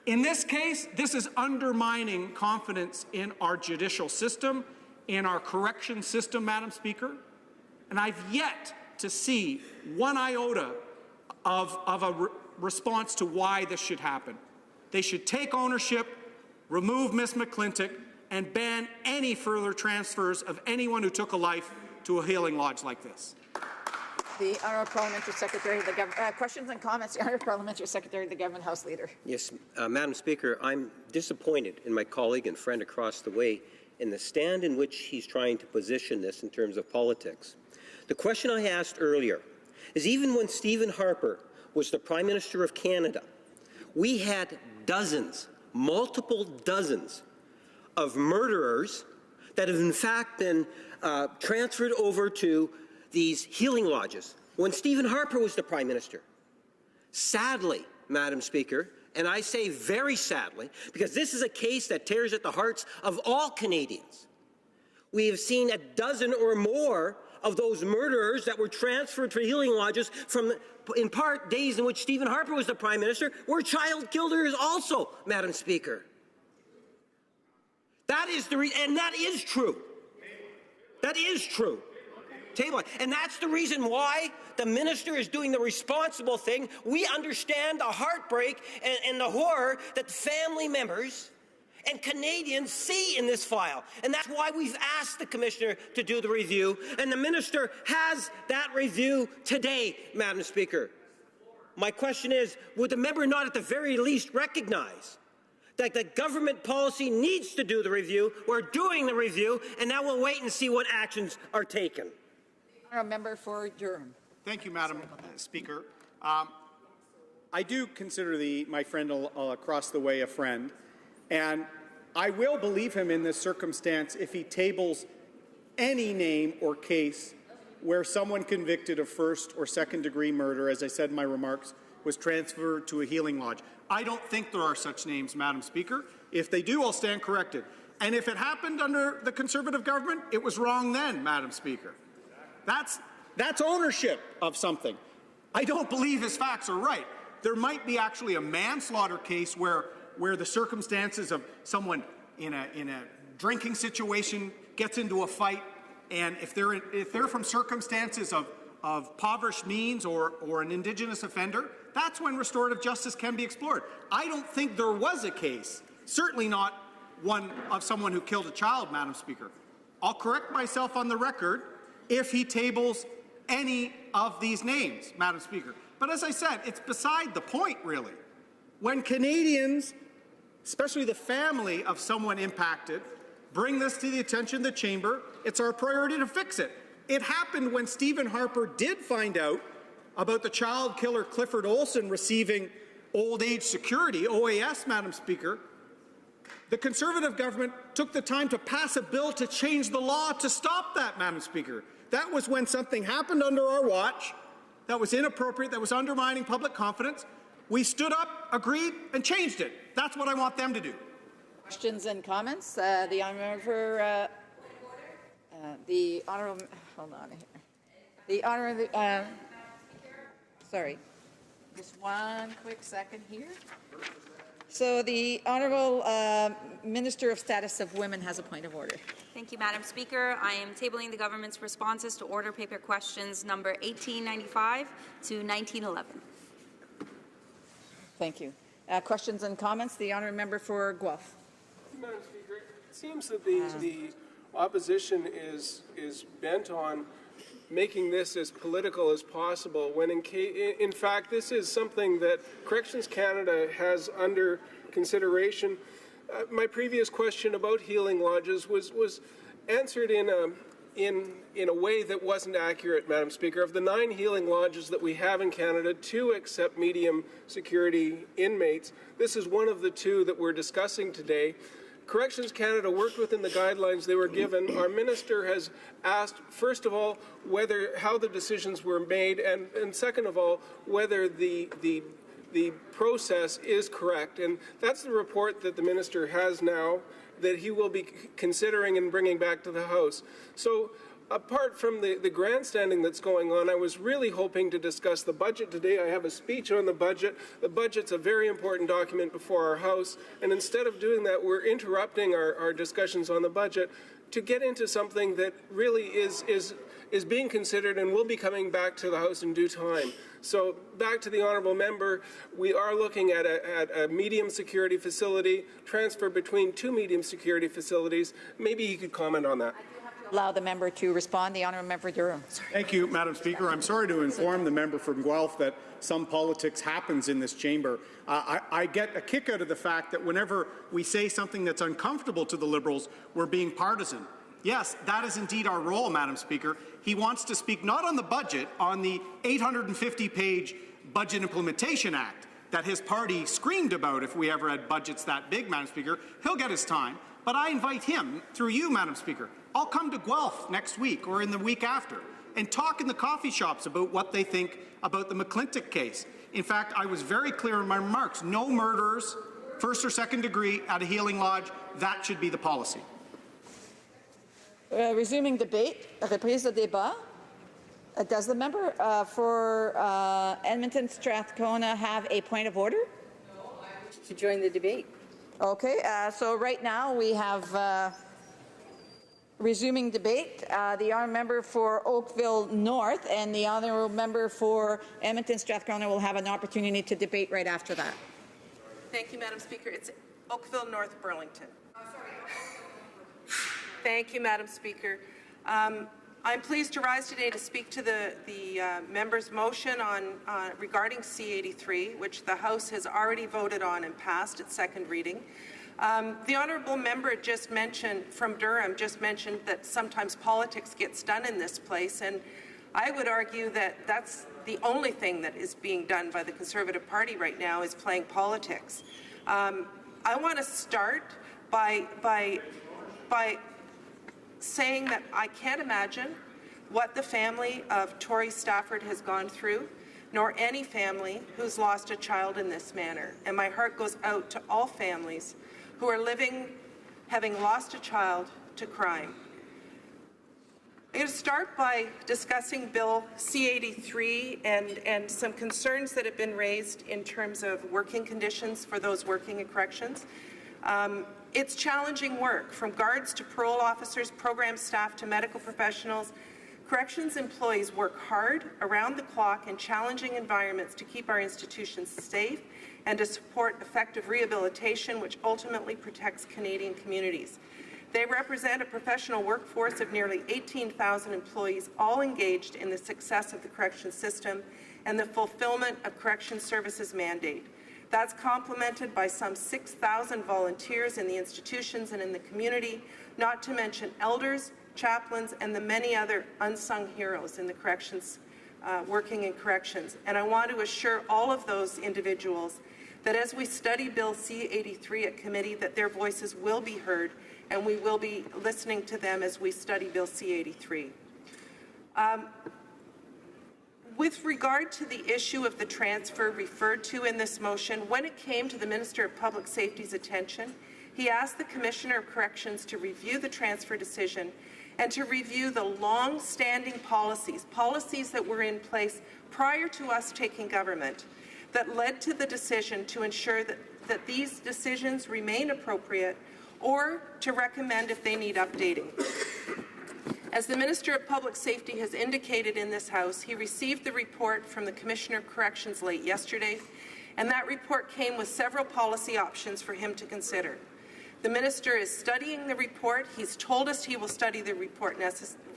In this case, this is undermining confidence in our judicial system, in our correction system, Madam Speaker, and I've yet to see one iota of a response to why this should happen. They should take ownership, remove Ms. McClintock, and ban any further transfers of anyone who took a life to a healing lodge like this? The Honourable Parliamentary Secretary of the Government. Questions and comments. The Honourable Parliamentary Secretary of the Government House Leader. Yes, Madam Speaker, I'm disappointed in my colleague and friend across the way in the stand in which he's trying to position this in terms of politics. The question I asked earlier is, even when Stephen Harper was the Prime Minister of Canada, we had dozens, multiple dozens of murderers that have in fact been transferred over to these healing lodges when Stephen Harper was the Prime Minister. Sadly, Madam Speaker, and I say very sadly, because this is a case that tears at the hearts of all Canadians, we have seen a dozen or more of those murderers that were transferred to healing lodges from, in part, days in which Stephen Harper was the Prime Minister, were child killers also, Madam Speaker. That is and that is true. That is true. Table it. And that's the reason why the minister is doing the responsible thing. We understand the heartbreak and the horror that family members and Canadians see in this file. And that's why we've asked the commissioner to do the review. And the minister has that review today, Madam Speaker. My question is, would the member not at the very least recognize that the government policy needs to do the review? We're doing the review, and now we'll wait and see what actions are taken. Honourable Member for Durham. Thank you, Madam Speaker. I do consider my friend across the way a friend, and I will believe him in this circumstance if he tables any name or case where someone convicted of first or second degree murder, as I said in my remarks, was transferred to a healing lodge. I don't think there are such names, Madam Speaker. If they do, I'll stand corrected. And if it happened under the Conservative government, it was wrong then, Madam Speaker. That's ownership of something. I don't believe his facts are right. There might be actually a manslaughter case where the circumstances of someone in a drinking situation gets into a fight, and if they're from circumstances of impoverished means or an Indigenous offender, that's when restorative justice can be explored. I don't think there was a case, certainly not one of someone who killed a child, Madam Speaker. I'll correct myself on the record if he tables any of these names, Madam Speaker. But as I said, it's beside the point, really. When Canadians, especially the family of someone impacted, bring this to the attention of the Chamber, it's our priority to fix it. It happened when Stephen Harper did find out about the child killer Clifford Olson receiving old age security, OAS, Madam Speaker. The Conservative government took the time to pass a bill to change the law to stop that, Madam Speaker. That was when something happened under our watch that was inappropriate, that was undermining public confidence. We stood up, agreed, and changed it. That's what I want them to do. Questions and comments. The honourable for the honourable. Hold on here. The honourable. Sorry, just one quick second here. So the Honourable Minister of Status of Women has a point of order. Thank you, Madam Speaker. I am tabling the government's responses to order paper questions number 1895 to 1911. Thank you. Questions and comments. The honourable member for Guelph. Madam Speaker, it seems that the opposition is bent on making this as political as possible, when in fact this is something that Corrections Canada has under consideration. My previous question about healing lodges was answered in a way that wasn't accurate, Madam Speaker. Of the 9 healing lodges that we have in Canada, 2 accept medium security inmates. This is one of the 2 that we're discussing today. Corrections Canada worked within the guidelines they were given. Our minister has asked, first of all, how the decisions were made, and second of all, whether the process is correct. And that's the report that the minister has now, that he will be considering and bringing back to the House. So apart from the grandstanding that's going on, I was really hoping to discuss the budget today. I have a speech on the budget. The budget's a very important document before our House, and instead of doing that, we're interrupting our discussions on the budget to get into something that really is being considered and will be coming back to the House in due time. So back to the honourable member, we are looking at a medium security facility, transfer between 2 medium security facilities. Maybe he could comment on that. allow the member to respond. The honourable member for Durham. Thank you, Madam Speaker. I'm sorry to inform the member from Guelph that some politics happens in this chamber. I get a kick out of the fact that whenever we say something that's uncomfortable to the Liberals, we're being partisan. Yes, that is indeed our role, Madam Speaker. He wants to speak not on the budget, on the 850-page Budget Implementation Act that his party screamed about if we ever had budgets that big, Madam Speaker. He'll get his time. But I invite him, through you, Madam Speaker, I'll come to Guelph next week or in the week after and talk in the coffee shops about what they think about the McClintock case. In fact, I was very clear in my remarks. No murderers, first or second degree, at a healing lodge. That should be the policy. Resuming debate, reprise de débat. Does the member for Edmonton Strathcona have a point of order? To join the debate. Okay, so right now we have resuming debate. The honourable member for Oakville North and the honourable member for Edmonton Strathcona will have an opportunity to debate right after that. Thank you, Madam Speaker. It's Oakville North Burlington. Thank you, Madam Speaker. I'm pleased to rise today to speak to the member's motion on regarding C-83, which the House has already voted on and passed its second reading. The honourable member just mentioned, from Durham, just mentioned that sometimes politics gets done in this place, and I would argue that that's the only thing that is being done by the Conservative Party right now is playing politics. I want to start by saying that I can't imagine what the family of Tori Stafford has gone through, nor any family who's lost a child in this manner. And my heart goes out to all families who are living, having lost a child to crime. I'm going to start by discussing Bill C-83 and some concerns that have been raised in terms of working conditions for those working in corrections. It's challenging work, from guards to parole officers, program staff to medical professionals. Corrections employees work hard, around the clock, in challenging environments to keep our institutions safe and to support effective rehabilitation, which ultimately protects Canadian communities. They represent a professional workforce of nearly 18,000 employees, all engaged in the success of the corrections system and the fulfillment of corrections services mandate. That's complemented by some 6,000 volunteers in the institutions and in the community, not to mention elders, chaplains, and the many other unsung heroes in the corrections, working in corrections. And I want to assure all of those individuals that as we study Bill C-83 at committee, that their voices will be heard, and we will be listening to them as we study Bill C-83. With regard to the issue of the transfer referred to in this motion, when it came to the Minister of Public Safety's attention, he asked the Commissioner of Corrections to review the transfer decision and to review the long-standing policies that were in place prior to us taking government that led to the decision to ensure that these decisions remain appropriate or to recommend if they need updating. As the Minister of Public Safety has indicated in this House, he received the report from the Commissioner of Corrections late yesterday, and that report came with several policy options for him to consider. The Minister is studying the report. He's told us he will study the report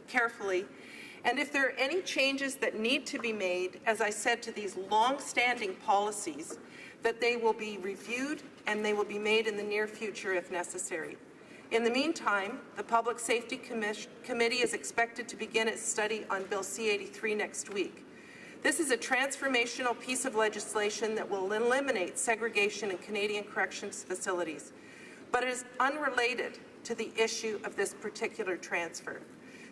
carefully, and if there are any changes that need to be made, as I said, to these long-standing policies, that they will be reviewed and they will be made in the near future if necessary. In the meantime, the Public Safety Committee is expected to begin its study on Bill C-83 next week. This is a transformational piece of legislation that will eliminate segregation in Canadian corrections facilities, but it is unrelated to the issue of this particular transfer.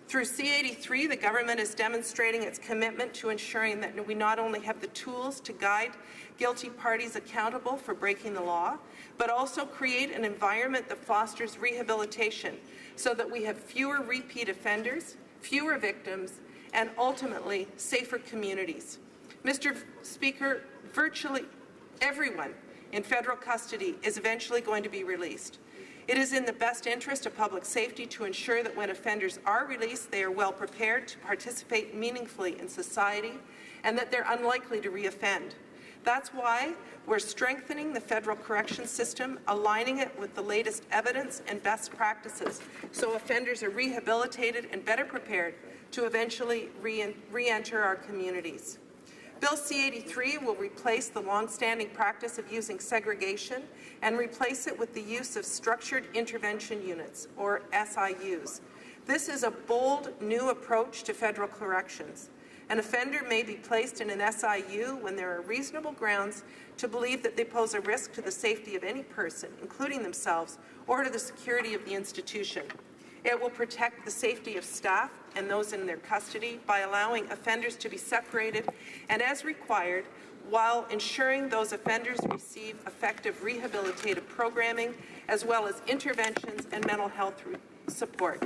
Through C-83, the government is demonstrating its commitment to ensuring that we not only have the tools to guide guilty parties accountable for breaking the law, but also create an environment that fosters rehabilitation so that we have fewer repeat offenders, fewer victims, and ultimately safer communities. Mr. Speaker, virtually everyone in federal custody is eventually going to be released. It is in the best interest of public safety to ensure that when offenders are released, they are well prepared to participate meaningfully in society and that they're unlikely to reoffend. That's why we're strengthening the federal corrections system, aligning it with the latest evidence and best practices, so offenders are rehabilitated and better prepared to eventually re-enter our communities. Bill C-83 will replace the long-standing practice of using segregation and replace it with the use of structured intervention units, or SIUs. This is a bold, new approach to federal corrections. An offender may be placed in an SIU when there are reasonable grounds to believe that they pose a risk to the safety of any person, including themselves, or to the security of the institution. It will protect the safety of staff and those in their custody by allowing offenders to be separated and, as required, while ensuring those offenders receive effective rehabilitative programming as well as interventions and mental health support.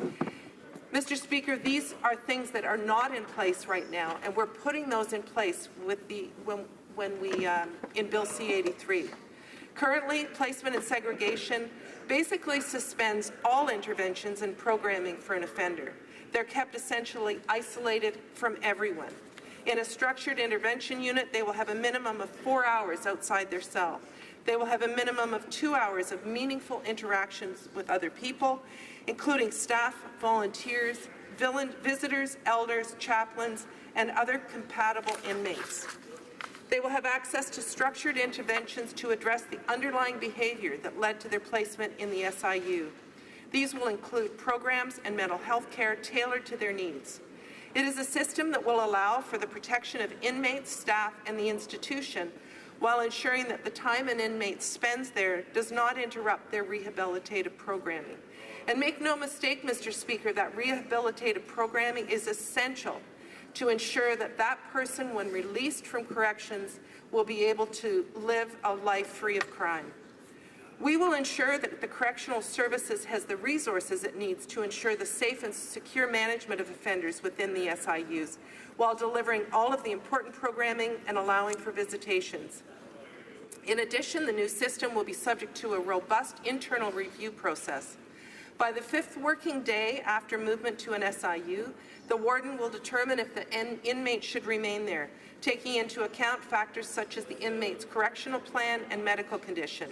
Mr. Speaker, these are things that are not in place right now, and we're putting those in place with in Bill C-83. Currently, placement and segregation basically suspends all interventions and programming for an offender. They're kept essentially isolated from everyone. In a structured intervention unit, they will have a minimum of 4 hours outside their cell. They will have a minimum of 2 hours of meaningful interactions with other people, including staff, volunteers, visitors, elders, chaplains, and other compatible inmates. They will have access to structured interventions to address the underlying behavior that led to their placement in the SIU. These will include programs and mental health care tailored to their needs. It is a system that will allow for the protection of inmates, staff, and the institution, while ensuring that the time an inmate spends there does not interrupt their rehabilitative programming. And make no mistake, Mr. Speaker, that rehabilitative programming is essential to ensure that that person, when released from corrections, will be able to live a life free of crime. We will ensure that the Correctional Services has the resources it needs to ensure the safe and secure management of offenders within the SIUs, while delivering all of the important programming and allowing for visitations. In addition, the new system will be subject to a robust internal review process. By the 5th working day after movement to an SIU, the warden will determine if the inmate should remain there, taking into account factors such as the inmate's correctional plan and medical condition.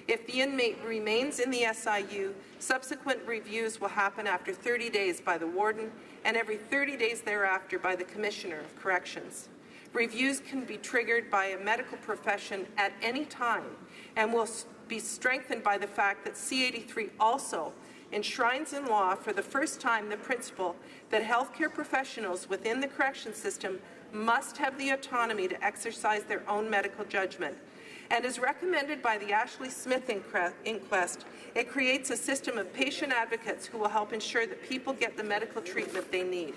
If the inmate remains in the SIU, subsequent reviews will happen after 30 days by the warden and every 30 days thereafter by the Commissioner of Corrections. Reviews can be triggered by a medical profession at any time and will be strengthened by the fact that C-83 also enshrines in law for the first time the principle that healthcare professionals within the correction system must have the autonomy to exercise their own medical judgment. And as recommended by the Ashley Smith inquest, it creates a system of patient advocates who will help ensure that people get the medical treatment they need.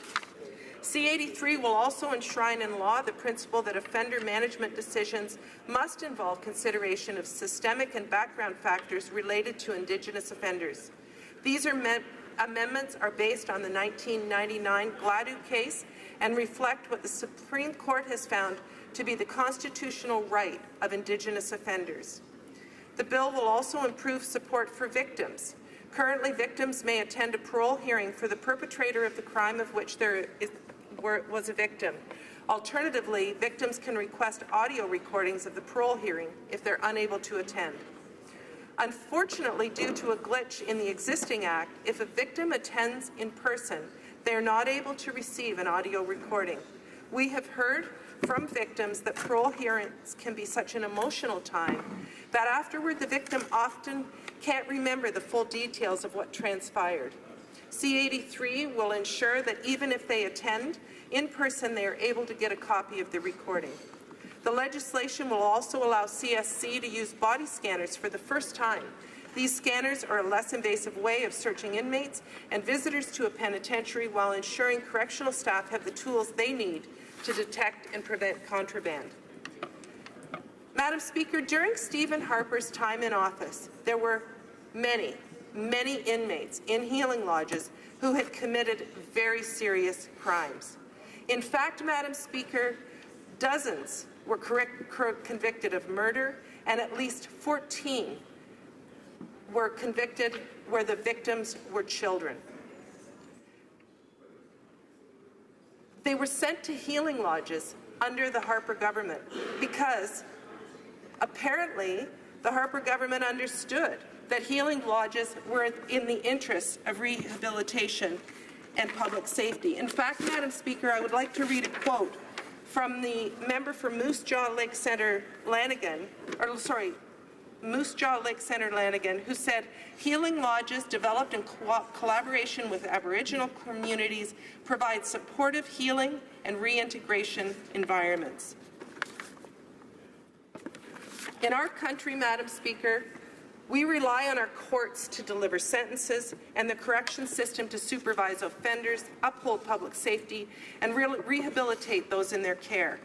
C-83 will also enshrine in law the principle that offender management decisions must involve consideration of systemic and background factors related to Indigenous offenders. These amendments are based on the 1999 Gladue case and reflect what the Supreme Court has found to be the constitutional right of Indigenous offenders. The bill will also improve support for victims. Currently, victims may attend a parole hearing for the perpetrator of the crime of which there was a victim. Alternatively, victims can request audio recordings of the parole hearing if they're unable to attend. Unfortunately, due to a glitch in the existing Act, if a victim attends in person, they are not able to receive an audio recording. We have heard from victims that parole hearings can be such an emotional time that afterward the victim often can't remember the full details of what transpired. C-83 will ensure that even if they attend in person, they are able to get a copy of the recording. The legislation will also allow CSC to use body scanners for the first time. These scanners are a less invasive way of searching inmates and visitors to a penitentiary while ensuring correctional staff have the tools they need to detect and prevent contraband. Madam Speaker, during Stephen Harper's time in office, there were many inmates in healing lodges who had committed very serious crimes. In fact, Madam Speaker, dozens were convicted of murder, and at least 14 were convicted where the victims were children. They were sent to healing lodges under the Harper government because Apparently, the Harper government understood that healing lodges were in the interests of rehabilitation and public safety. In fact, Madam Speaker, I would like to read a quote from the member for Moose Jaw Lake Centre Lanigan, who said, healing lodges developed in collaboration with Aboriginal communities provide supportive healing and reintegration environments. In our country, Madam Speaker, we rely on our courts to deliver sentences and the correction system to supervise offenders, uphold public safety, and rehabilitate those in their care.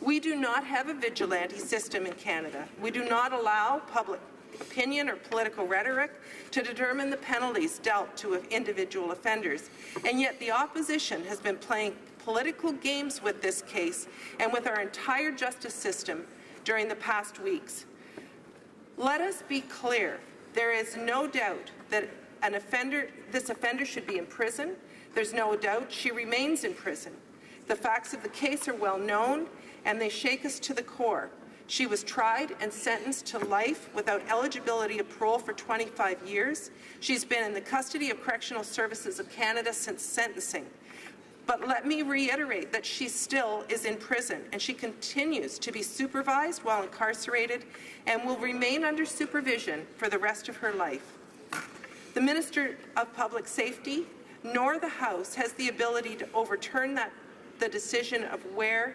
We do not have a vigilante system in Canada. We do not allow public opinion or political rhetoric to determine the penalties dealt to individual offenders. And yet the opposition has been playing political games with this case and with our entire justice system during the past weeks. Let us be clear. There is no doubt that this offender should be in prison. There's no doubt she remains in prison. The facts of the case are well known, and they shake us to the core. She was tried and sentenced to life without eligibility of parole for 25 years. She's been in the custody of Correctional Services of Canada since sentencing. But let me reiterate that she still is in prison, and she continues to be supervised while incarcerated and will remain under supervision for the rest of her life. The Minister of Public Safety nor the House has the ability to overturn the decision of where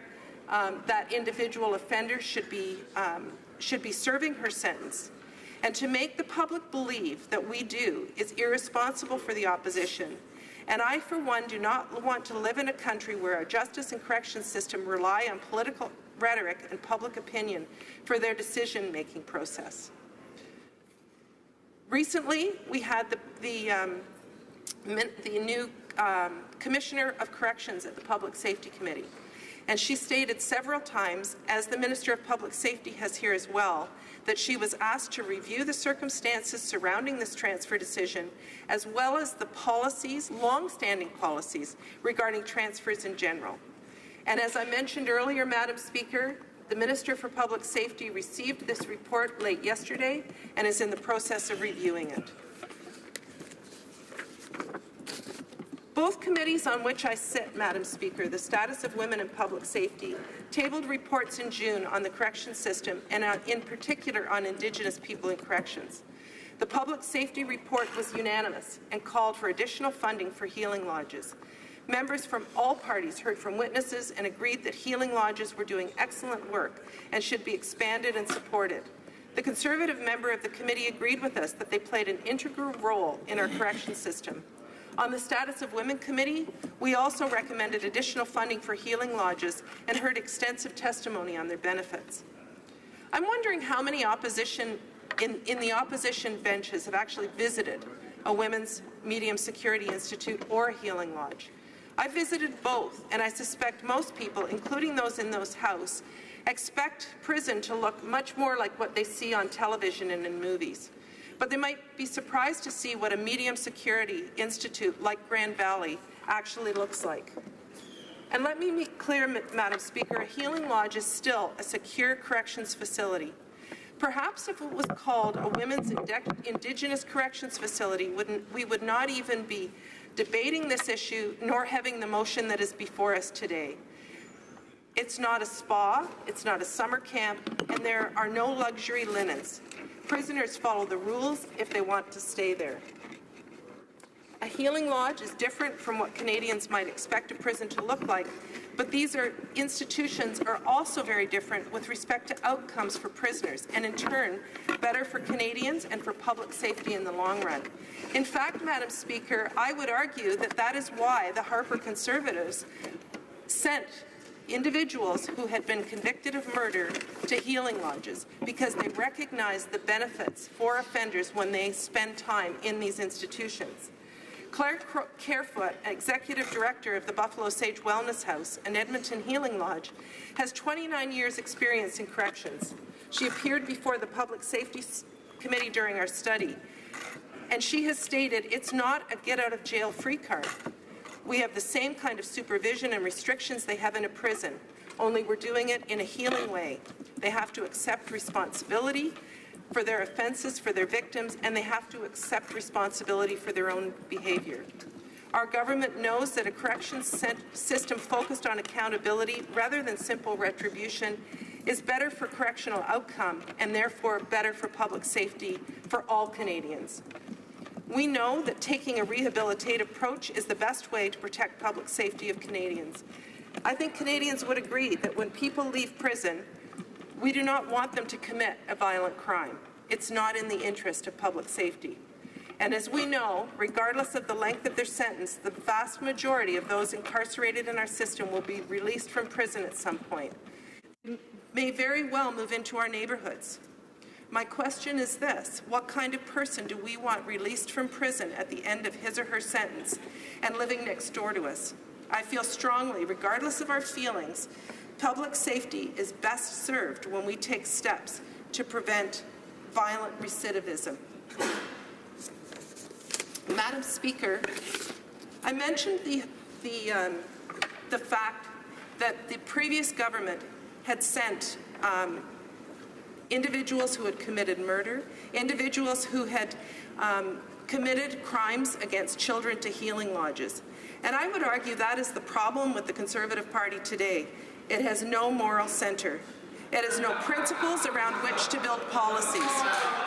that individual offender should be serving her sentence. And to make the public believe that we do is irresponsible for the opposition. And I, for one, do not want to live in a country where our justice and correction system rely on political rhetoric and public opinion for their decision-making process. Recently, we had the new Commissioner of Corrections at the Public Safety Committee, and she stated several times, as the Minister of Public Safety has here as well, that she was asked to review the circumstances surrounding this transfer decision, as well as the policies, long-standing policies, regarding transfers in general. And as I mentioned earlier, Madam Speaker, the Minister for Public Safety received this report late yesterday and is in the process of reviewing it. Both committees on which I sit, Madam Speaker, the Status of Women in Public Safety, tabled reports in June on the correction system and in particular on Indigenous people in corrections. The Public Safety report was unanimous and called for additional funding for healing lodges. Members from all parties heard from witnesses and agreed that healing lodges were doing excellent work and should be expanded and supported. The Conservative member of the committee agreed with us that they played an integral role in our correction system. On the Status of Women Committee, we also recommended additional funding for healing lodges and heard extensive testimony on their benefits. I'm wondering how many in the opposition benches have actually visited a women's medium security institute or a healing lodge. I visited both, and I suspect most people, including those in this House, expect prison to look much more like what they see on television and in movies. But they might be surprised to see what a medium security institute like Grand Valley actually looks like. And let me make clear, Madam Speaker, a healing lodge is still a secure corrections facility. Perhaps if it was called a women's Indigenous corrections facility, we would not even be debating this issue nor having the motion that is before us today. It's not a spa, it's not a summer camp, and there are no luxury linens. Prisoners follow the rules if they want to stay there. A healing lodge is different from what Canadians might expect a prison to look like, but these institutions are also very different with respect to outcomes for prisoners, and in turn, better for Canadians and for public safety in the long run. In fact, Madam Speaker, I would argue that that is why the Harper Conservatives sent individuals who had been convicted of murder to healing lodges, because they recognize the benefits for offenders when they spend time in these institutions. Claire Carefoot, Executive Director of the Buffalo Sage Wellness House and Edmonton Healing Lodge, has 29 years' experience in corrections. She appeared before the Public Safety Committee during our study, and she has stated it's not a get-out-of-jail-free card. We have the same kind of supervision and restrictions they have in a prison. only we're doing it in a healing way. They have to accept responsibility for their offenses, for their victims, and they have to accept responsibility for their own behavior. Our government knows that a corrections system focused on accountability rather than simple retribution is better for correctional outcome and therefore better for public safety for all Canadians. We know that taking a rehabilitative approach is the best way to protect public safety of Canadians. I think Canadians would agree that when people leave prison, we do not want them to commit a violent crime. It's not in the interest of public safety. And as we know, regardless of the length of their sentence, the vast majority of those incarcerated in our system will be released from prison at some point. They may very well move into our neighborhoods. My question is this: what kind of person do we want released from prison at the end of his or her sentence and living next door to us? I feel strongly, regardless of our feelings, public safety is best served when we take steps to prevent violent recidivism. Madam Speaker, I mentioned the fact that the previous government had sent individuals who had committed murder, individuals who had committed crimes against children to healing lodges. And I would argue that is the problem with the Conservative Party today. It has no moral centre. It has no principles around which to build policies.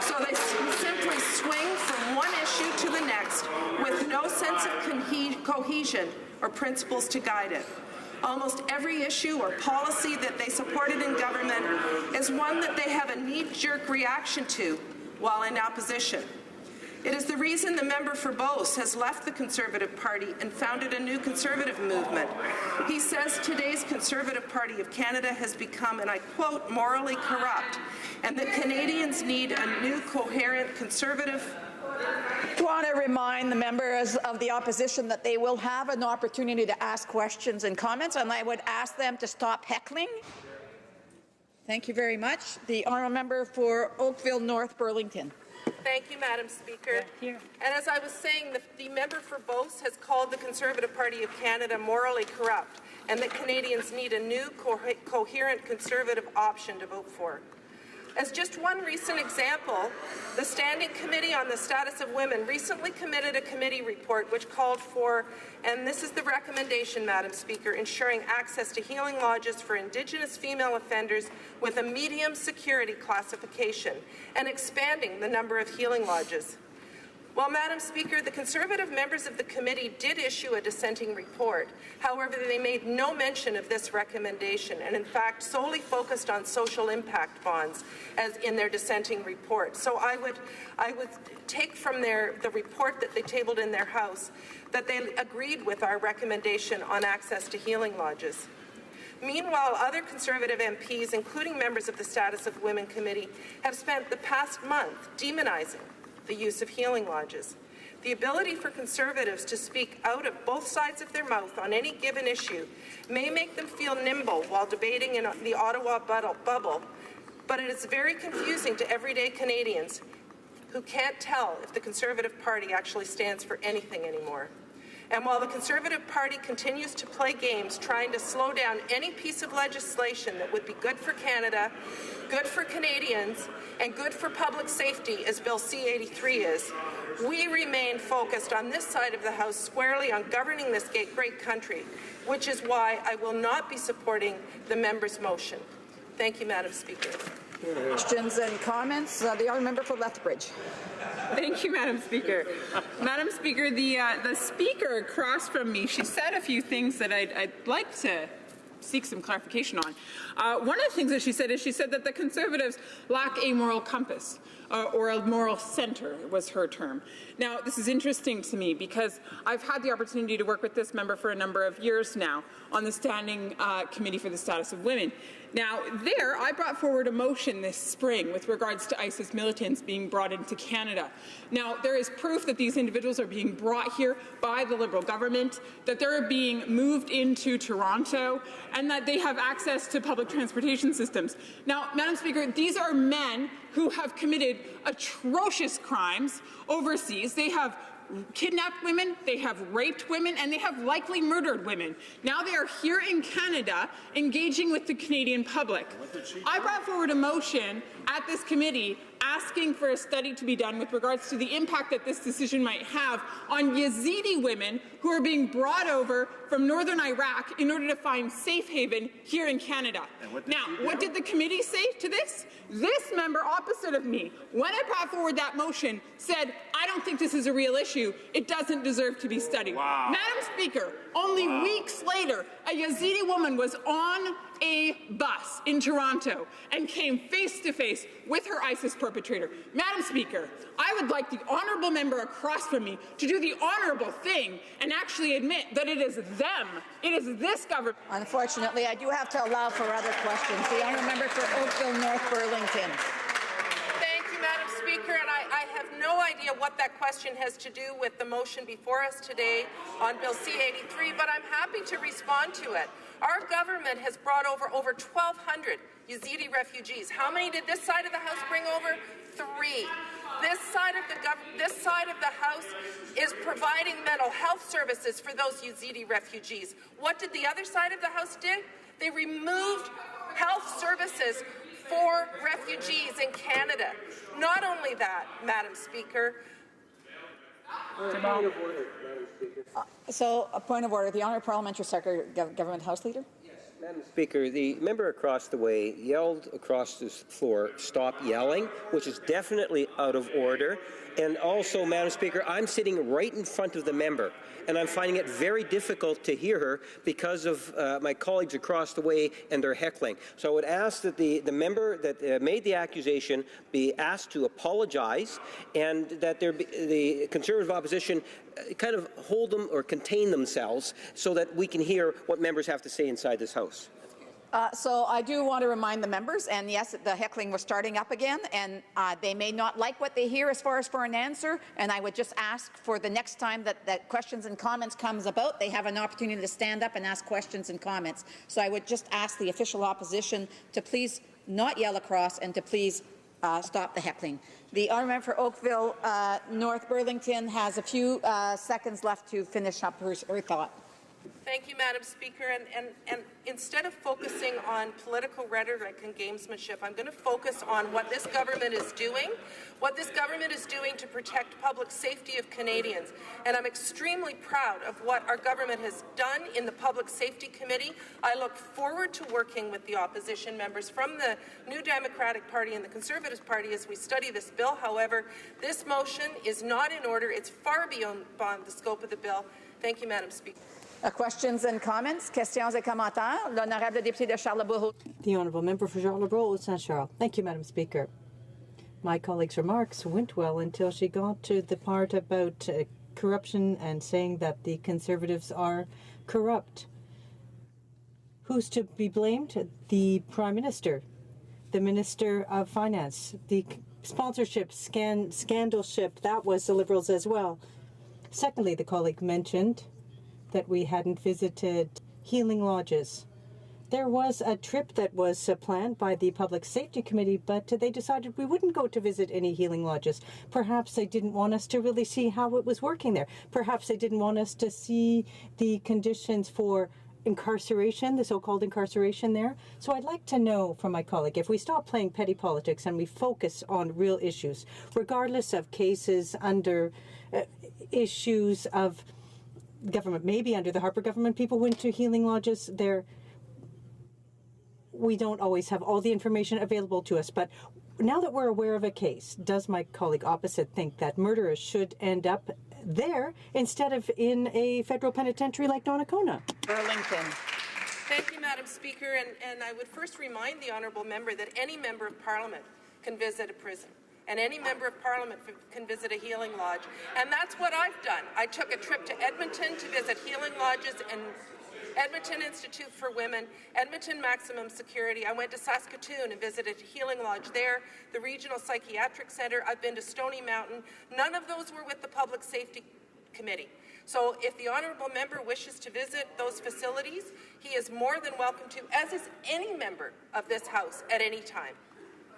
So they simply swing from one issue to the next with no sense of cohesion or principles to guide it. Almost every issue or policy that they supported in government is one that they have a knee-jerk reaction to while in opposition. It is the reason the member for Beauce has left the Conservative Party and founded a new Conservative movement. He says today's Conservative Party of Canada has become, and I quote, morally corrupt, and that Canadians need a new coherent Conservative. I want to remind the members of the opposition that they will have an opportunity to ask questions and comments, and I would ask them to stop heckling. Thank you very much. The honourable member for Oakville North Burlington. Thank you, Madam Speaker. And as I was saying, the member for Beauce has called the Conservative Party of Canada morally corrupt and that Canadians need a new coherent Conservative option to vote for. As just one recent example, the Standing Committee on the Status of Women recently committed a committee report which called for, and this is the recommendation, Madam Speaker, ensuring access to healing lodges for Indigenous female offenders with a medium security classification and expanding the number of healing lodges. Well, Madam Speaker, the Conservative members of the committee did issue a dissenting report. However, they made no mention of this recommendation and, in fact, solely focused on social impact bonds as in their dissenting report. So I would take from the report that they tabled in their House that they agreed with our recommendation on access to healing lodges. Meanwhile, other Conservative MPs, including members of the Status of Women Committee, have spent the past month demonizing the use of healing lodges. The ability for Conservatives to speak out of both sides of their mouth on any given issue may make them feel nimble while debating in the Ottawa bubble, but it is very confusing to everyday Canadians who can't tell if the Conservative Party actually stands for anything anymore. And while the Conservative Party continues to play games trying to slow down any piece of legislation that would be good for Canada, good for Canadians, and good for public safety, as Bill C-83 is, we remain focused on this side of the House squarely on governing this great country, which is why I will not be supporting the member's motion. Thank you, Madam Speaker. Questions and comments? The honourable member for Lethbridge. Thank you, Madam Speaker. Madam Speaker, the speaker across from me, she said a few things that I'd like to seek some clarification on. One of the things that she said that the Conservatives lack a moral compass, or a moral centre was her term. Now, this is interesting to me because I've had the opportunity to work with this member for a number of years now on the Standing Committee for the Status of Women. Now, there, I brought forward a motion this spring with regards to ISIS militants being brought into Canada. Now, there is proof that these individuals are being brought here by the Liberal government, that they're being moved into Toronto, and that they have access to public transportation systems. Now, Madam Speaker, these are men who have committed atrocious crimes overseas. They have kidnapped women, they have raped women, and they have likely murdered women. Now they are here in Canada engaging with the Canadian public. I brought forward a motion at this committee asking for a study to be done with regards to the impact that this decision might have on Yazidi women who are being brought over from northern Iraq in order to find safe haven here in Canada. Now, what did the committee say to this? This member opposite of me, when I brought forward that motion, said, I don't think this is a real issue. It doesn't deserve to be studied. Wow. Madam Speaker, only weeks later, a Yazidi woman was on a bus in Toronto and came face-to-face with her ISIS perpetrator. Madam Speaker, I would like the honourable member across from me to do the honourable thing and actually admit that it is them, it is this government. Unfortunately, I do have to allow for other questions. The honourable member for Oakville North Burlington. Thank you, Madam Speaker, and I have no idea what that question has to do with the motion before us today on Bill C-83, but I'm happy to respond to it. Our government has brought over 1,200 Yazidi refugees. How many did this side of the House bring over? 3. This side of the House is providing mental health services for those Yazidi refugees. What did the other side of the House do? They removed health services for refugees in Canada. Not only that, Madam Speaker. So, a point of order. The Honourable Parliamentary Secretary, Government House Leader. Madam Speaker, the member across the way yelled across this floor, stop yelling, which is definitely out of order. And also, Madam Speaker, I'm sitting right in front of the member, and I'm finding it very difficult to hear her because of my colleagues across the way and their heckling. So I would ask that the member that made the accusation be asked to apologize, and that the Conservative opposition kind of hold them or contain themselves so that we can hear what members have to say inside this House. So I do want to remind the members, and yes, the heckling was starting up again, and they may not like what they hear as far as for an answer, and I would just ask for the next time that questions and comments comes about, they have an opportunity to stand up and ask questions and comments. So I would just ask the official opposition to please not yell across and to please stop the heckling. The honourable member for Oakville North Burlington has a few seconds left to finish up her thought. Thank you, Madam Speaker. And instead of focusing on political rhetoric and gamesmanship, I'm going to focus on what this government is doing, to protect public safety of Canadians. And I'm extremely proud of what our government has done in the Public Safety Committee. I look forward to working with the opposition members from the New Democratic Party and the Conservative Party as we study this bill. However, this motion is not in order. It's far beyond the scope of the bill. Thank you, Madam Speaker. Questions and comments? Questions et commentaires? L'honorable député de Charlebourg. The Honourable Member for Charlebourg, Saint-Charles. Thank you, Madam Speaker. My colleague's remarks went well until she got to the part about corruption and saying that the Conservatives are corrupt. Who's to be blamed? The Prime Minister, the Minister of Finance, the sponsorship, scandalship, that was the Liberals as well. Secondly, the colleague mentioned that we hadn't visited healing lodges. There was a trip that was planned by the Public Safety Committee, but they decided we wouldn't go to visit any healing lodges. Perhaps they didn't want us to really see how it was working there. Perhaps they didn't want us to see the conditions for incarceration, the so-called incarceration there. So I'd like to know from my colleague, if we stop playing petty politics and we focus on real issues, regardless of cases under issues of government, maybe under the Harper government, people went to healing lodges there. We don't always have all the information available to us, but now that we're aware of a case, does my colleague opposite think that murderers should end up there instead of in a federal penitentiary like Donnacona? Burlington. Thank you, Madam Speaker, and I would first remind the honourable member that any member of Parliament can visit a prison. And any member of Parliament can visit a healing lodge. And that's what I've done. I took a trip to Edmonton to visit healing lodges and Edmonton Institute for Women, Edmonton Maximum Security. I went to Saskatoon and visited a healing lodge there, the Regional Psychiatric Centre. I've been to Stony Mountain. None of those were with the Public Safety Committee. So if the honourable member wishes to visit those facilities, he is more than welcome to, as is any member of this House at any time.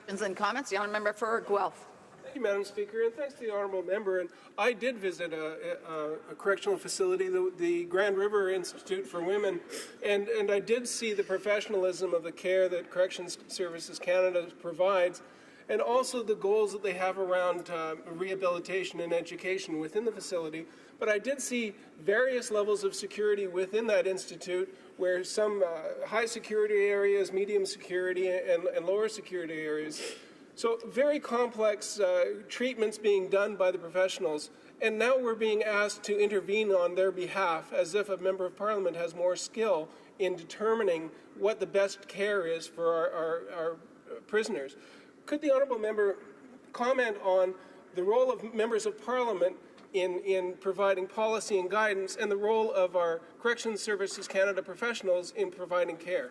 Questions and comments? The honourable member for Guelph. Thank you, Madam Speaker, and thanks to the honourable member. And I did visit a correctional facility, the Grand River Institute for Women, and I did see the professionalism of the care that Corrections Services Canada provides, and also the goals that they have around rehabilitation and education within the facility. But I did see various levels of security within that institute, where some high security areas, medium security, and lower security areas. So very complex treatments being done by the professionals, and now we're being asked to intervene on their behalf as if a member of parliament has more skill in determining what the best care is for our prisoners. Could the honourable member comment on the role of members of parliament in providing policy and guidance, and the role of our Corrections Services Canada professionals in providing care?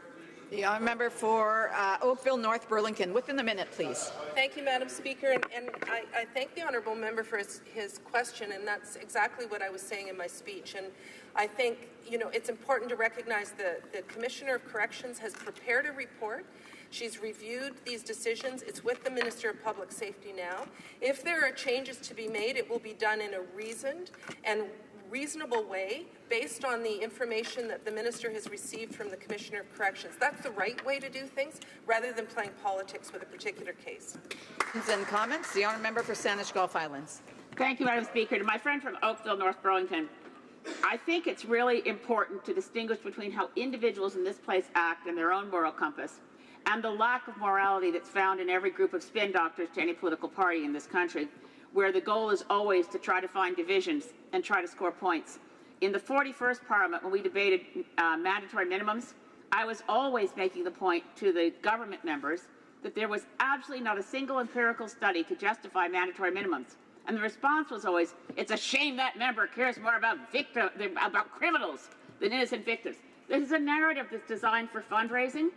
The honourable member for Oakville North Burlington. Within a minute, please. Thank you, Madam Speaker, and I thank the honourable member for his question, and that's exactly what I was saying in my speech. And I think, you know, it's important to recognize the Commissioner of Corrections has prepared a report. She's reviewed these decisions. It's with the Minister of Public Safety now. If there are changes to be made, it will be done in a reasoned and reasonable way based on the information that the Minister has received from the Commissioner of Corrections. That's the right way to do things, rather than playing politics with a particular case. And comments? The honourable member for Saanich Gulf Islands. Thank you, Madam Speaker. To my friend from Oakville, North Burlington, I think it's really important to distinguish between how individuals in this place act and their own moral compass and the lack of morality that's found in every group of spin doctors to any political party in this country, where the goal is always to try to find divisions and try to score points. In the 41st Parliament, when we debated mandatory minimums, I was always making the point to the government members that there was absolutely not a single empirical study to justify mandatory minimums. And the response was always, it's a shame that member cares more about criminals than innocent victims. This is a narrative that's designed for fundraising,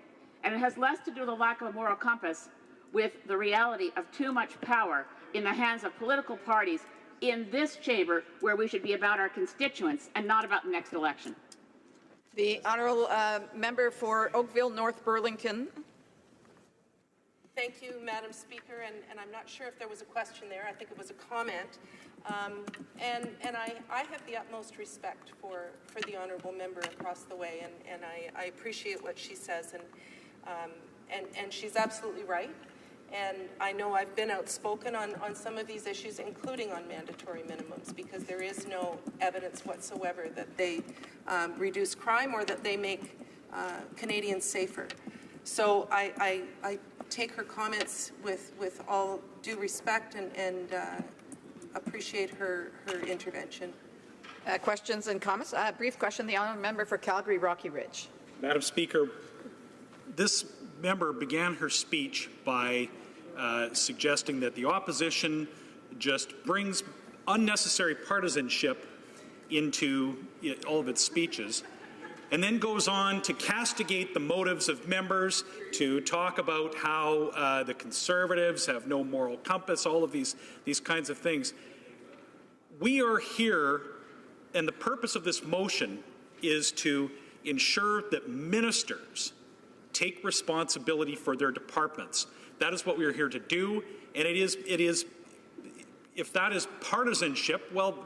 and it has less to do with the lack of a moral compass with the reality of too much power in the hands of political parties in this chamber, where we should be about our constituents and not about the next election. The honourable member for Oakville North Burlington. Thank you, Madam Speaker, and I'm not sure if there was a question there. I think it was a comment. And I have the utmost respect for the honourable member across the way, and I appreciate what she says, and she's absolutely right. And I know I've been outspoken on some of these issues, including on mandatory minimums, because there is no evidence whatsoever that they reduce crime or that they make Canadians safer. So I take her comments with all due respect and appreciate her intervention. Questions and comments? Brief question. The honourable member for Calgary Rocky Ridge. Madam Speaker, this member began her speech by suggesting that the opposition just brings unnecessary partisanship into all of its speeches, and then goes on to castigate the motives of members, to talk about how the Conservatives have no moral compass, all of these kinds of things. We are here, and the purpose of this motion is to ensure that ministers take responsibility for their departments. That is what we are here to do, and it is. If that is partisanship, well,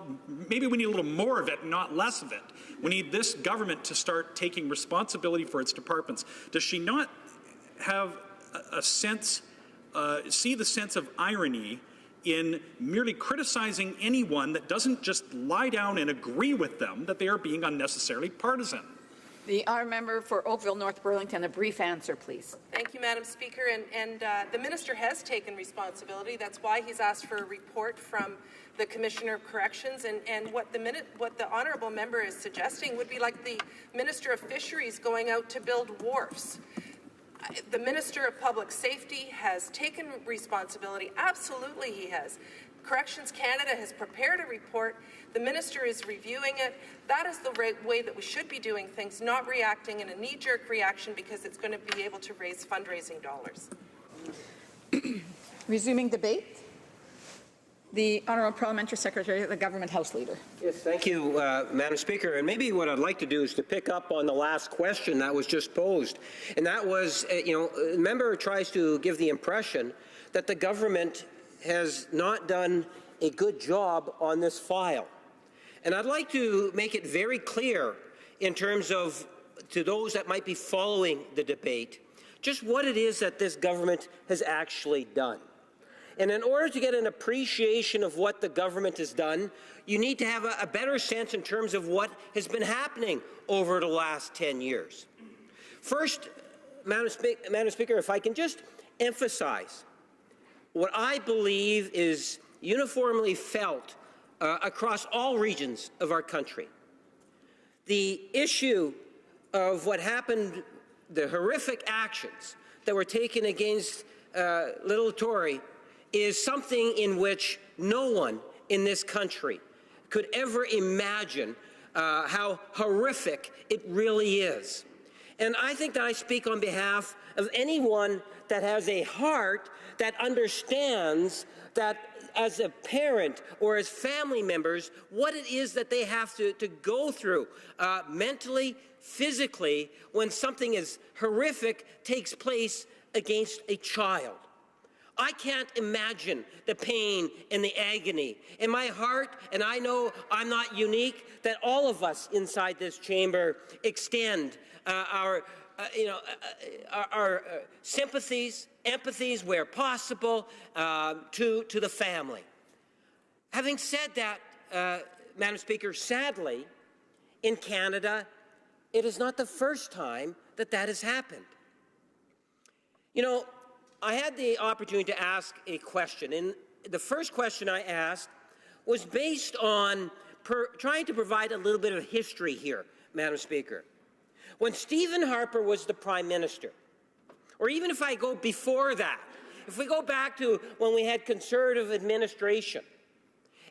maybe we need a little more of it, not less of it. We need this government to start taking responsibility for its departments. Does she not have a sense, see the sense of irony in merely criticizing anyone that doesn't just lie down and agree with them that they are being unnecessarily partisan? The honourable member for Oakville North Burlington, a brief answer, please. Thank you, Madam Speaker. And the Minister has taken responsibility. That's why he's asked for a report from the Commissioner of Corrections. And what the honourable member is suggesting would be like the Minister of Fisheries going out to build wharfs. The Minister of Public Safety has taken responsibility. Absolutely he has. Corrections Canada has prepared a report. The Minister is reviewing it. That is the right way that we should be doing things, not reacting in a knee-jerk reaction because it's going to be able to raise fundraising dollars. Resuming debate. The Honourable Parliamentary Secretary, the Government House Leader. Yes, thank you, Madam Speaker. And maybe what I'd like to do is to pick up on the last question that was just posed. And that was, the member tries to give the impression that the government has not done a good job on this file. And I'd like to make it very clear in terms of, to those that might be following the debate, just what it is that this government has actually done. And in order to get an appreciation of what the government has done, you need to have a better sense in terms of what has been happening over the last 10 years. First, Madam Speaker, if I can just emphasize what I believe is uniformly felt across all regions of our country. The issue of what happened, the horrific actions that were taken against little Tory, is something in which no one in this country could ever imagine how horrific it really is. And I think that I speak on behalf of anyone that has a heart that understands that as a parent or as family members, what it is that they have to go through mentally, physically, when something as horrific takes place against a child. I can't imagine the pain and the agony. In my heart, and I know I'm not unique, that all of us inside this chamber extend our sympathies, empathies where possible to the family. Having said that, Madam Speaker, sadly, in Canada, it is not the first time that that has happened. You know, I had the opportunity to ask a question, and the first question I asked was based on trying to provide a little bit of history here, Madam Speaker. When Stephen Harper was the Prime Minister, or even if I go before that, if we go back to when we had Conservative administration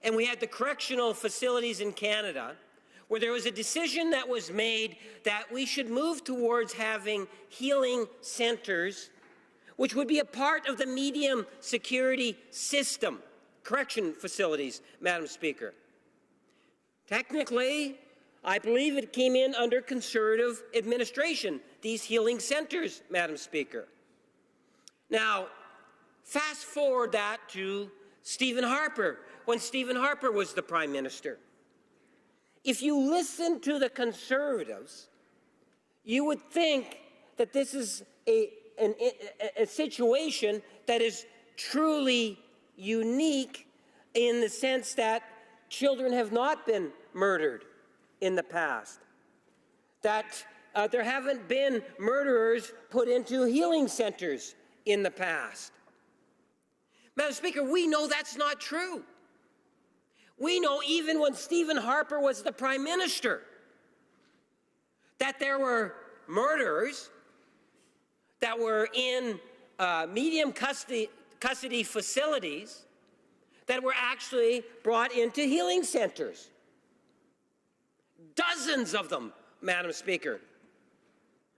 and we had the correctional facilities in Canada, where there was a decision that was made that we should move towards having healing centres, which would be a part of the medium security system, correction facilities, Madam Speaker. Technically, I believe it came in under Conservative administration, these healing centres, Madam Speaker. Now, fast forward that to Stephen Harper, when Stephen Harper was the Prime Minister. If you listen to the Conservatives, you would think that this is a situation that is truly unique in the sense that children have not been murdered in the past, that there haven't been murderers put into healing centers in the past. Madam Speaker, we know that's not true. We know even when Stephen Harper was the Prime Minister that there were murderers that were in medium custody facilities that were actually brought into healing centers. Dozens of them, Madam Speaker.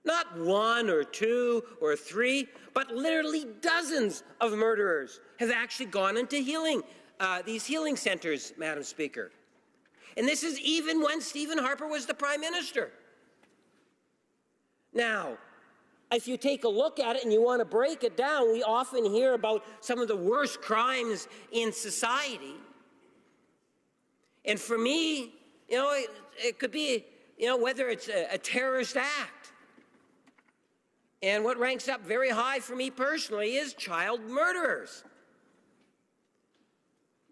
Not one or two or three, but literally dozens of murderers have actually gone into these healing centers, Madam Speaker. And this is even when Stephen Harper was the Prime Minister. Now, if you take a look at it and you want to break it down, we often hear about some of the worst crimes in society. And for me, you know, it could be, you know, whether it's a terrorist act. And what ranks up very high for me personally is child murderers.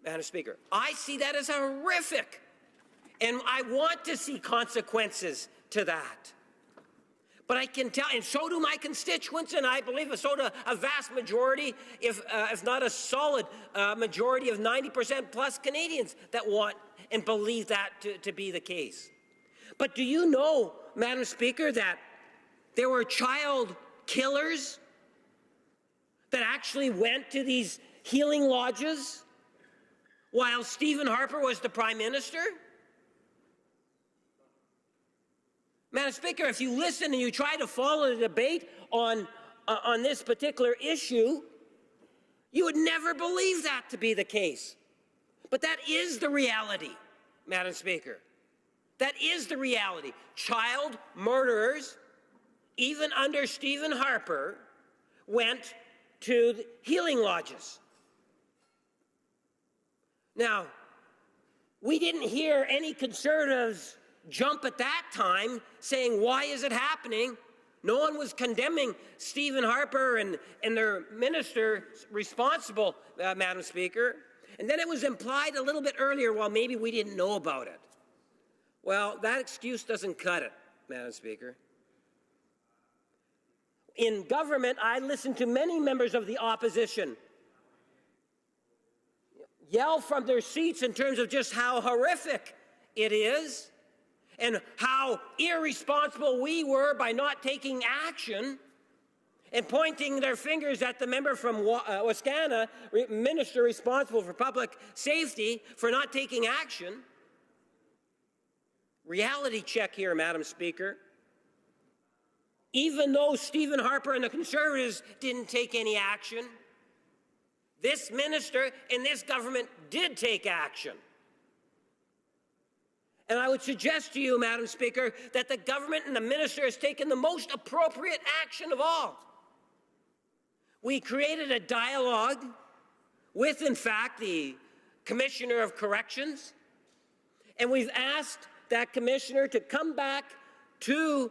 Madam Speaker, I see that as horrific. And I want to see consequences to that. But I can tell, and so do my constituents, and I believe so do a vast majority, if not a solid majority of 90% plus Canadians that want and believe that to be the case. But do you know, Madam Speaker, that there were child killers that actually went to these healing lodges while Stephen Harper was the Prime Minister? Madam Speaker, if you listen and you try to follow the debate on this particular issue, you would never believe that to be the case. But that is the reality, Madam Speaker. That is the reality. Child murderers, even under Stephen Harper, went to the healing lodges. Now, we didn't hear any Conservatives jump at that time saying, why is it happening? No one was condemning Stephen Harper and their minister responsible, Madam Speaker. And then it was implied a little bit earlier, well, maybe we didn't know about it. Well, that excuse doesn't cut it, Madam Speaker. In government, I listened to many members of the opposition yell from their seats in terms of just how horrific it is and how irresponsible we were by not taking action and pointing their fingers at the member from Wascana, minister responsible for public safety, for not taking action. Reality check here, Madam Speaker. Even though Stephen Harper and the Conservatives didn't take any action, this minister and this government did take action. And I would suggest to you, Madam Speaker, that the government and the minister has taken the most appropriate action of all. We created a dialogue with, in fact, the Commissioner of Corrections, and we've asked that commissioner to come back to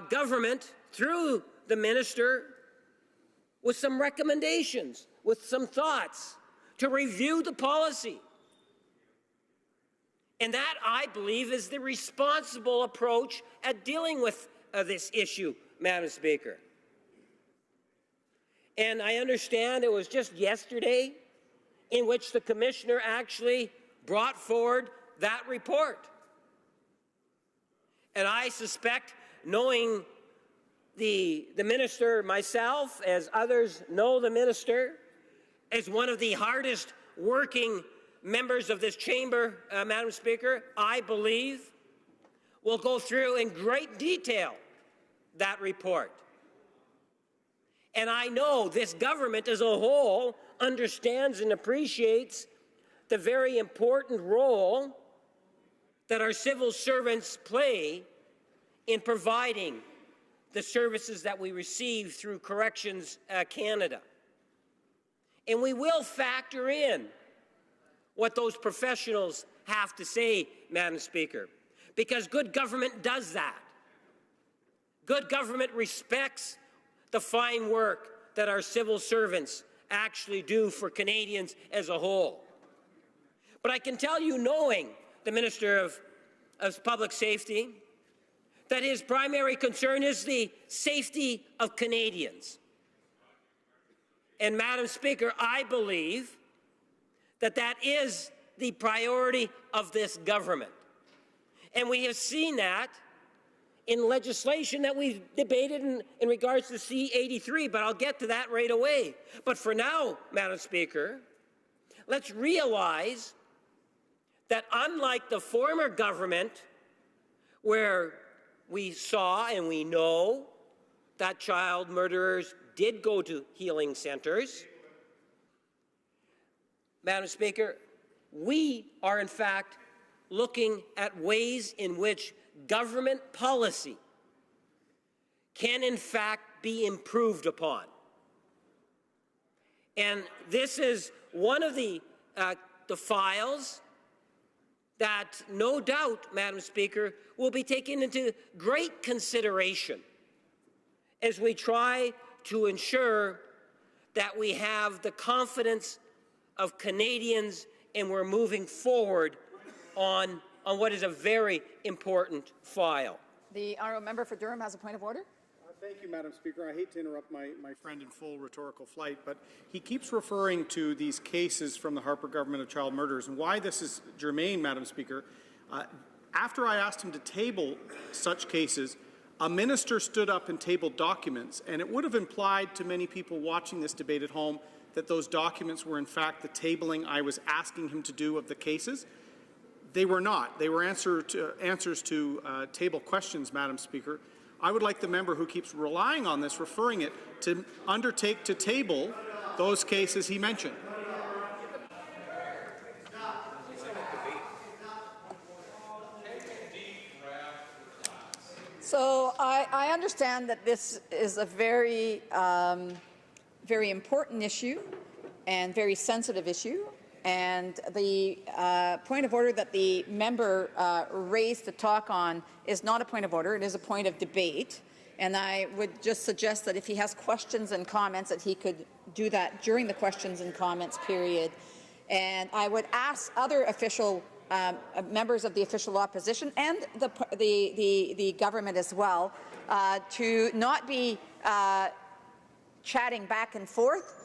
government through the minister with some recommendations, with some thoughts, to review the policy. And that, I believe, is the responsible approach at dealing with this issue, Madam Speaker. And I understand it was just yesterday in which the commissioner actually brought forward that report. And I suspect, knowing the minister myself, as others know the minister, as one of the hardest working members of this chamber, Madam Speaker, I believe, will go through in great detail that report. And I know this government as a whole understands and appreciates the very important role that our civil servants play in providing the services that we receive through Corrections Canada. And we will factor in what those professionals have to say, Madam Speaker, because good government does that. Good government respects the fine work that our civil servants actually do for Canadians as a whole. But I can tell you, knowing the Minister of Public Safety, that his primary concern is the safety of Canadians. And, Madam Speaker, I believe that that is the priority of this government. And we have seen that in legislation that we've debated in regards to C-83, but I'll get to that right away. But for now, Madam Speaker, let's realize that unlike the former government, where we saw and we know that child murderers did go to healing centers, Madam Speaker, we are in fact looking at ways in which government policy can in fact be improved upon. And this is one of the files that no doubt, Madam Speaker, will be taken into great consideration as we try to ensure that we have the confidence of Canadians and we're moving forward on what is a very important file. The honourable member for Durham has a point of order. Thank you, Madam Speaker. I hate to interrupt my friend in full rhetorical flight, but he keeps referring to these cases from the Harper government of child murders. And why this is germane, Madam Speaker, after I asked him to table such cases, a minister stood up and tabled documents, and it would have implied to many people watching this debate at home that those documents were in fact the tabling I was asking him to do of the cases. They were not. They were answers to table questions, Madam Speaker. I would like the member who keeps relying on this, referring it, to undertake to table those cases he mentioned. So I understand that this is a very, very important issue and very sensitive issue. And the point of order that the member raised to talk on is not a point of order. It is a point of debate. And I would just suggest that if he has questions and comments, that he could do that during the questions and comments period. And I would ask other official members of the official opposition and the government as well to not be chatting back and forth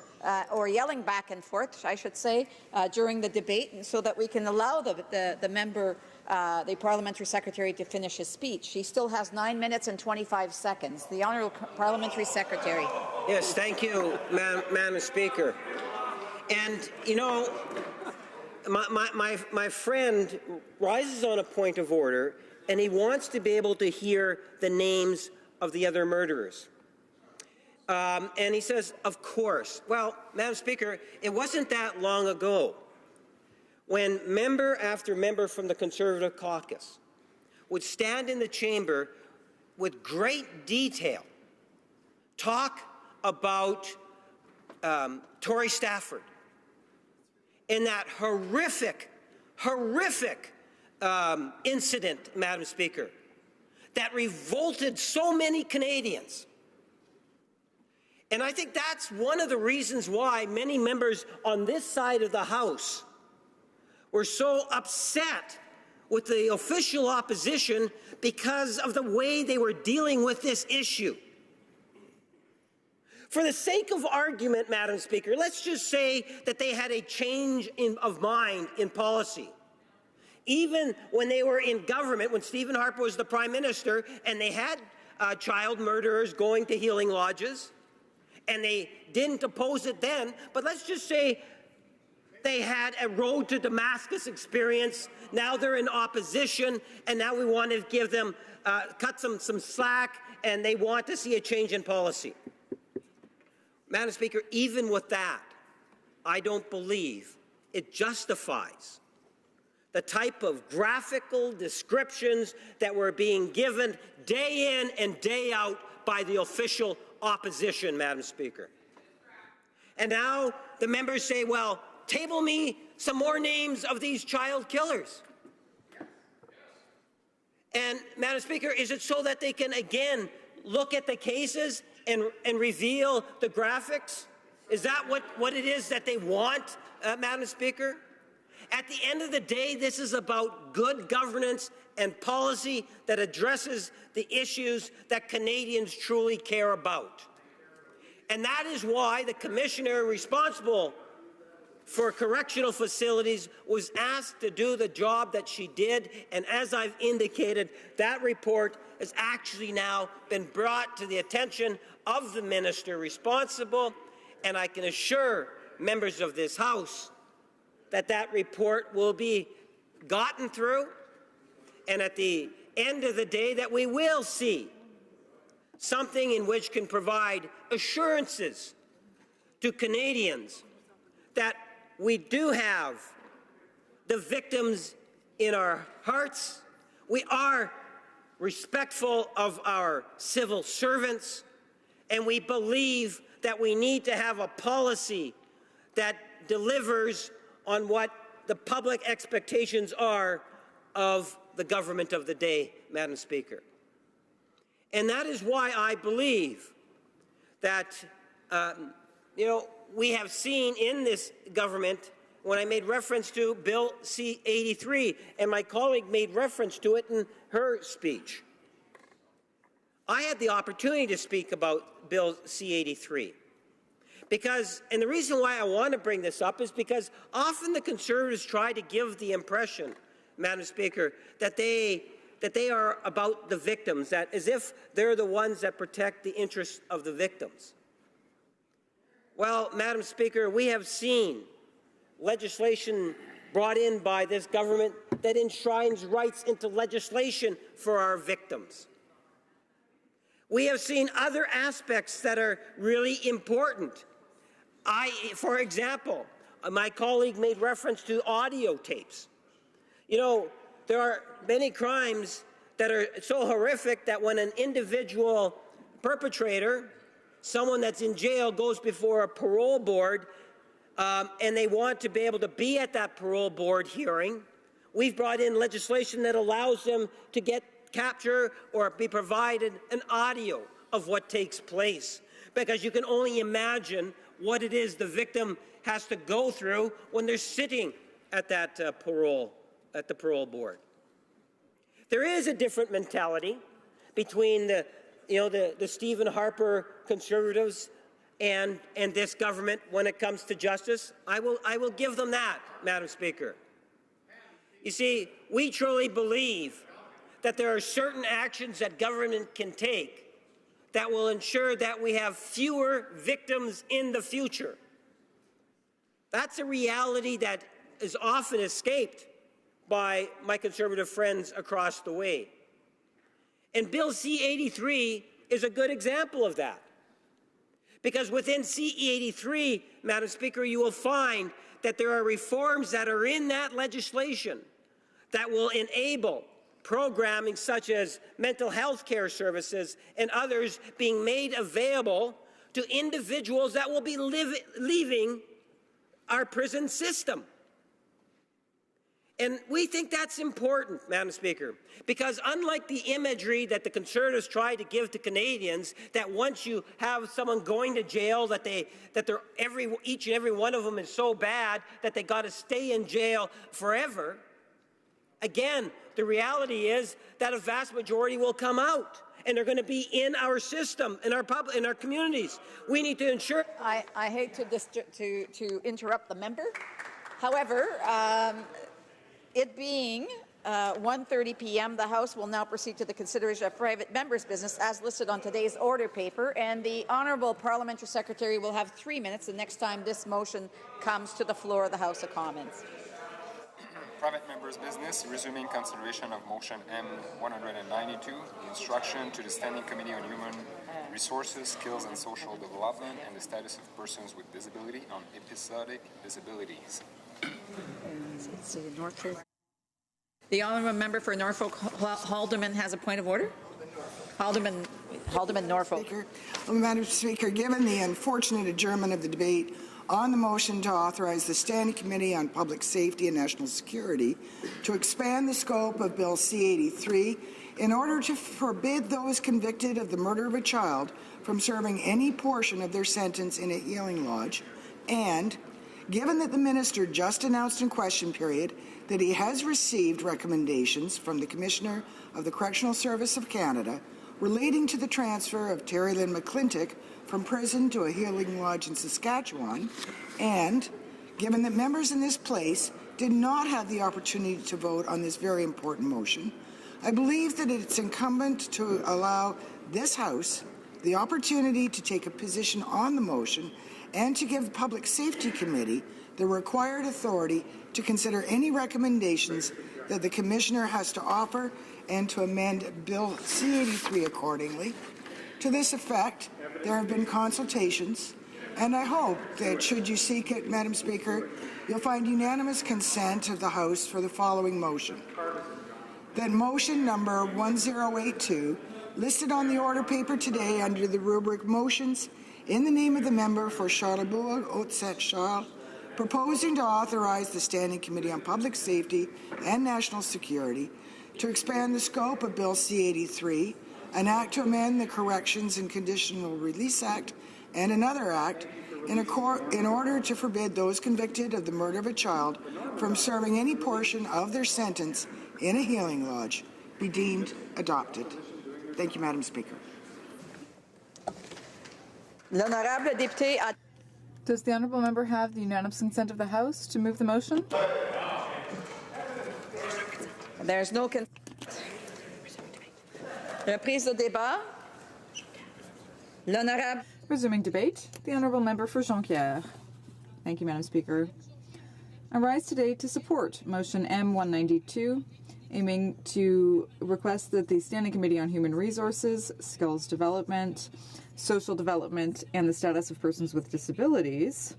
or yelling back and forth, I should say, during the debate, so that we can allow the member, the parliamentary secretary, to finish his speech. He still has 9 minutes and 25 seconds. The honourable parliamentary secretary. Yes, thank you, Madam Speaker. And, you know, my friend rises on a point of order, and he wants to be able to hear the names of the other murderers. And he says, of course. Well, Madam Speaker, it wasn't that long ago when member after member from the Conservative caucus would stand in the chamber with great detail, talk about Tory Stafford in that horrific incident, Madam Speaker, that revolted so many Canadians. And I think that's one of the reasons why many members on this side of the House were so upset with the official opposition because of the way they were dealing with this issue. For the sake of argument, Madam Speaker, let's just say that they had a change of mind in policy. Even when they were in government, when Stephen Harper was the Prime Minister, and they had child murderers going to healing lodges, and they didn't oppose it then, but let's just say they had a road to Damascus experience. Now they're in opposition, and now we want to give them, cut some slack, and they want to see a change in policy. Madam Speaker, even with that, I don't believe it justifies the type of graphical descriptions that were being given day in and day out by the official opposition, Madam Speaker. And now the members say, well, table me some more names of these child killers. And, Madam Speaker, is it so that they can, again, look at the cases and reveal the graphics? Is that what it is that they want, Madam Speaker? At the end of the day, this is about good governance and policy that addresses the issues that Canadians truly care about. And that is why the commissioner responsible for correctional facilities was asked to do the job that she did. And as I've indicated, that report has actually now been brought to the attention of the minister responsible. And I can assure members of this House that that report will be gotten through, and at the end of the day that we will see something in which can provide assurances to Canadians that we do have the victims in our hearts, we are respectful of our civil servants, and we believe that we need to have a policy that delivers on what the public expectations are of the government of the day, Madam Speaker. And that is why I believe that, we have seen in this government, when I made reference to Bill C-83, and my colleague made reference to it in her speech. I had the opportunity to speak about Bill C-83. And the reason why I want to bring this up is because often the Conservatives try to give the impression, Madam Speaker, that they are about the victims, that as if they're the ones that protect the interests of the victims. Well, Madam Speaker, we have seen legislation brought in by this government that enshrines rights into legislation for our victims. We have seen other aspects that are really important. For example, my colleague made reference to audio tapes. There are many crimes that are so horrific that when an individual perpetrator, someone that's in jail, goes before a parole board, and they want to be able to be at that parole board hearing, we've brought in legislation that allows them to capture or be provided an audio of what takes place, because you can only imagine what it is the victim has to go through when they're sitting at that the parole board. There is a different mentality between the Stephen Harper Conservatives and this government when it comes to justice. I will give them that, Madam Speaker. You see, we truly believe that there are certain actions that government can take that will ensure that we have fewer victims in the future. That's a reality that is often escaped by my Conservative friends across the way. And Bill C-83 is a good example of that. Because within C-83, Madam Speaker, you will find that there are reforms that are in that legislation that will enable programming such as mental health care services and others being made available to individuals that will be leaving our prison system. And we think that's important, Madam Speaker, because unlike the imagery that the Conservatives try to give to Canadians, that once you have someone going to jail, that each and every one of them is so bad that they got to stay in jail forever. Again, the reality is that a vast majority will come out, and they're going to be in our system, in our communities. We need to ensure. I hate to interrupt the member. However, it being 1:30 p.m., the House will now proceed to the consideration of private members' business as listed on today's order paper, and the Honourable Parliamentary Secretary will have 3 minutes the next time this motion comes to the floor of the House of Commons. Private members' business, resuming consideration of motion M192, the instruction to the Standing Committee on Human Resources, Skills and Social Development and the Status of Persons with Disability on Episodic Disabilities. The Honourable Member for Norfolk Haldeman has a point of order. Haldeman Norfolk. Madam Speaker, given the unfortunate adjournment of the debate on the motion to authorize the Standing Committee on Public Safety and National Security to expand the scope of Bill C-83 in order to forbid those convicted of the murder of a child from serving any portion of their sentence in a healing lodge, and given that the Minister just announced in question period that he has received recommendations from the Commissioner of the Correctional Service of Canada relating to the transfer of Terry Lynn McClintock from prison to a healing lodge in Saskatchewan, and given that members in this place did not have the opportunity to vote on this very important motion, I believe that it's incumbent to allow this House the opportunity to take a position on the motion and to give the Public Safety Committee the required authority to consider any recommendations that the Commissioner has to offer and to amend Bill C-83 accordingly. To this effect, there have been consultations, and I hope that should you seek it, Madam Speaker, you'll find unanimous consent of the House for the following motion. That motion number 1082, listed on the order paper today under the rubric motions, in the name of the member for Charlebourg-Haute-Saint-Charles, proposing to authorize the Standing Committee on Public Safety and National Security to expand the scope of Bill C-83, an act to amend the Corrections and Conditional Release Act, and another act in order to forbid those convicted of the murder of a child from serving any portion of their sentence in a healing lodge, be deemed adopted. Thank you, Madam Speaker. Does the honourable member have the unanimous consent of the House to move the motion? There's no consent. Reprise de débat. L'honorable. Resuming debate, the honourable member for Jonquière. Thank you, Madam Speaker. I rise today to support motion M192, aiming to request that the Standing Committee on Human Resources, Skills Development, Social Development, and the Status of Persons with Disabilities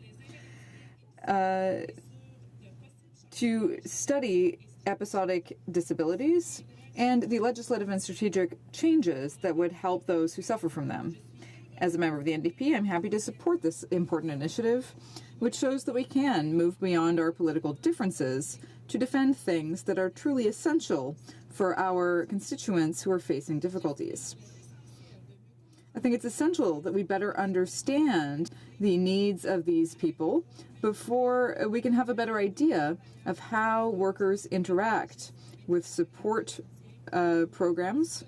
to study episodic disabilities and the legislative and strategic changes that would help those who suffer from them. As a member of the NDP, I'm happy to support this important initiative, which shows that we can move beyond our political differences to defend things that are truly essential for our constituents who are facing difficulties. I think it's essential that we better understand the needs of these people before we can have a better idea of how workers interact with support programs,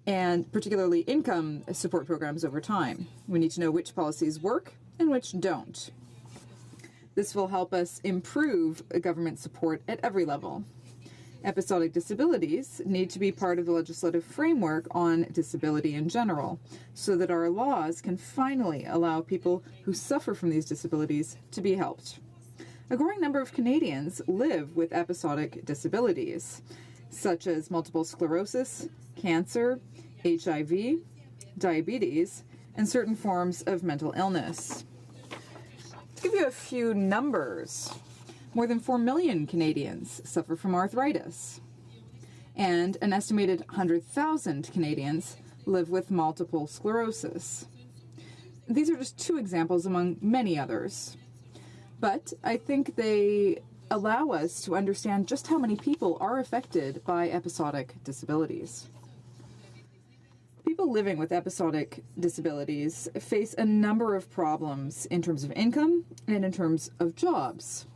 and particularly income support programs over time. We need to know which policies work and which don't. This will help us improve government support at every level. Episodic disabilities need to be part of the legislative framework on disability in general, so that our laws can finally allow people who suffer from these disabilities to be helped. A growing number of Canadians live with episodic disabilities, such as multiple sclerosis, cancer, HIV, diabetes, and certain forms of mental illness. To give you a few numbers, more than 4 million Canadians suffer from arthritis, and an estimated 100,000 Canadians live with multiple sclerosis. These are just two examples among many others, but I think they allow us to understand just how many people are affected by episodic disabilities. People living with episodic disabilities face a number of problems in terms of income and in terms of jobs.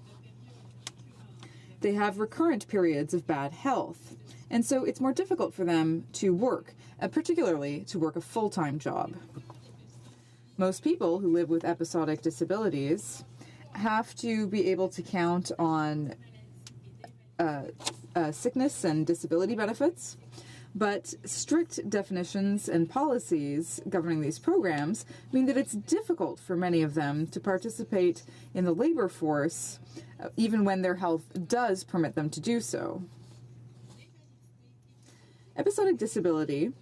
They have recurrent periods of bad health, and so it's more difficult for them to work, particularly to work a full-time job. Most people who live with episodic disabilities have to be able to count on sickness and disability benefits, but strict definitions and policies governing these programs mean that it's difficult for many of them to participate in the labor force, even when their health does permit them to do so. Episodic disability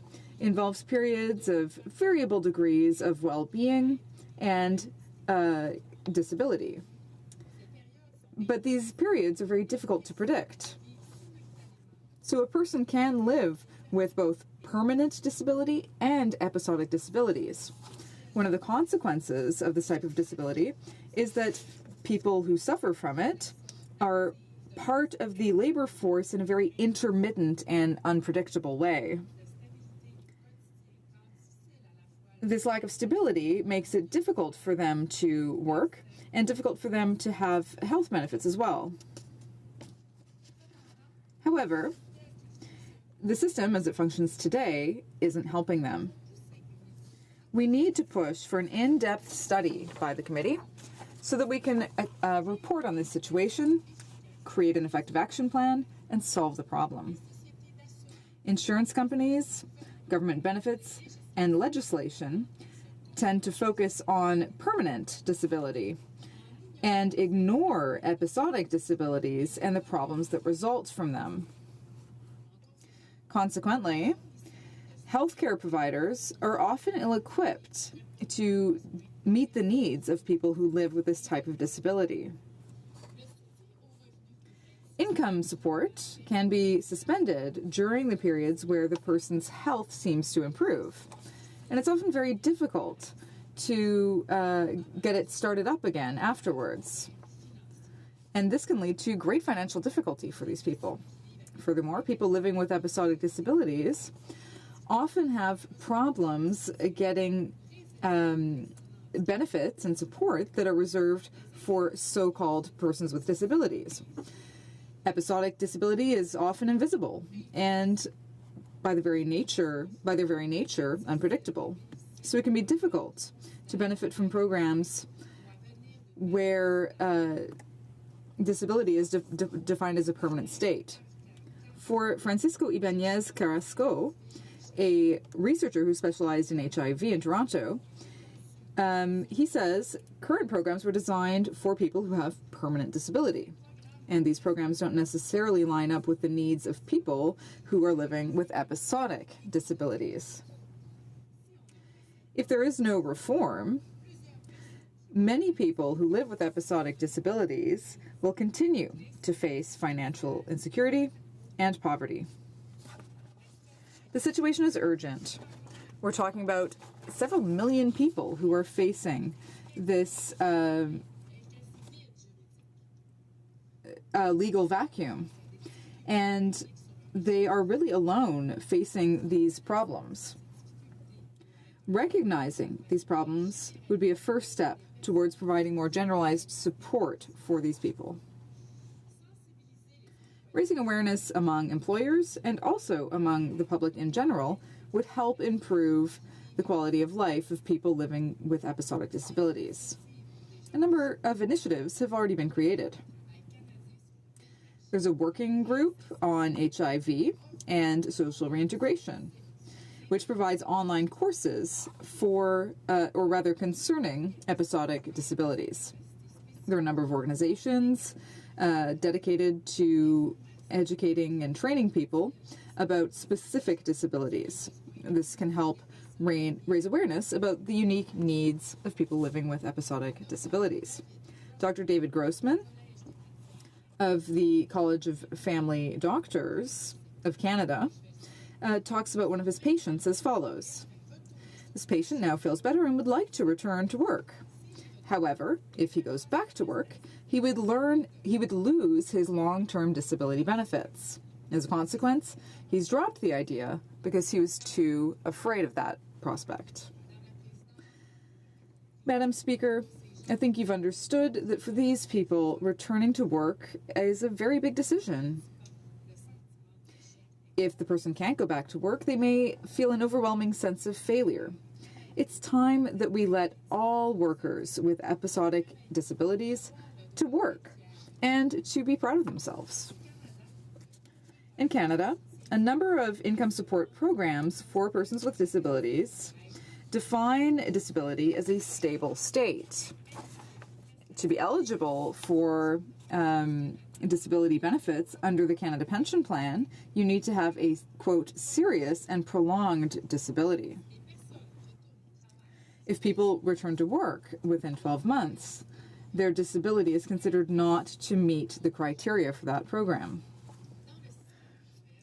involves periods of variable degrees of well-being and disability. But these periods are very difficult to predict. So a person can live with both permanent disability and episodic disabilities. One of the consequences of this type of disability is that people who suffer from it are part of the labor force in a very intermittent and unpredictable way. This lack of stability makes it difficult for them to work and difficult for them to have health benefits as well. However, the system as it functions today isn't helping them. We need to push for an in-depth study by the committee so that we can report on this situation, create an effective action plan, and solve the problem. Insurance companies, government benefits, and legislation tend to focus on permanent disability and ignore episodic disabilities and the problems that result from them. Consequently, healthcare providers are often ill-equipped to meet the needs of people who live with this type of disability. Income support can be suspended during the periods where the person's health seems to improve, and it's often very difficult to get it started up again afterwards. And this can lead to great financial difficulty for these people. Furthermore, people living with episodic disabilities often have problems getting benefits and support that are reserved for so-called persons with disabilities. Episodic disability is often invisible and by their very nature, unpredictable. So it can be difficult to benefit from programs where disability is defined as a permanent state. For Francisco Ibanez Carrasco, a researcher who specialized in HIV in Toronto, he says current programs were designed for people who have permanent disability. And these programs don't necessarily line up with the needs of people who are living with episodic disabilities. If there is no reform, many people who live with episodic disabilities will continue to face financial insecurity and poverty. The situation is urgent. We're talking about several million people who are facing this legal vacuum, and they are really alone facing these problems. Recognizing these problems would be a first step towards providing more generalized support for these people. Raising awareness among employers and also among the public in general would help improve the quality of life of people living with episodic disabilities. A number of initiatives have already been created. There's a working group on HIV and social reintegration, which provides online courses for, or rather concerning, episodic disabilities. There are a number of organizations dedicated to educating and training people about specific disabilities. This can help raise awareness about the unique needs of people living with episodic disabilities. Dr. David Grossman of the College of Family Doctors of Canada talks about one of his patients as follows. This patient now feels better and would like to return to work. However, if he goes back to work, he would lose his long-term disability benefits. As a consequence, he's dropped the idea because he was too afraid of that prospect. Madam Speaker, I think you've understood that for these people, returning to work is a very big decision. If the person can't go back to work, they may feel an overwhelming sense of failure. It's time that we let all workers with episodic disabilities to work and to be proud of themselves. In Canada, a number of income support programs for persons with disabilities define a disability as a stable state. To be eligible for disability benefits under the Canada Pension Plan, you need to have a, quote, serious and prolonged disability. If people return to work within 12 months, their disability is considered not to meet the criteria for that program.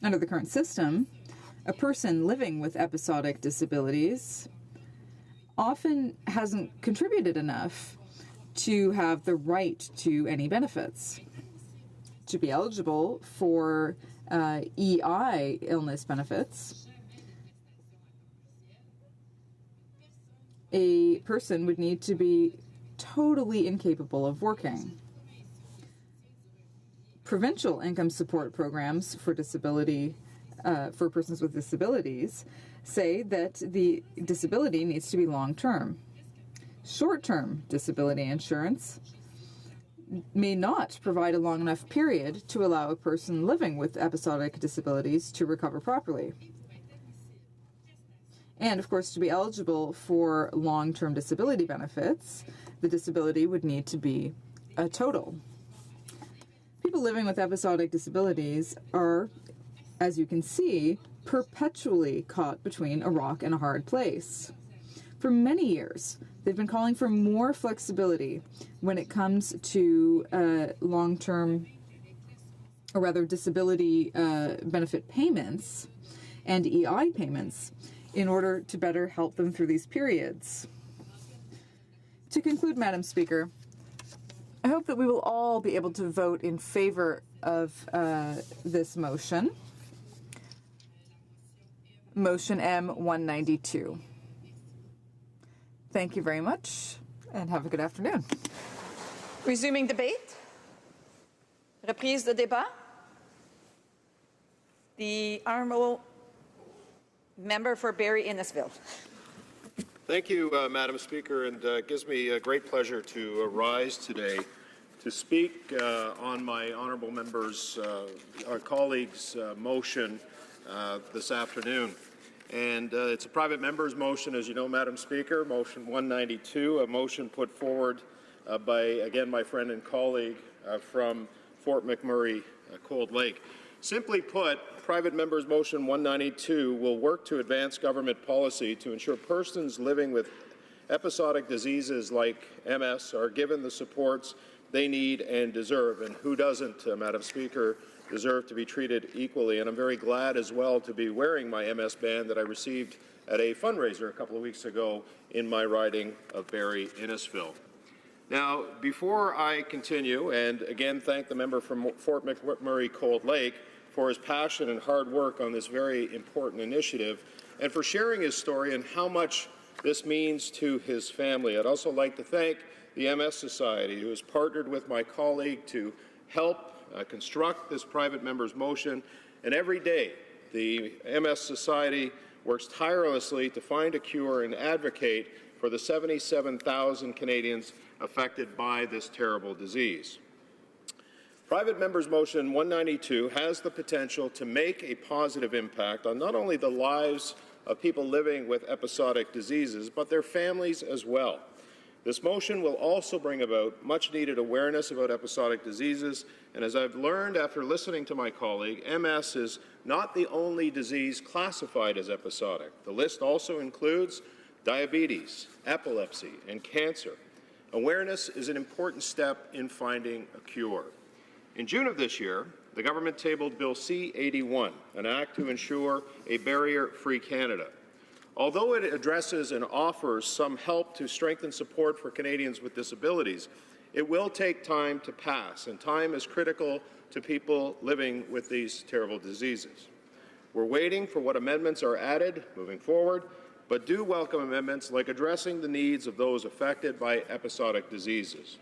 Under the current system, a person living with episodic disabilities often hasn't contributed enough to have the right to any benefits. To be eligible for EI illness benefits, a person would need to be totally incapable of working. Provincial income support programs for disability, for persons with disabilities, say that the disability needs to be long-term. Short-term disability insurance may not provide a long enough period to allow a person living with episodic disabilities to recover properly. And, of course, to be eligible for long-term disability benefits, the disability would need to be a total. People living with episodic disabilities are, as you can see, perpetually caught between a rock and a hard place. For many years, they've been calling for more flexibility when it comes to long-term, or rather disability benefit payments and EI payments in order to better help them through these periods. To conclude, Madam Speaker, I hope that we will all be able to vote in favor of this motion. Motion M192. Thank you very much, and have a good afternoon. Resuming debate. Reprise de débat. The Honourable Member for Barrie Innisfil. Thank you, Madam Speaker, and it gives me a great pleasure to rise today to speak on my honourable member's, our colleague's motion this afternoon. And it's a private member's motion, as you know, Madam Speaker, motion 192, a motion put forward by, again, my friend and colleague from Fort McMurray, Cold Lake. Simply put, private member's motion 192 will work to advance government policy to ensure persons living with episodic diseases like MS are given the supports they need and deserve. And who doesn't, Madam Speaker, deserve to be treated equally? And I'm very glad as well to be wearing my MS band that I received at a fundraiser a couple of weeks ago in my riding of Barrie-Innisfil. Now, before I continue, and again thank the member from Fort McMurray-Cold Lake for his passion and hard work on this very important initiative, and for sharing his story and how much this means to his family. I'd also like to thank the MS Society, who has partnered with my colleague to help construct this private member's motion, and every day the MS Society works tirelessly to find a cure and advocate for the 77,000 Canadians affected by this terrible disease. Private Member's Motion 192 has the potential to make a positive impact on not only the lives of people living with episodic diseases, but their families as well. This motion will also bring about much-needed awareness about episodic diseases, and as I've learned after listening to my colleague, MS is not the only disease classified as episodic. The list also includes diabetes, epilepsy, and cancer. Awareness is an important step in finding a cure. In June of this year, the government tabled Bill C-81, an act to ensure a barrier-free Canada. Although it addresses and offers some help to strengthen support for Canadians with disabilities, it will take time to pass, and time is critical to people living with these terrible diseases. We're waiting for what amendments are added moving forward, but do welcome amendments like addressing the needs of those affected by episodic diseases.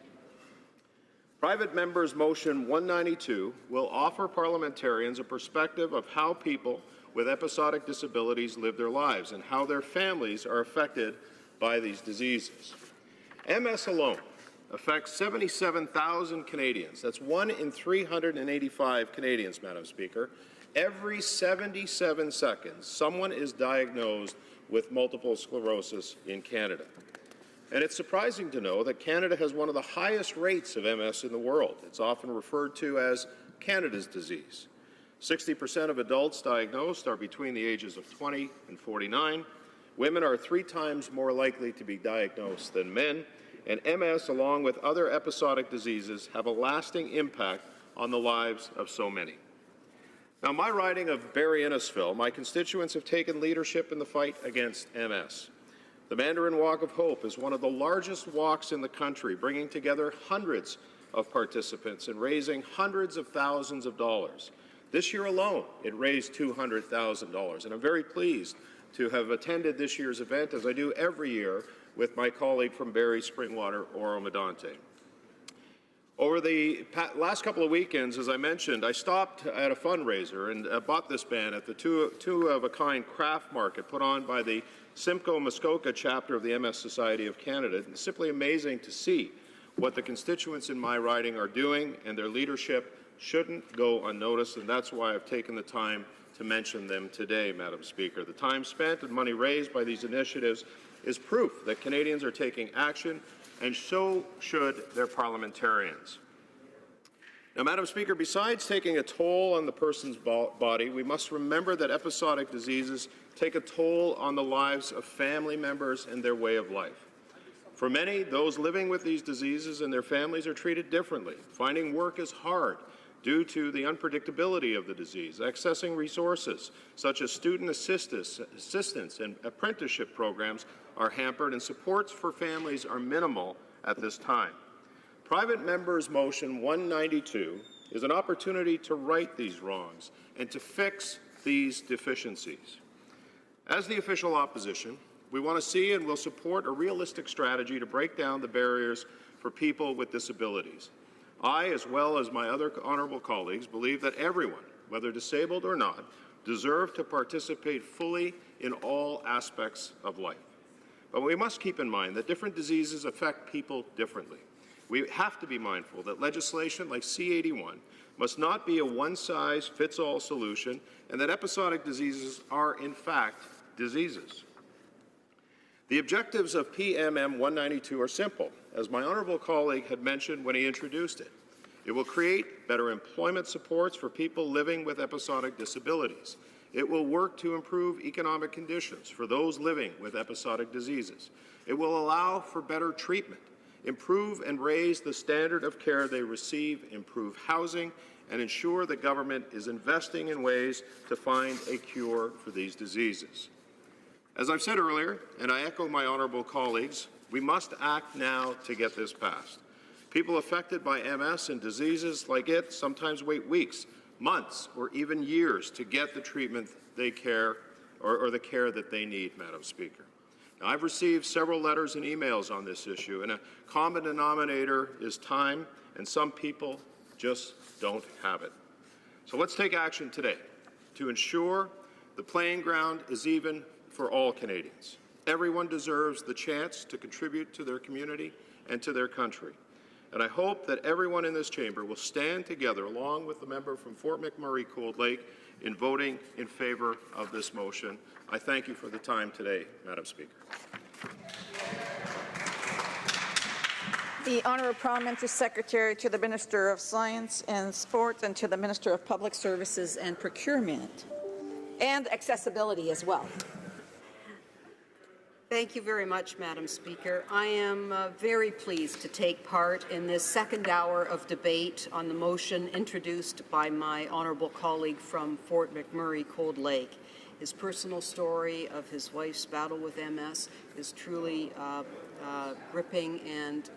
Private Member's Motion 192 will offer parliamentarians a perspective of how people with episodic disabilities live their lives and how their families are affected by these diseases. MS alone affects 77,000 Canadians. That's 1 in 385 Canadians, Madam Speaker. Every 77 seconds, someone is diagnosed with multiple sclerosis in Canada. And it's surprising to know that Canada has one of the highest rates of MS in the world. It's often referred to as Canada's disease. 60% of adults diagnosed are between the ages of 20 and 49. Women are 3 times more likely to be diagnosed than men, and MS, along with other episodic diseases, have a lasting impact on the lives of so many. Now, my riding of Barrie-Innisfil, my constituents have taken leadership in the fight against MS. The Mandarin Walk of Hope is one of the largest walks in the country, bringing together hundreds of participants and raising hundreds of thousands of dollars. This year alone, it raised $200,000, and I'm very pleased to have attended this year's event, as I do every year, with my colleague from Barrie, Springwater, Oro Medonte. Over the last couple of weekends, as I mentioned, I stopped at a fundraiser and bought this band at the two-of-a-kind craft market put on by the Simcoe Muskoka chapter of the MS Society of Canada. It's simply amazing to see what the constituents in my riding are doing, and their leadership shouldn't go unnoticed, and that's why I've taken the time to mention them today, Madam Speaker. The time spent and money raised by these initiatives is proof that Canadians are taking action, and so should their parliamentarians. Now, Madam Speaker, besides taking a toll on the person's body, we must remember that episodic diseases take a toll on the lives of family members and their way of life. For many, those living with these diseases and their families are treated differently. Finding work is hard due to the unpredictability of the disease. Accessing resources such as student assistance and apprenticeship programs are hampered, and supports for families are minimal at this time. Private Member's Motion 192 is an opportunity to right these wrongs and to fix these deficiencies. As the official opposition, we want to see and will support a realistic strategy to break down the barriers for people with disabilities. I, as well as my other honourable colleagues, believe that everyone, whether disabled or not, deserve to participate fully in all aspects of life. But we must keep in mind that different diseases affect people differently. We have to be mindful that legislation like C-81 must not be a one-size-fits-all solution, and that episodic diseases are, in fact, diseases. The objectives of PMM 192 are simple, as my honourable colleague had mentioned when he introduced it. It will create better employment supports for people living with episodic disabilities. It will work to improve economic conditions for those living with episodic diseases. It will allow for better treatment, improve and raise the standard of care they receive, improve housing, and ensure the government is investing in ways to find a cure for these diseases. As I've said earlier, and I echo my honourable colleagues, we must act now to get this passed. People affected by MS and diseases like it sometimes wait weeks, months, or even years to get the treatment they care or the care that they need, Madam Speaker. Now, I've received several letters and emails on this issue, and a common denominator is time, and some people just don't have it. So let's take action today to ensure the playing ground is even for all Canadians. Everyone deserves the chance to contribute to their community and to their country. And I hope that everyone in this chamber will stand together, along with the member from Fort McMurray Cold Lake, in voting in favour of this motion. I thank you for the time today, Madam Speaker. The Honourable Parliamentary Secretary to the Minister of Science and Sport and to the Minister of Public Services and Procurement and Accessibility as well. Thank you very much, Madam Speaker. I am very pleased to take part in this second hour of debate on the motion introduced by my honourable colleague from Fort McMurray Cold Lake. His personal story of his wife's battle with MS is truly gripping, and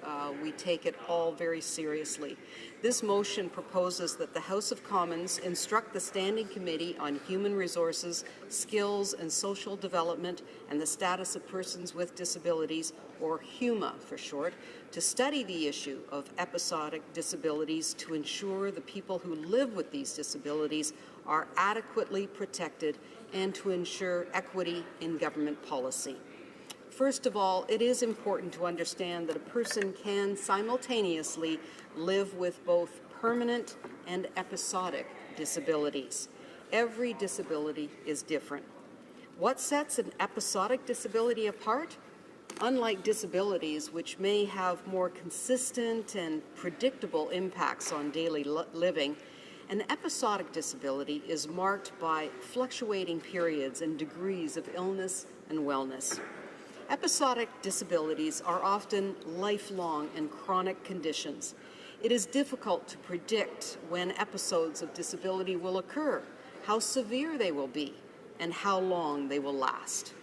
we take it all very seriously. This motion proposes that the House of Commons instruct the Standing Committee on Human Resources, Skills and Social Development and the Status of Persons with Disabilities, or HUMA for short, to study the issue of episodic disabilities to ensure the people who live with these disabilities are adequately protected and to ensure equity in government policy. First of all, it is important to understand that a person can simultaneously live with both permanent and episodic disabilities. Every disability is different. What sets an episodic disability apart? Unlike disabilities, which may have more consistent and predictable impacts on daily living, an episodic disability is marked by fluctuating periods and degrees of illness and wellness. Episodic disabilities are often lifelong and chronic conditions. It is difficult to predict when episodes of disability will occur, how severe they will be, and how long they will last.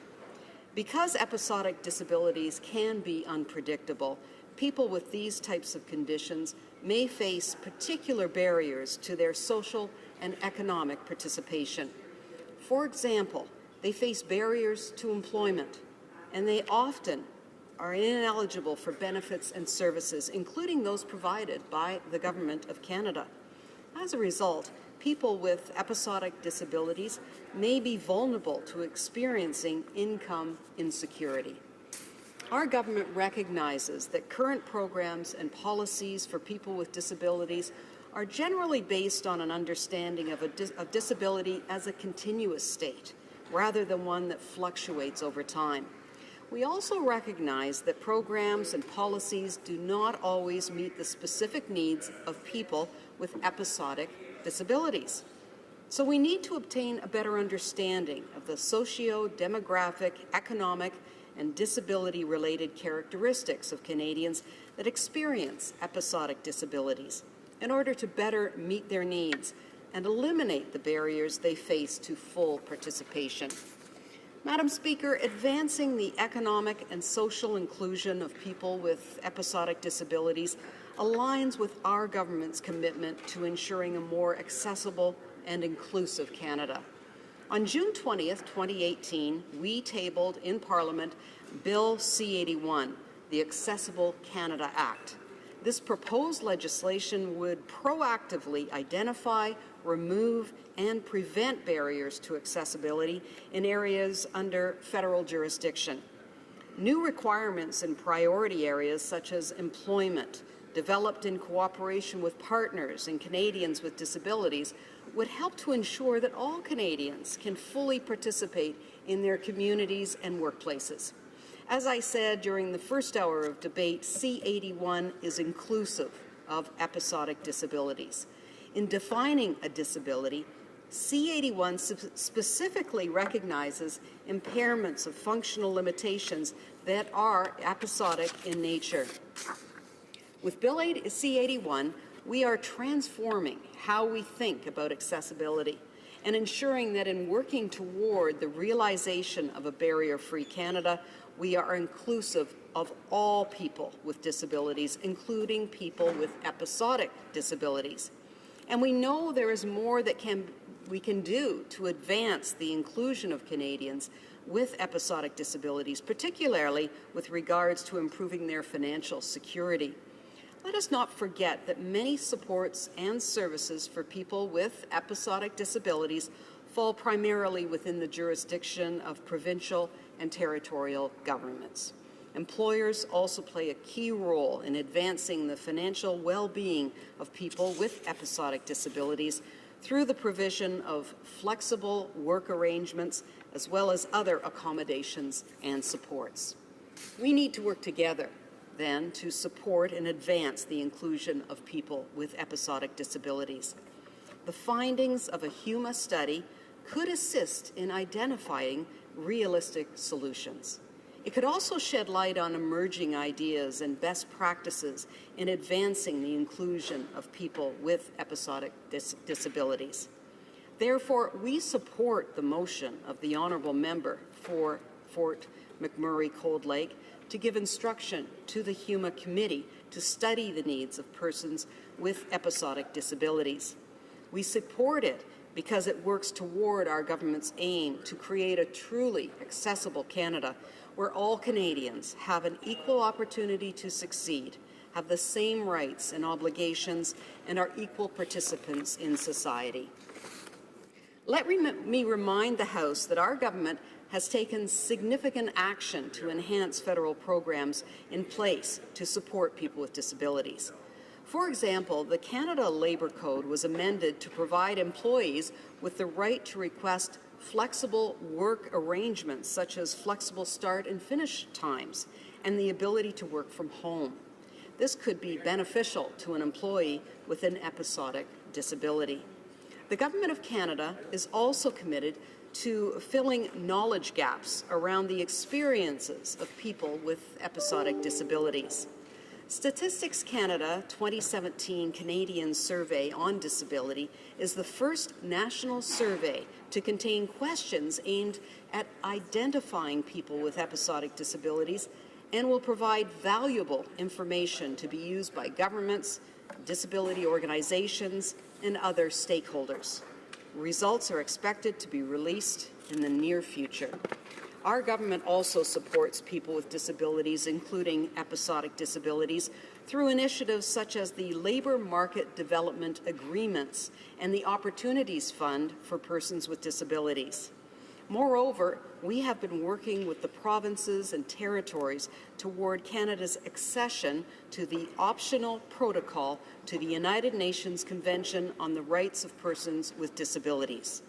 Because episodic disabilities can be unpredictable, people with these types of conditions may face particular barriers to their social and economic participation. For example, they face barriers to employment, and they often are ineligible for benefits and services, including those provided by the Government of Canada. As a result, people with episodic disabilities may be vulnerable to experiencing income insecurity. Our government recognizes that current programs and policies for people with disabilities are generally based on an understanding of disability as a continuous state, rather than one that fluctuates over time. We also recognize that programs and policies do not always meet the specific needs of people with episodic disabilities. So we need to obtain a better understanding of the socio-demographic, economic, and disability-related characteristics of Canadians that experience episodic disabilities in order to better meet their needs and eliminate the barriers they face to full participation. Madam Speaker, advancing the economic and social inclusion of people with episodic disabilities aligns with our government's commitment to ensuring a more accessible and inclusive Canada. On June 20th, 2018, we tabled in Parliament Bill C-81, the Accessible Canada Act. This proposed legislation would proactively identify, remove, and prevent barriers to accessibility in areas under federal jurisdiction. New requirements in priority areas such as employment, developed in cooperation with partners and Canadians with disabilities, would help to ensure that all Canadians can fully participate in their communities and workplaces. As I said during the first hour of debate, C-81 is inclusive of episodic disabilities. In defining a disability, C-81 specifically recognizes impairments of functional limitations that are episodic in nature. With Bill C-81, we are transforming how we think about accessibility, and ensuring that in working toward the realization of a barrier-free Canada, we are inclusive of all people with disabilities, including people with episodic disabilities. And we know there is more that we can do to advance the inclusion of Canadians with episodic disabilities, particularly with regards to improving their financial security. Let us not forget that many supports and services for people with episodic disabilities fall primarily within the jurisdiction of provincial and territorial governments. Employers also play a key role in advancing the financial well-being of people with episodic disabilities through the provision of flexible work arrangements as well as other accommodations and supports. We need to work together, then, to support and advance the inclusion of people with episodic disabilities. The findings of a HoC study could assist in identifying realistic solutions. It could also shed light on emerging ideas and best practices in advancing the inclusion of people with episodic disabilities. Therefore, we support the motion of the honourable member for Fort McMurray-Cold Lake to give instruction to the HoC committee to study the needs of persons with episodic disabilities. We support it because it works toward our government's aim to create a truly accessible Canada where all Canadians have an equal opportunity to succeed, have the same rights and obligations, and are equal participants in society. Let me remind the House that our government has taken significant action to enhance federal programs in place to support people with disabilities. For example, the Canada Labour Code was amended to provide employees with the right to request flexible work arrangements such as flexible start and finish times and the ability to work from home. This could be beneficial to an employee with an episodic disability. The Government of Canada is also committed to filling knowledge gaps around the experiences of people with episodic disabilities. Statistics Canada 2017 Canadian Survey on Disability is the first national survey to contain questions aimed at identifying people with episodic disabilities and will provide valuable information to be used by governments, disability organizations, and other stakeholders. Results are expected to be released in the near future. Our government also supports people with disabilities, including episodic disabilities, through initiatives such as the Labour Market Development Agreements and the Opportunities Fund for Persons with Disabilities. Moreover, we have been working with the provinces and territories toward Canada's accession to the optional protocol to the United Nations Convention on the Rights of Persons with Disabilities.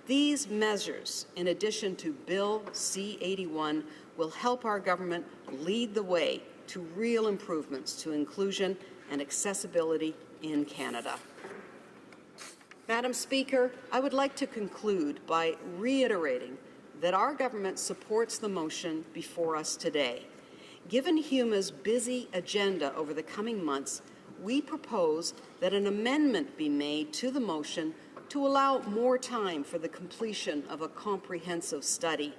These measures, in addition to Bill C-81, will help our government lead the way to real improvements to inclusion and accessibility in Canada. Madam Speaker, I would like to conclude by reiterating that our government supports the motion before us today. Given HUMA's busy agenda over the coming months, we propose that an amendment be made to the motion to allow more time for the completion of a comprehensive study.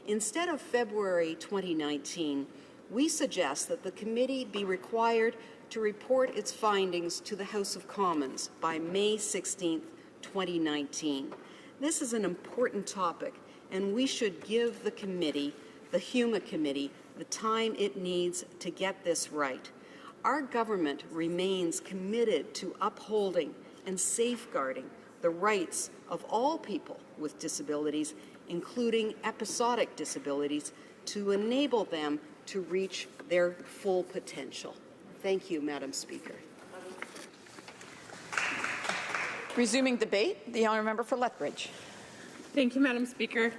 Instead of February 2019, we suggest that the committee be required to report its findings to the House of Commons by May 16, 2019. This is an important topic, and we should give the committee, the HUMA committee, the time it needs to get this right. Our government remains committed to upholding and safeguarding the rights of all people with disabilities, including episodic disabilities, to enable them to reach their full potential. Thank you, Madam Speaker. Resuming debate, the honourable member for Lethbridge. Thank you, Madam Speaker.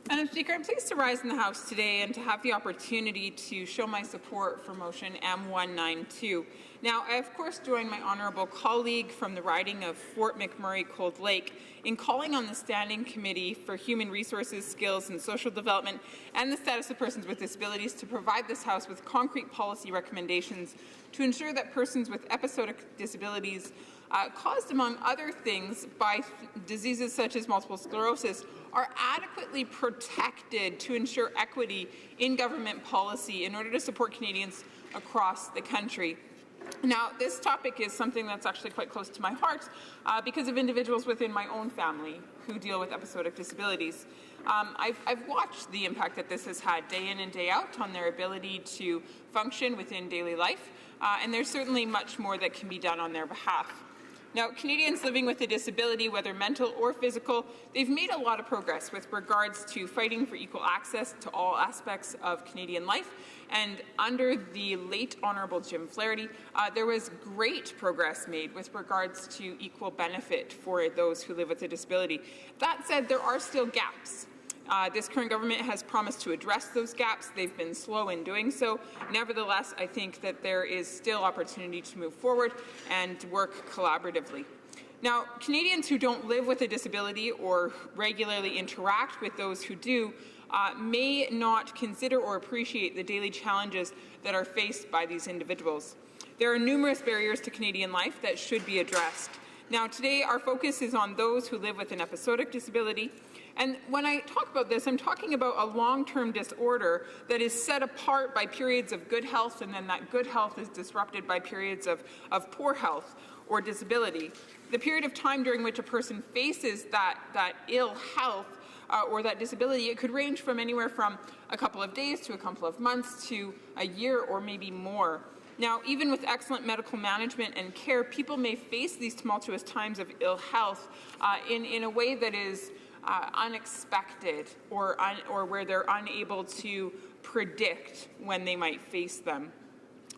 Madam Speaker, I'm pleased to rise in the House today and to have the opportunity to show my support for motion M192. Now, I of course join my honourable colleague from the riding of Fort McMurray-Cold Lake in calling on the Standing Committee for Human Resources, Skills and Social Development and the Status of Persons with Disabilities to provide this House with concrete policy recommendations to ensure that persons with episodic disabilities caused, among other things, by diseases such as multiple sclerosis, are adequately protected to ensure equity in government policy in order to support Canadians across the country. Now, this topic is something that's actually quite close to my heart because of individuals within my own family who deal with episodic disabilities. I've watched the impact that this has had day in and day out on their ability to function within daily life, and there's certainly much more that can be done on their behalf. Now, Canadians living with a disability, whether mental or physical, they've made a lot of progress with regards to fighting for equal access to all aspects of Canadian life. And under the late Honourable Jim Flaherty, there was great progress made with regards to equal benefit for those who live with a disability. That said, there are still gaps. This current government has promised to address those gaps. They've been slow in doing so. Nevertheless, I think that there is still opportunity to move forward and work collaboratively. Now, Canadians who don't live with a disability or regularly interact with those who do may not consider or appreciate the daily challenges that are faced by these individuals. There are numerous barriers to Canadian life that should be addressed. Now, today our focus is on those who live with an episodic disability. And when I talk about this, I'm talking about a long-term disorder that is set apart by periods of good health, and then that good health is disrupted by periods of poor health or disability. The period of time during which a person faces that ill health or that disability, it could range from anywhere from a couple of days to a couple of months to a year or maybe more. Now, even with excellent medical management and care, people may face these tumultuous times of ill health in a way that is unexpected or where they're unable to predict when they might face them.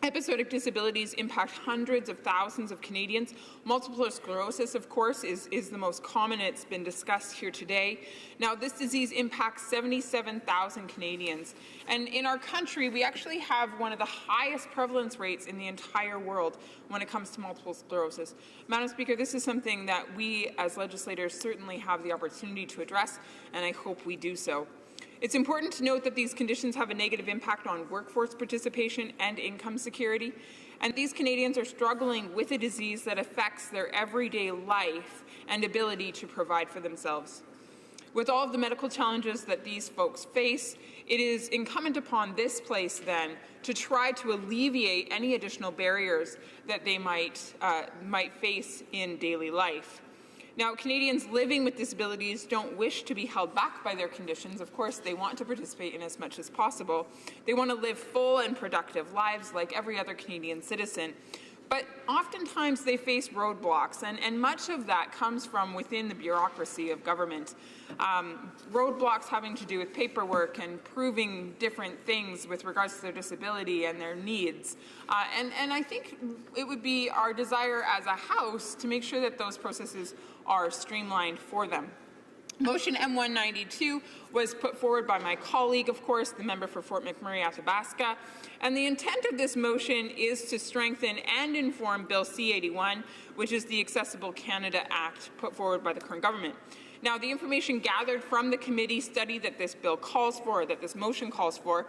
Episodic disabilities impact hundreds of thousands of Canadians. Multiple sclerosis, of course, is the most common. It's been discussed here today. Now, this disease impacts 77,000 Canadians. And in our country, we actually have one of the highest prevalence rates in the entire world when it comes to multiple sclerosis. Madam Speaker, this is something that we as legislators certainly have the opportunity to address, and I hope we do so. It's important to note that these conditions have a negative impact on workforce participation and income security, and these Canadians are struggling with a disease that affects their everyday life and ability to provide for themselves. With all of the medical challenges that these folks face, it is incumbent upon this place, then, to try to alleviate any additional barriers that they might face in daily life. Now, Canadians living with disabilities don't wish to be held back by their conditions. Of course, they want to participate in as much as possible. They want to live full and productive lives like every other Canadian citizen. But oftentimes they face roadblocks, and much of that comes from within the bureaucracy of government. Roadblocks having to do with paperwork and proving different things with regards to their disability and their needs. And I think it would be our desire as a House to make sure that those processes are streamlined for them. Motion M192 was put forward by my colleague, of course, the member for Fort McMurray Athabasca, and the intent of this motion is to strengthen and inform Bill C-81, which is the Accessible Canada Act put forward by the current government. Now, the information gathered from the committee study that this bill calls for, that this motion calls for,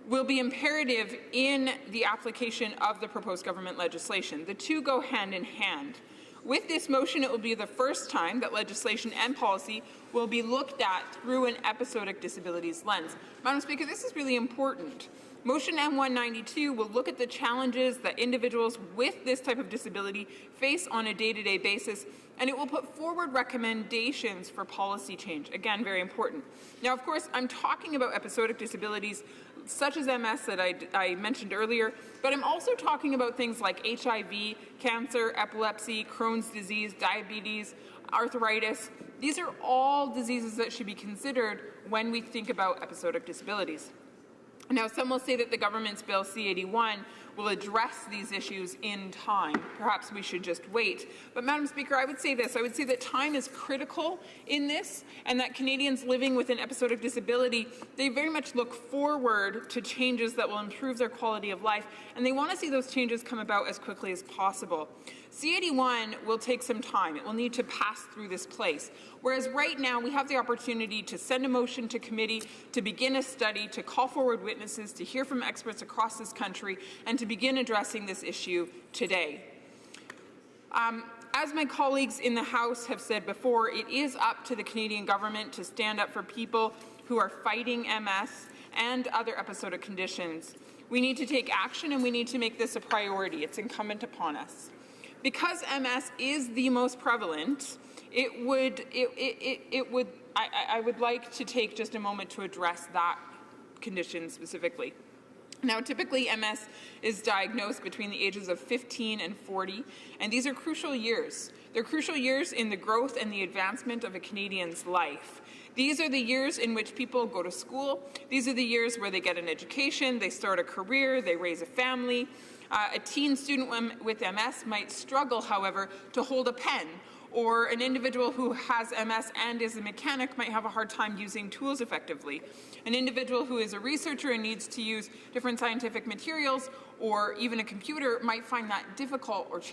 will be imperative in the application of the proposed government legislation. The two go hand in hand. With this motion, it will be the first time that legislation and policy will be looked at through an episodic disabilities lens. Madam Speaker, this is really important. Motion M192 will look at the challenges that individuals with this type of disability face on a day-to-day basis, and it will put forward recommendations for policy change. Again, very important. Now, of course, I'm talking about episodic disabilities such as MS that I mentioned earlier, but I'm also talking about things like HIV, cancer, epilepsy, Crohn's disease, diabetes, arthritis. These are all diseases that should be considered when we think about episodic disabilities. Now, some will say that the government's Bill C-81 will address these issues in time. Perhaps we should just wait. But, Madam Speaker, I would say this. I would say that time is critical in this, and that Canadians living with an episodic disability, they very much look forward to changes that will improve their quality of life, and they want to see those changes come about as quickly as possible. C-81 will take some time. It will need to pass through this place. Whereas right now, we have the opportunity to send a motion to committee, to begin a study, to call forward witnesses, to hear from experts across this country, and to begin addressing this issue today. As my colleagues in the House have said before, it is up to the Canadian government to stand up for people who are fighting MS and other episodic conditions. We need to take action and we need to make this a priority. It's incumbent upon us. Because MS is the most prevalent, I would like to take just a moment to address that condition specifically. Now, typically, MS is diagnosed between the ages of 15 and 40, and these are crucial years. They're crucial years in the growth and the advancement of a Canadian's life. These are the years in which people go to school. These are the years where they get an education, they start a career, they raise a family. A teen student with MS might struggle, however, to hold a pen, or an individual who has MS and is a mechanic might have a hard time using tools effectively. An individual who is a researcher and needs to use different scientific materials or even a computer might find that difficult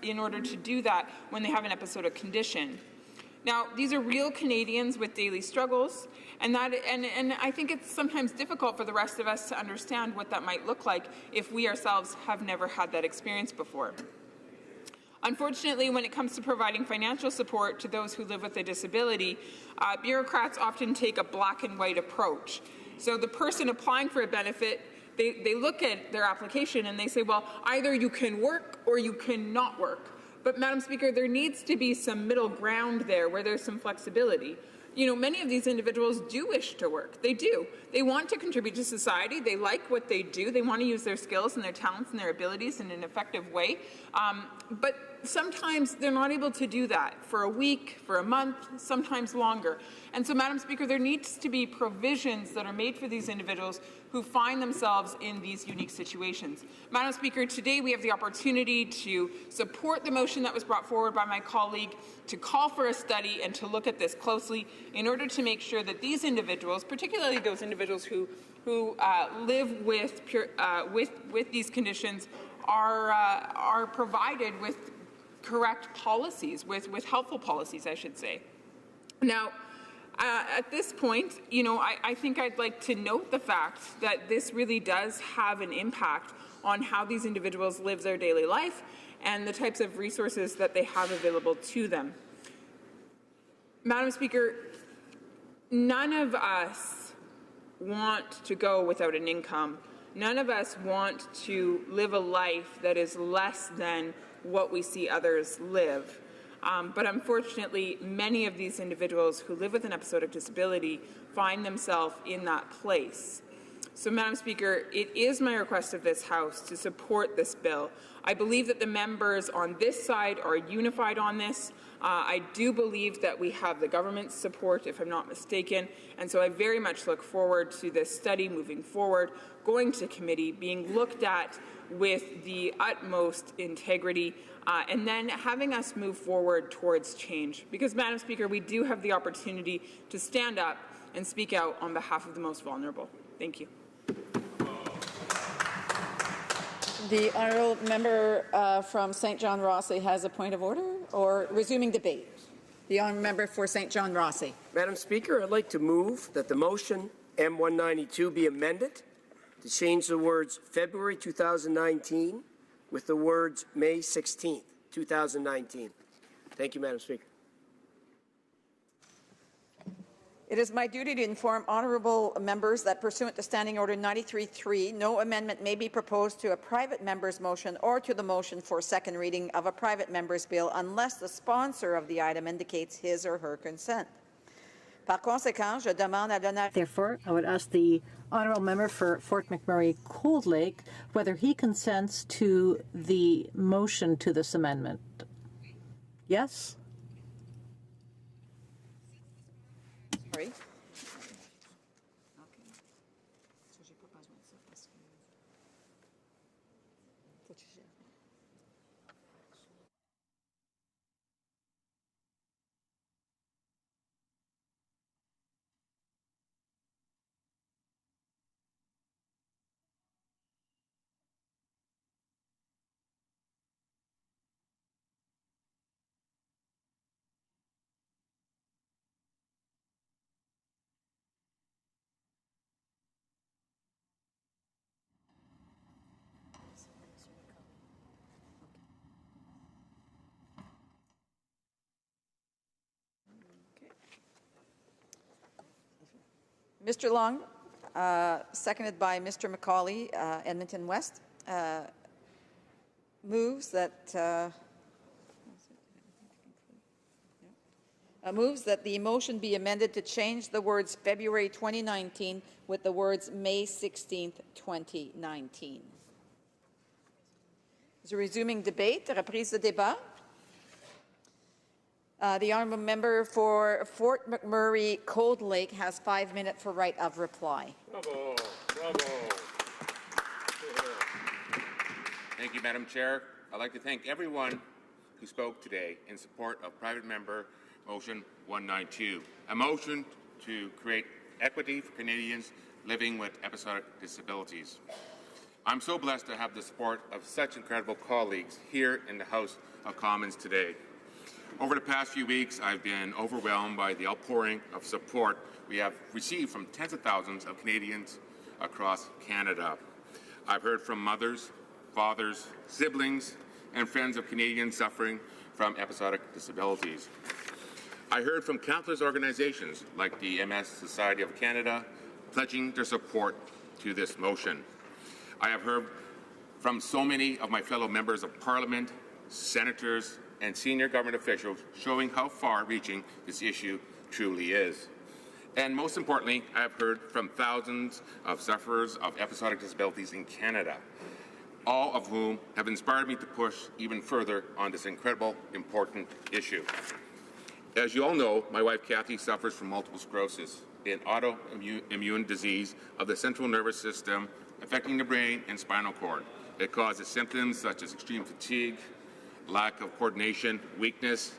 in order to do that when they have an episodic condition. Now, these are real Canadians with daily struggles, and I think it's sometimes difficult for the rest of us to understand what that might look like if we ourselves have never had that experience before. Unfortunately, when it comes to providing financial support to those who live with a disability, bureaucrats often take a black and white approach. So the person applying for a benefit, they look at their application and they say, well, either you can work or you cannot work. But, Madam Speaker, there needs to be some middle ground there where there's some flexibility. You know, many of these individuals do wish to work. They do. They want to contribute to society. They like what they do. They want to use their skills and their talents and their abilities in an effective way. But sometimes they're not able to do that for a week, for a month, sometimes longer. And so, Madam Speaker, there needs to be provisions that are made for these individuals who find themselves in these unique situations. Madam Speaker, today we have the opportunity to support the motion that was brought forward by my colleague, to call for a study and to look at this closely in order to make sure that these individuals, particularly those individuals who live with these conditions, are provided with correct policies, with helpful policies, I should say. Now, at this point, you know, I think I'd like to note the fact that this really does have an impact on how these individuals live their daily life and the types of resources that they have available to them. Madam Speaker, none of us want to go without an income. None of us want to live a life that is less than what we see others live. But unfortunately, many of these individuals who live with an episodic disability find themselves in that place. So, Madam Speaker, it is my request of this House to support this bill. I believe that the members on this side are unified on this. I do believe that we have the government's support, if I'm not mistaken, and so I very much look forward to this study moving forward, going to committee, being looked at with the utmost integrity, and then having us move forward towards change. Because, Madam Speaker, we do have the opportunity to stand up and speak out on behalf of the most vulnerable. Thank you. The honourable member from St. John Rossley has a point of order or resuming debate. The honourable member for St. John Rossley. Madam Speaker, I'd like to move that the motion M192 be amended to change the words February 2019 with the words May 16th, 2019. Thank you, Madam Speaker. It is my duty to inform honourable members that pursuant to Standing Order 93.3, no amendment may be proposed to a private member's motion or to the motion for second reading of a private member's bill unless the sponsor of the item indicates his or her consent. Par conséquent, je demande à l'honneur. Therefore, I would ask the honourable member for Fort McMurray Cold Lake whether he consents to the motion to this amendment. Yes? Sorry. Mr. Long, seconded by Mr. McCauley, Edmonton West, moves that the motion be amended to change the words February 2019 with the words May 16th, 2019. Is resuming debate, reprise de débat. The honourable member for Fort McMurray Cold Lake has 5 minutes for right of reply. Bravo, bravo. Thank you, Madam Chair. I'd like to thank everyone who spoke today in support of private member motion 192, a motion to create equity for Canadians living with episodic disabilities. I'm so blessed to have the support of such incredible colleagues here in the House of Commons today. Over the past few weeks, I've been overwhelmed by the outpouring of support we have received from tens of thousands of Canadians across Canada. I've heard from mothers, fathers, siblings, and friends of Canadians suffering from episodic disabilities. I heard from countless organizations like the MS Society of Canada pledging their support to this motion. I have heard from so many of my fellow members of Parliament, senators, and senior government officials showing how far-reaching this issue truly is. And most importantly, I have heard from thousands of sufferers of episodic disabilities in Canada, all of whom have inspired me to push even further on this incredible, important issue. As you all know, my wife Kathy suffers from multiple sclerosis, an autoimmune disease of the central nervous system affecting the brain and spinal cord. It causes symptoms such as extreme fatigue, lack of coordination, weakness,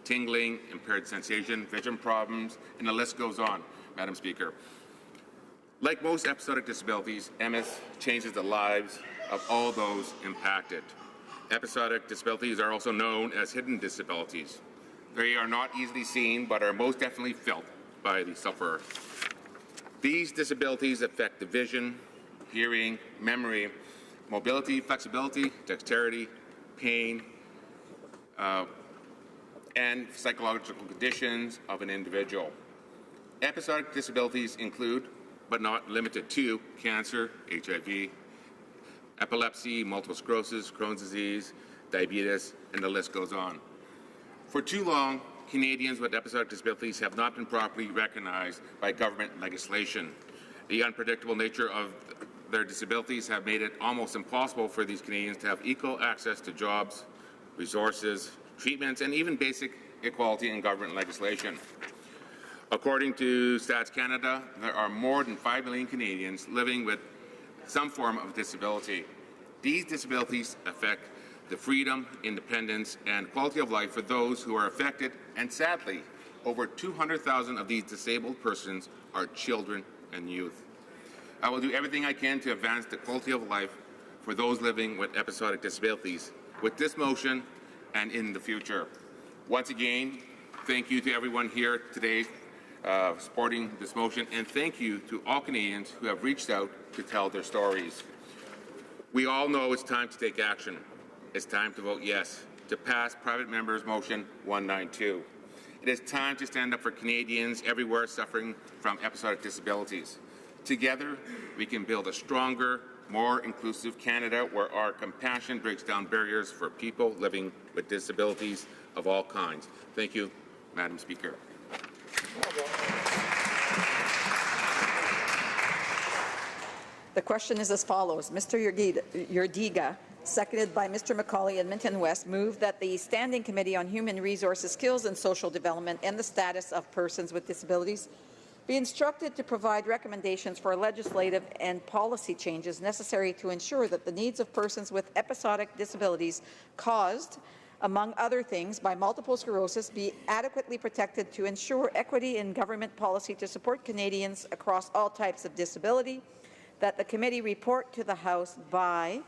tingling, impaired sensation, vision problems, and the list goes on, Madam Speaker. Like most episodic disabilities, MS changes the lives of all those impacted. Episodic disabilities are also known as hidden disabilities. They are not easily seen, but are most definitely felt by the sufferer. These disabilities affect the vision, hearing, memory, mobility, flexibility, dexterity, pain, and psychological conditions of an individual. Episodic disabilities include, but not limited to, cancer, HIV, epilepsy, multiple sclerosis, Crohn's disease, diabetes, and the list goes on. For too long, Canadians with episodic disabilities have not been properly recognized by government legislation. The unpredictable nature of their disabilities have made it almost impossible for these Canadians to have equal access to jobs, resources, treatments, and even basic equality in government legislation. According to Stats Canada, there are more than 5 million Canadians living with some form of disability. These disabilities affect the freedom, independence, and quality of life for those who are affected, and sadly, over 200,000 of these disabled persons are children and youth. I will do everything I can to advance the quality of life for those living with episodic disabilities with this motion and in the future. Once again, thank you to everyone here today supporting this motion, and thank you to all Canadians who have reached out to tell their stories. We all know it's time to take action. It's time to vote yes to pass private members motion 192. It is time to stand up for Canadians everywhere suffering from episodic disabilities. Together, we can build a stronger, more inclusive Canada where our compassion breaks down barriers for people living with disabilities of all kinds. Thank you, Madam Speaker. The question is as follows. Mr. Yerdiga, seconded by Mr. McCauley, Edmonton West, moved that the Standing Committee on Human Resources, Skills and Social Development and the Status of Persons with Disabilities be instructed to provide recommendations for legislative and policy changes necessary to ensure that the needs of persons with episodic disabilities caused, among other things, by multiple sclerosis be adequately protected, to ensure equity in government policy to support Canadians across all types of disability, that the committee report to the House by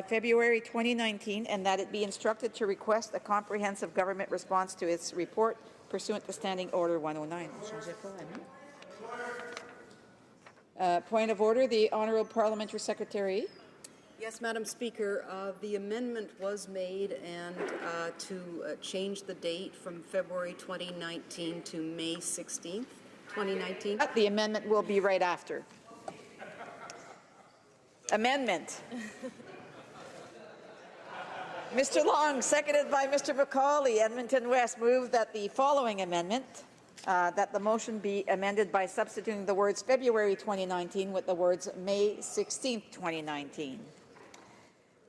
February 2019, and that it be instructed to request a comprehensive government response to its report pursuant to Standing Order 109. Point of order, the Honourable Parliamentary Secretary. Yes, Madam Speaker, the amendment was made and to change the date from February 2019 to May 16th. 2019. The amendment will be right after. Amendment. Mr. Long, seconded by Mr. McCauley, Edmonton West, moved that the following amendment, that the motion be amended by substituting the words February 2019 with the words May 16, 2019.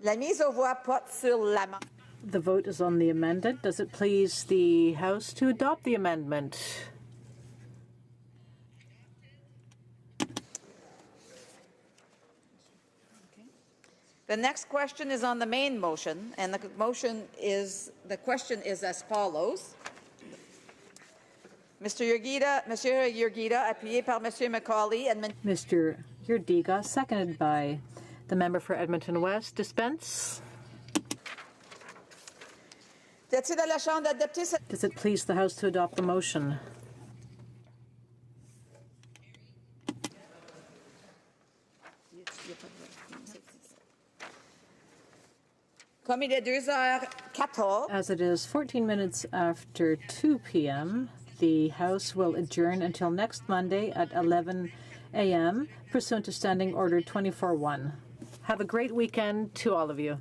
La mise aux voix porte sur l'amendement. The vote is on the amendment. Does it please the House to adopt the amendment? The next question is on the main motion, and the question is as follows. Monsieur Yurgida, appuyé par Monsieur McCauley, Mr. Yurdiga, seconded by the member for Edmonton West, dispense. Does it please the House to adopt the motion? As it is 14 minutes after 2 p.m., the House will adjourn until next Monday at 11 a.m., pursuant to Standing Order 24-1. Have a great weekend to all of you.